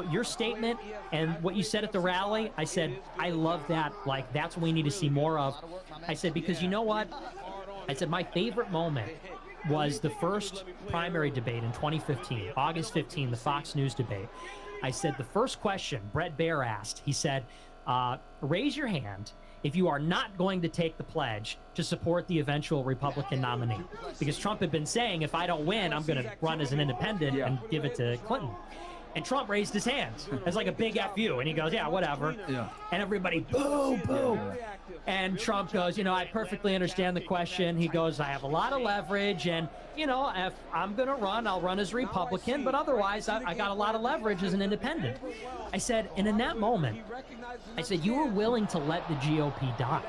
Speaker 3: your statement and what you said at the rally, I said, I love that. Like, that's what we need to see more of. I said, because you know what? I said, my favorite moment was the first primary debate in 2015, August 15, the Fox News debate. I said the first question Bret Baier asked, he said, raise your hand if you are not going to take the pledge to support the eventual Republican nominee. Because Trump had been saying, if I don't win, I'm going to run as an independent and give it to Clinton. And Trump raised his hand as like a big F you. And he goes, yeah, whatever. Yeah. And everybody, boo, boo. And Trump goes, I perfectly understand the question. He goes, I have a lot of leverage. And, if I'm going to run, I'll run as a Republican. But otherwise, I got a lot of leverage as an independent. I said, and in that moment, I said, you were willing to let the GOP die.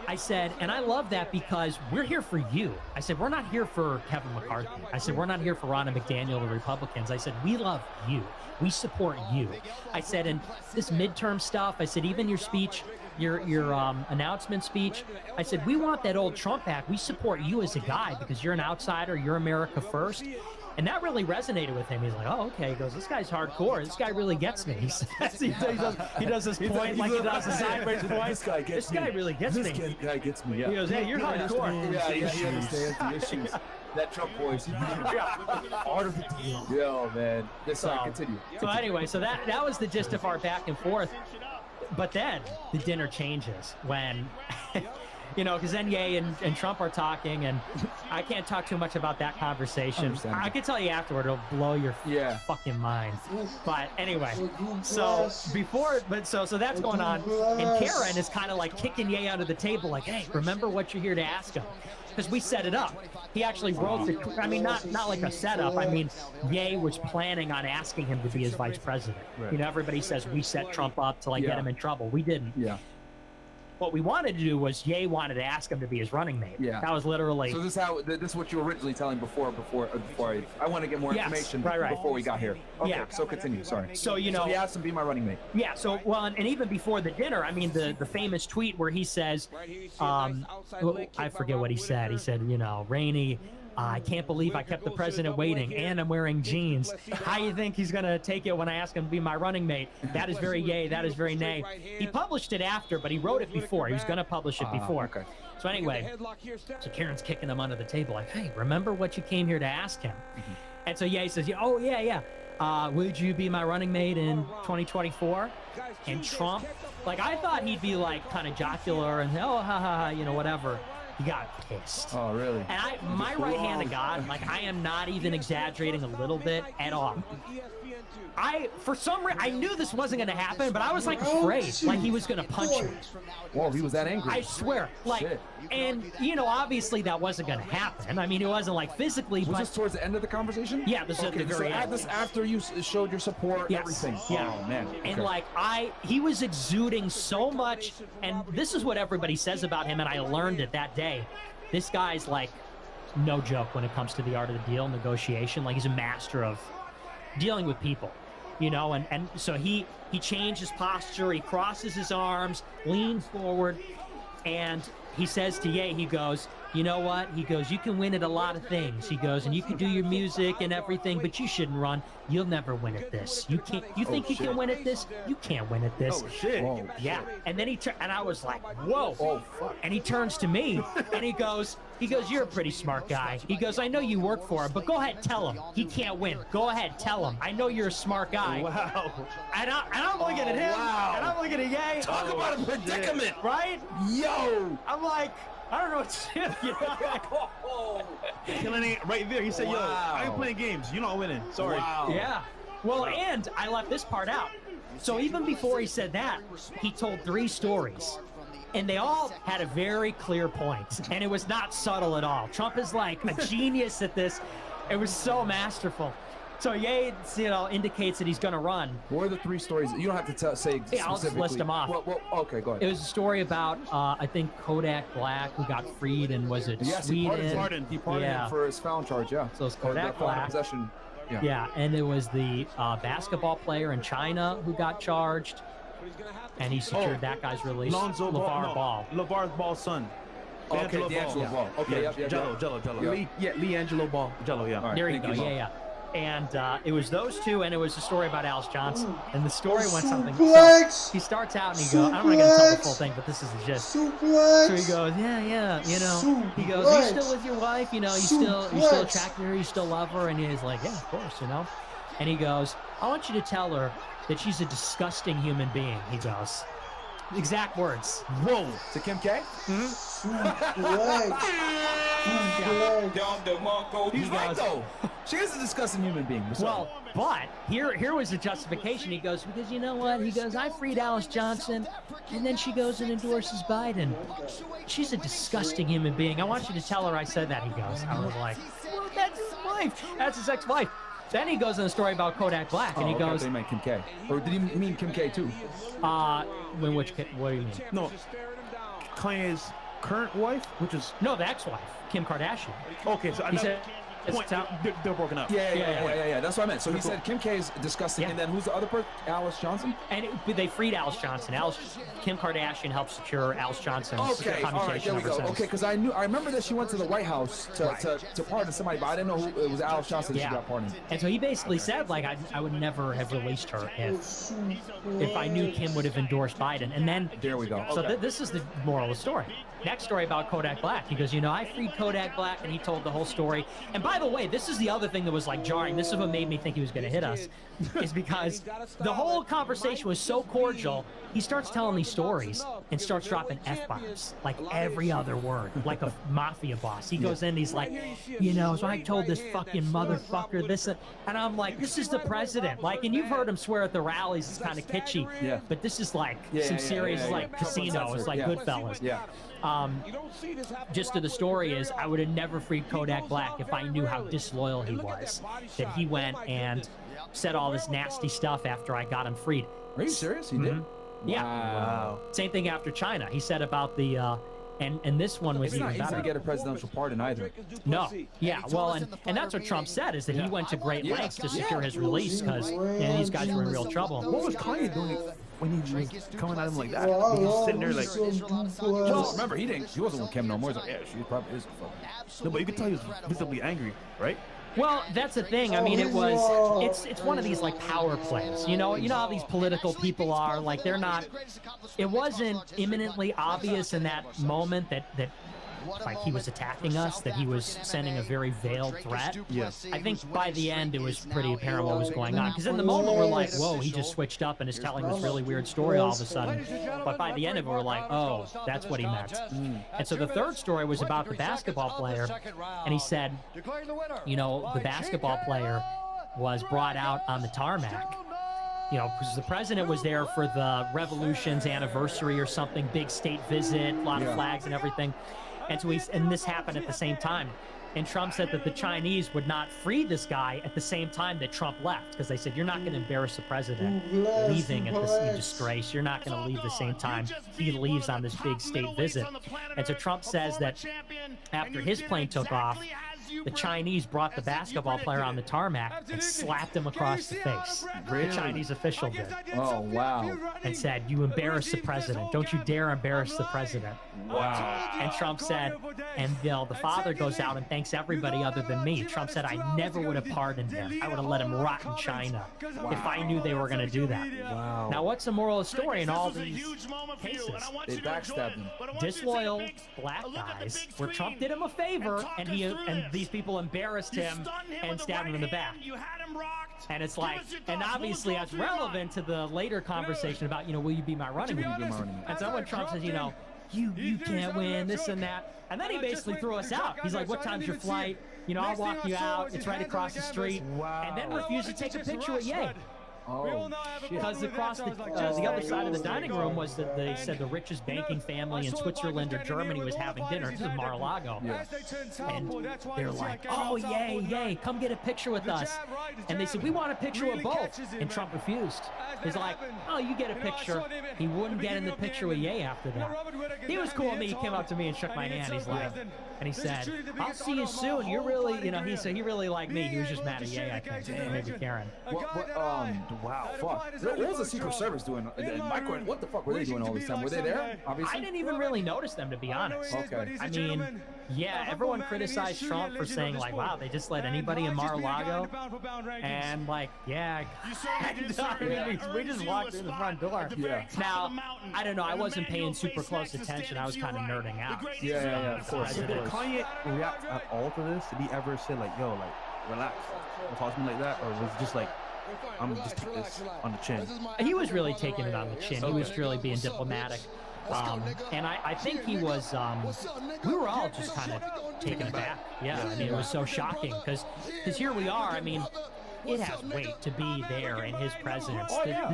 Speaker 3: I said, and I love that because we're here for you. I said, we're not here for Kevin McCarthy. I said, we're not here for Ronna McDaniel, the Republicans. I said, we love you. We support you. I said, and this midterm stuff, I said, even your speech, your announcement speech, I said, we want that old Trump Act. We support you as a guy because you're an outsider. You're America first. And that really resonated with him. He's like, oh, okay. He goes, this guy's hardcore. This guy really gets me. He says, he does this point like he does the sideways point. This guy really gets me.
Speaker 8: This guy gets me, yeah.
Speaker 3: He goes, hey, you're hardcore.
Speaker 8: Yeah, he understands the issues. That Trump voice. Art of the deal. Yo, man. Continue.
Speaker 3: So anyway, so that was the gist of our back and forth. But then the dinner changes when... because then Ye and Trump are talking, and I can't talk too much about that conversation. I can tell you afterward, it'll blow your fucking mind. But anyway, so that's going on, and Karen is kind of like kicking Ye under the table, like, hey, remember what you're here to ask him. Because we set it up. He actually wrote not like a setup. I mean, Ye was planning on asking him to be his vice president. Right. Everybody says we set Trump up to get him in trouble. We didn't. Yeah. What we wanted to do was Ye wanted to ask him to be his running mate. Yeah. That was literally.
Speaker 8: So this is what you were originally telling before I want to get more information before we got here. Okay. Yeah. So continue. Sorry.
Speaker 3: So
Speaker 8: he asked him to be my running mate.
Speaker 3: Yeah. So and even before the dinner, I mean the famous tweet where he says, I forget what he said. He said, Rainey, I can't believe I kept the president waiting, and I'm wearing jeans. How do you think he's going to take it when I ask him to be my running mate? That is very yay. That is very nay. He published it after, but he wrote it before. He was going to publish it before. Okay. So anyway, so Karen's kicking him under the table like, hey, remember what you came here to ask him? Mm-hmm. And so Ye says, oh, yeah. Would you be my running mate in 2024? And Trump, I thought he'd be kind of jocular and, whatever. He got pissed.
Speaker 8: Oh, really?
Speaker 3: And my right hand to God, I am not even exaggerating a little bit at all. For some reason, I knew this wasn't going to happen, but I was afraid, he was going to punch me.
Speaker 8: Whoa, he was that angry.
Speaker 3: I swear. And, obviously that wasn't going to happen. I mean, it wasn't physically.
Speaker 8: Was this towards the end of the conversation?
Speaker 3: Yeah, this is at the very end.
Speaker 8: After you showed your support, everything.
Speaker 3: Yeah.
Speaker 8: Oh, man. Okay.
Speaker 3: And he was exuding so much, and this is what everybody says about him, and I learned it that day. This guy's no joke when it comes to the art of the deal, negotiation. He's a master of dealing with people. And so he changed his posture, he crosses his arms, leans forward, and he says to Ye, he goes, you know what? He goes, you can win at a lot of things. He goes, and you can do your music and everything, but you shouldn't run. You'll never win at this. You can't. You think you can win at this? You can't win at this.
Speaker 8: Oh, shit. Whoa,
Speaker 3: yeah. And then and I was like, whoa. Oh, fuck. And he turns to me, and he goes, you're a pretty smart guy. He goes, I know you work for him, but go ahead, tell him. He can't win. Go ahead, tell him. I know you're a smart guy.
Speaker 8: Wow.
Speaker 3: And I'm looking at him, and I'm looking at Ye.
Speaker 8: Talk about a predicament.
Speaker 3: Right?
Speaker 8: Yo.
Speaker 3: I'm like, I don't know what to do.
Speaker 4: Killing it right there. He said, yo, I ain't playing games. You're not winning. Sorry.
Speaker 8: Wow.
Speaker 3: Yeah. Well, and I left this part out. So even before he said that, he told 3 stories. And they all had a very clear point. And it was not subtle at all. Trump is a genius at this. It was so masterful. So Ye, indicates that he's going to run.
Speaker 8: What are the 3 stories? You don't have to say specifically.
Speaker 3: Yeah, I'll just list them off.
Speaker 8: Well, okay, go ahead.
Speaker 3: It was a story about, I think, Kodak Black, who got freed, and was it Sweden?
Speaker 8: He pardoned him for his felon charge, yeah.
Speaker 3: So it's Kodak Black.
Speaker 8: Possession.
Speaker 3: Yeah, and it was the basketball player in China who got charged, and he secured that guy's release. LeVar Ball.
Speaker 4: LeVar Ball's son.
Speaker 8: D'Angelo Ball. Okay,
Speaker 4: Jello.
Speaker 8: LeAngelo Ball.
Speaker 4: Jello, yeah.
Speaker 3: There you go, yeah. And it was those two, and it was a story about Alice Johnson. And the story went something.
Speaker 5: Suplex!
Speaker 3: He starts out and he goes, I'm not going to tell the full thing, but this is the gist.
Speaker 5: Suplex!
Speaker 3: So he goes, yeah, you know. He goes, are you still with your wife? You know, you still attracted to her? You still love her? And he's like, yeah, of course, you know. And he goes, I want you to tell her that she's a disgusting human being. He goes, exact words.
Speaker 2: Whoa. To Kim K? He's right, though. She is a disgusting human being.
Speaker 3: Well, but here was the justification. He goes, because you know what? He goes, I freed Alice Johnson, and then she goes and endorses Biden. She's a disgusting human being. I want you to tell her I said that, he goes. I was like, well, that's his wife. That's his ex-wife. Then he goes in a story about Kodak Black, and he goes...
Speaker 2: They meant Kim K. Or did he mean Kim K, too?
Speaker 3: What do you mean?
Speaker 4: No, Kanye's current wife, which is...
Speaker 3: No, the ex-wife, Kim Kardashian.
Speaker 4: Okay, so
Speaker 3: he said...
Speaker 4: They're broken up.
Speaker 2: Yeah. That's what I meant. So he said Kim K is disgusting, and then who's the other person? Alice Johnson?
Speaker 3: And they freed Alice Johnson. Kim Kardashian helped secure Alice Johnson's commutation.
Speaker 2: All right, there we go. Okay, because I remember that she went to the White House to pardon somebody, but I didn't know who it was. Alice Johnson that she got pardoned.
Speaker 3: And so he basically said, like, I would never have released her if I knew Kim would have endorsed Biden. And then
Speaker 2: there we go.
Speaker 3: So this is the moral of the story. Next story about Kodak Black. He goes, you know, I freed Kodak Black, and he told the whole story. And by the way, this is the other thing that was like jarring. This is what made me think he was going to hit us, is because the whole conversation was so cordial. He starts telling these stories and starts dropping F-bombs, like every other word, like a mafia boss. He goes in, he's like, you know, so I told this fucking motherfucker this, and I'm like, this is the president. Like, and you've heard him swear at the rallies. It's kind of kitschy, but this is like some serious, like Casino. It's like Goodfellas. Just to the story is, I would have never freed Kodak Black if I knew how disloyal he was. That he went and said all this nasty stuff after I got him freed.
Speaker 2: Are you serious? He did?
Speaker 3: Yeah.
Speaker 2: Wow.
Speaker 3: Same thing after China. He said about the and this one was even better.
Speaker 2: It's not easy to get a presidential pardon either.
Speaker 3: No. Yeah. Well, and that's what Trump said, is that he went to great lengths to secure his release because these guys were in real trouble.
Speaker 4: What was Kanye doing when he was coming at him like that? He's sitting there like...
Speaker 2: Well, remember, he wasn't with Kim no more. He's like, yeah, she probably is a fucking...
Speaker 4: No, but you could tell he was visibly angry, right?
Speaker 3: Well, that's the thing. I mean, it's one of these like power plays. You know how these political people are. Like, they're not. It wasn't imminently obvious in that moment that like he was attacking us, that he was sending a very veiled threat.
Speaker 4: Yes.
Speaker 3: I think by the end it was pretty apparent what was going on. Because in the moment we're like, whoa, he just switched up and is telling this really weird story all of a sudden. But by the end of it, we're like, oh, that's what he meant. And so the third story was about the basketball player, and he said, you know, the basketball player was brought out on the tarmac. You know, because the president was there for the revolution's anniversary or something, big state visit, a lot of flags and everything. And so and this happened at the same time. And Trump said that the Chinese would not free this guy at the same time that Trump left, because they said, you're not going to embarrass the president leaving at this disgrace. You're not going to leave the same time he leaves on this big state visit. And so Trump says that after his plane took off, the Chinese brought the basketball player on the tarmac and slapped him across the face. The Chinese official did.
Speaker 2: Oh, wow.
Speaker 3: And said, you embarrass the president. Don't you dare embarrass the president.
Speaker 2: Wow.
Speaker 3: And Trump said, and the father goes out and thanks everybody other than me. Trump said, I never would have pardoned him. I would have let him rot in China if I knew they were going to do that.
Speaker 2: Wow.
Speaker 3: Now, what's the moral of the story in all these cases?
Speaker 2: They backstabbed him.
Speaker 3: Disloyal black guys, where Trump did him a favor, and these people embarrassed him and stabbed him in the back. And it's like, and obviously that's relevant to the later conversation about, you know, will you be my running mate? And so when Trump says, you know, you can't win, this and that, and then he basically threw us out. He's like, what time's your flight? You know, I'll walk you out. It's right across the street. And then refused to take a picture with Ye.
Speaker 2: Oh,
Speaker 3: because across the other side of the dining room was that they said the richest banking family in Switzerland or Germany was having dinner. This is Mar-a-Lago. And they're like, oh, yay, come get a picture with us. And they said, we want a picture with both. And Trump refused. He's like, oh, you get a picture. He wouldn't get in the picture with Ye after that. He was cool with me. He came up to me and shook my hand. He's like, and he said, I'll see you soon. You're really, you know, he said he really liked me. He was just mad at Ye, I think. Maybe Karen.
Speaker 8: Wow.
Speaker 2: Fuck. What was the Secret Service doing? What the fuck were they doing all this time? Were they there? Obviously.
Speaker 3: I didn't even really notice them, to be honest.
Speaker 2: Okay.
Speaker 3: I mean, yeah, everyone criticized Trump for saying, like, wow, they just let anybody in Mar-a-Lago. And, like, yeah, we just walked in the front door.
Speaker 2: Yeah.
Speaker 3: Now, I don't know, I wasn't paying super close attention. I was kind of nerding out.
Speaker 2: Yeah, of course.
Speaker 4: Did Kanye react at all to this? Did he ever say, like, yo, like, relax, or something like that? Or was it just like, I'm just take this on the chin?
Speaker 3: He was really taking it on the chin. He was really being diplomatic. And I think he was, we were all just kind of taken aback. Yeah, I mean, it was so shocking because here we are. I mean, it has weight to be there in his presence.
Speaker 2: Oh, yeah.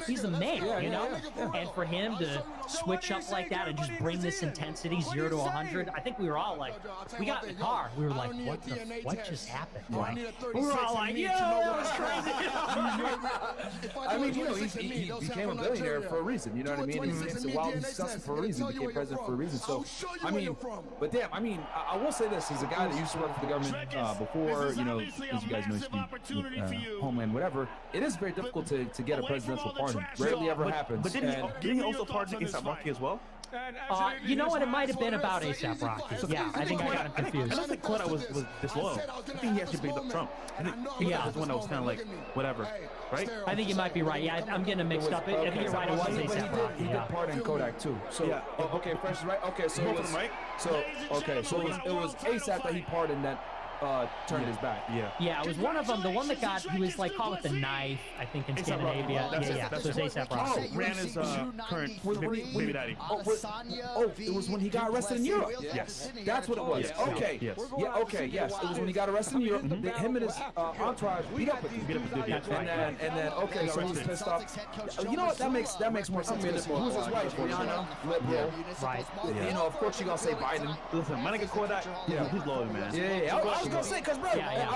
Speaker 3: He's the man, you know? And for him to switch up like that and just bring this intensity 0 to 100, I think we were all like, we got in the car. We were like, what just happened? Like, we were all like, yo, that was crazy.
Speaker 2: I mean, you know, he became a billionaire for a reason. You know what I mean? He's wildly successful for a reason. He became president for a reason. So, I mean, but damn, I mean, I will say this: he's a guy that used to work for the government before. You know, as you guys know, Homeland, whatever. It is very difficult to get a presidential pardon. Rarely ever happens.
Speaker 4: But didn't he also pardon A$AP Rocky as well?
Speaker 3: You know what? It might have been about A$AP Rocky. Yeah, I think I got him confused.
Speaker 4: I don't think Kodak was disloyal. I think he actually picked up Trump. I think that was the one that was kind of like, whatever, right?
Speaker 3: I think you might be right. Yeah, I'm getting them mixed up. I think you're right. It was A$AP Rocky.
Speaker 2: He did pardon Kodak too. So yeah. Okay, Fresh is right. Okay, so it was right. So it was A$AP that he pardoned that turned his back.
Speaker 3: Yeah, it was one of them. The one that got, he was like, call it the knife, I think, in Scandinavia.
Speaker 4: That's
Speaker 3: so it was A$AP Rocky.
Speaker 4: Ran his current baby daddy.
Speaker 2: It was when he got arrested in Europe.
Speaker 4: Yes.
Speaker 2: That's what it was.
Speaker 4: Yes.
Speaker 2: Okay.
Speaker 4: Yes.
Speaker 2: Yeah, okay, yes. It was when he got arrested in Europe. Him and his entourage beat up with him. And then, okay, so he was pissed off. You know what? That makes more sense. Who's his wife? Rihanna, liberal.
Speaker 3: Right.
Speaker 2: You know, of course you're going to say Biden.
Speaker 4: Listen, my nigga Kodak, he's loyal, man.
Speaker 2: Yeah. I was going to say, because, bro,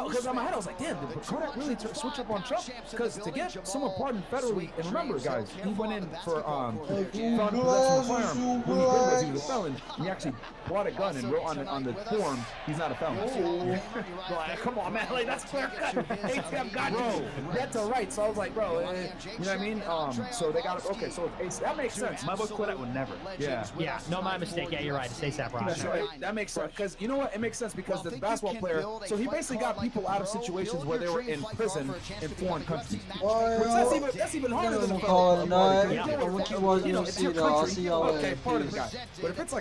Speaker 2: because in my head I was like, damn, did Kodak really switch up on Trump? Because to get someone pardoned federally, and remember, guys, he went in for felon possession of a firearm. What he did was he was a felon, and he actually bought a gun and wrote on the form, he's not a felon.
Speaker 4: Come on, man, like, that's clear cut. A$AP got
Speaker 2: bro, that's all right. So I was like, bro, you know what I mean? So they got it. Okay, so that makes sense.
Speaker 4: My boy Kodak would never.
Speaker 3: Yeah, no, my mistake. Yeah, you're right. It's A$AP Rocky.
Speaker 2: That makes sense. Because you know what? It makes sense because the basketball player, so he basically got people out of situations where they were in prison in foreign countries. That's even harder than a felon.
Speaker 5: UFC, I'll see y'all later.
Speaker 2: Okay, pardon the guy. But if it's like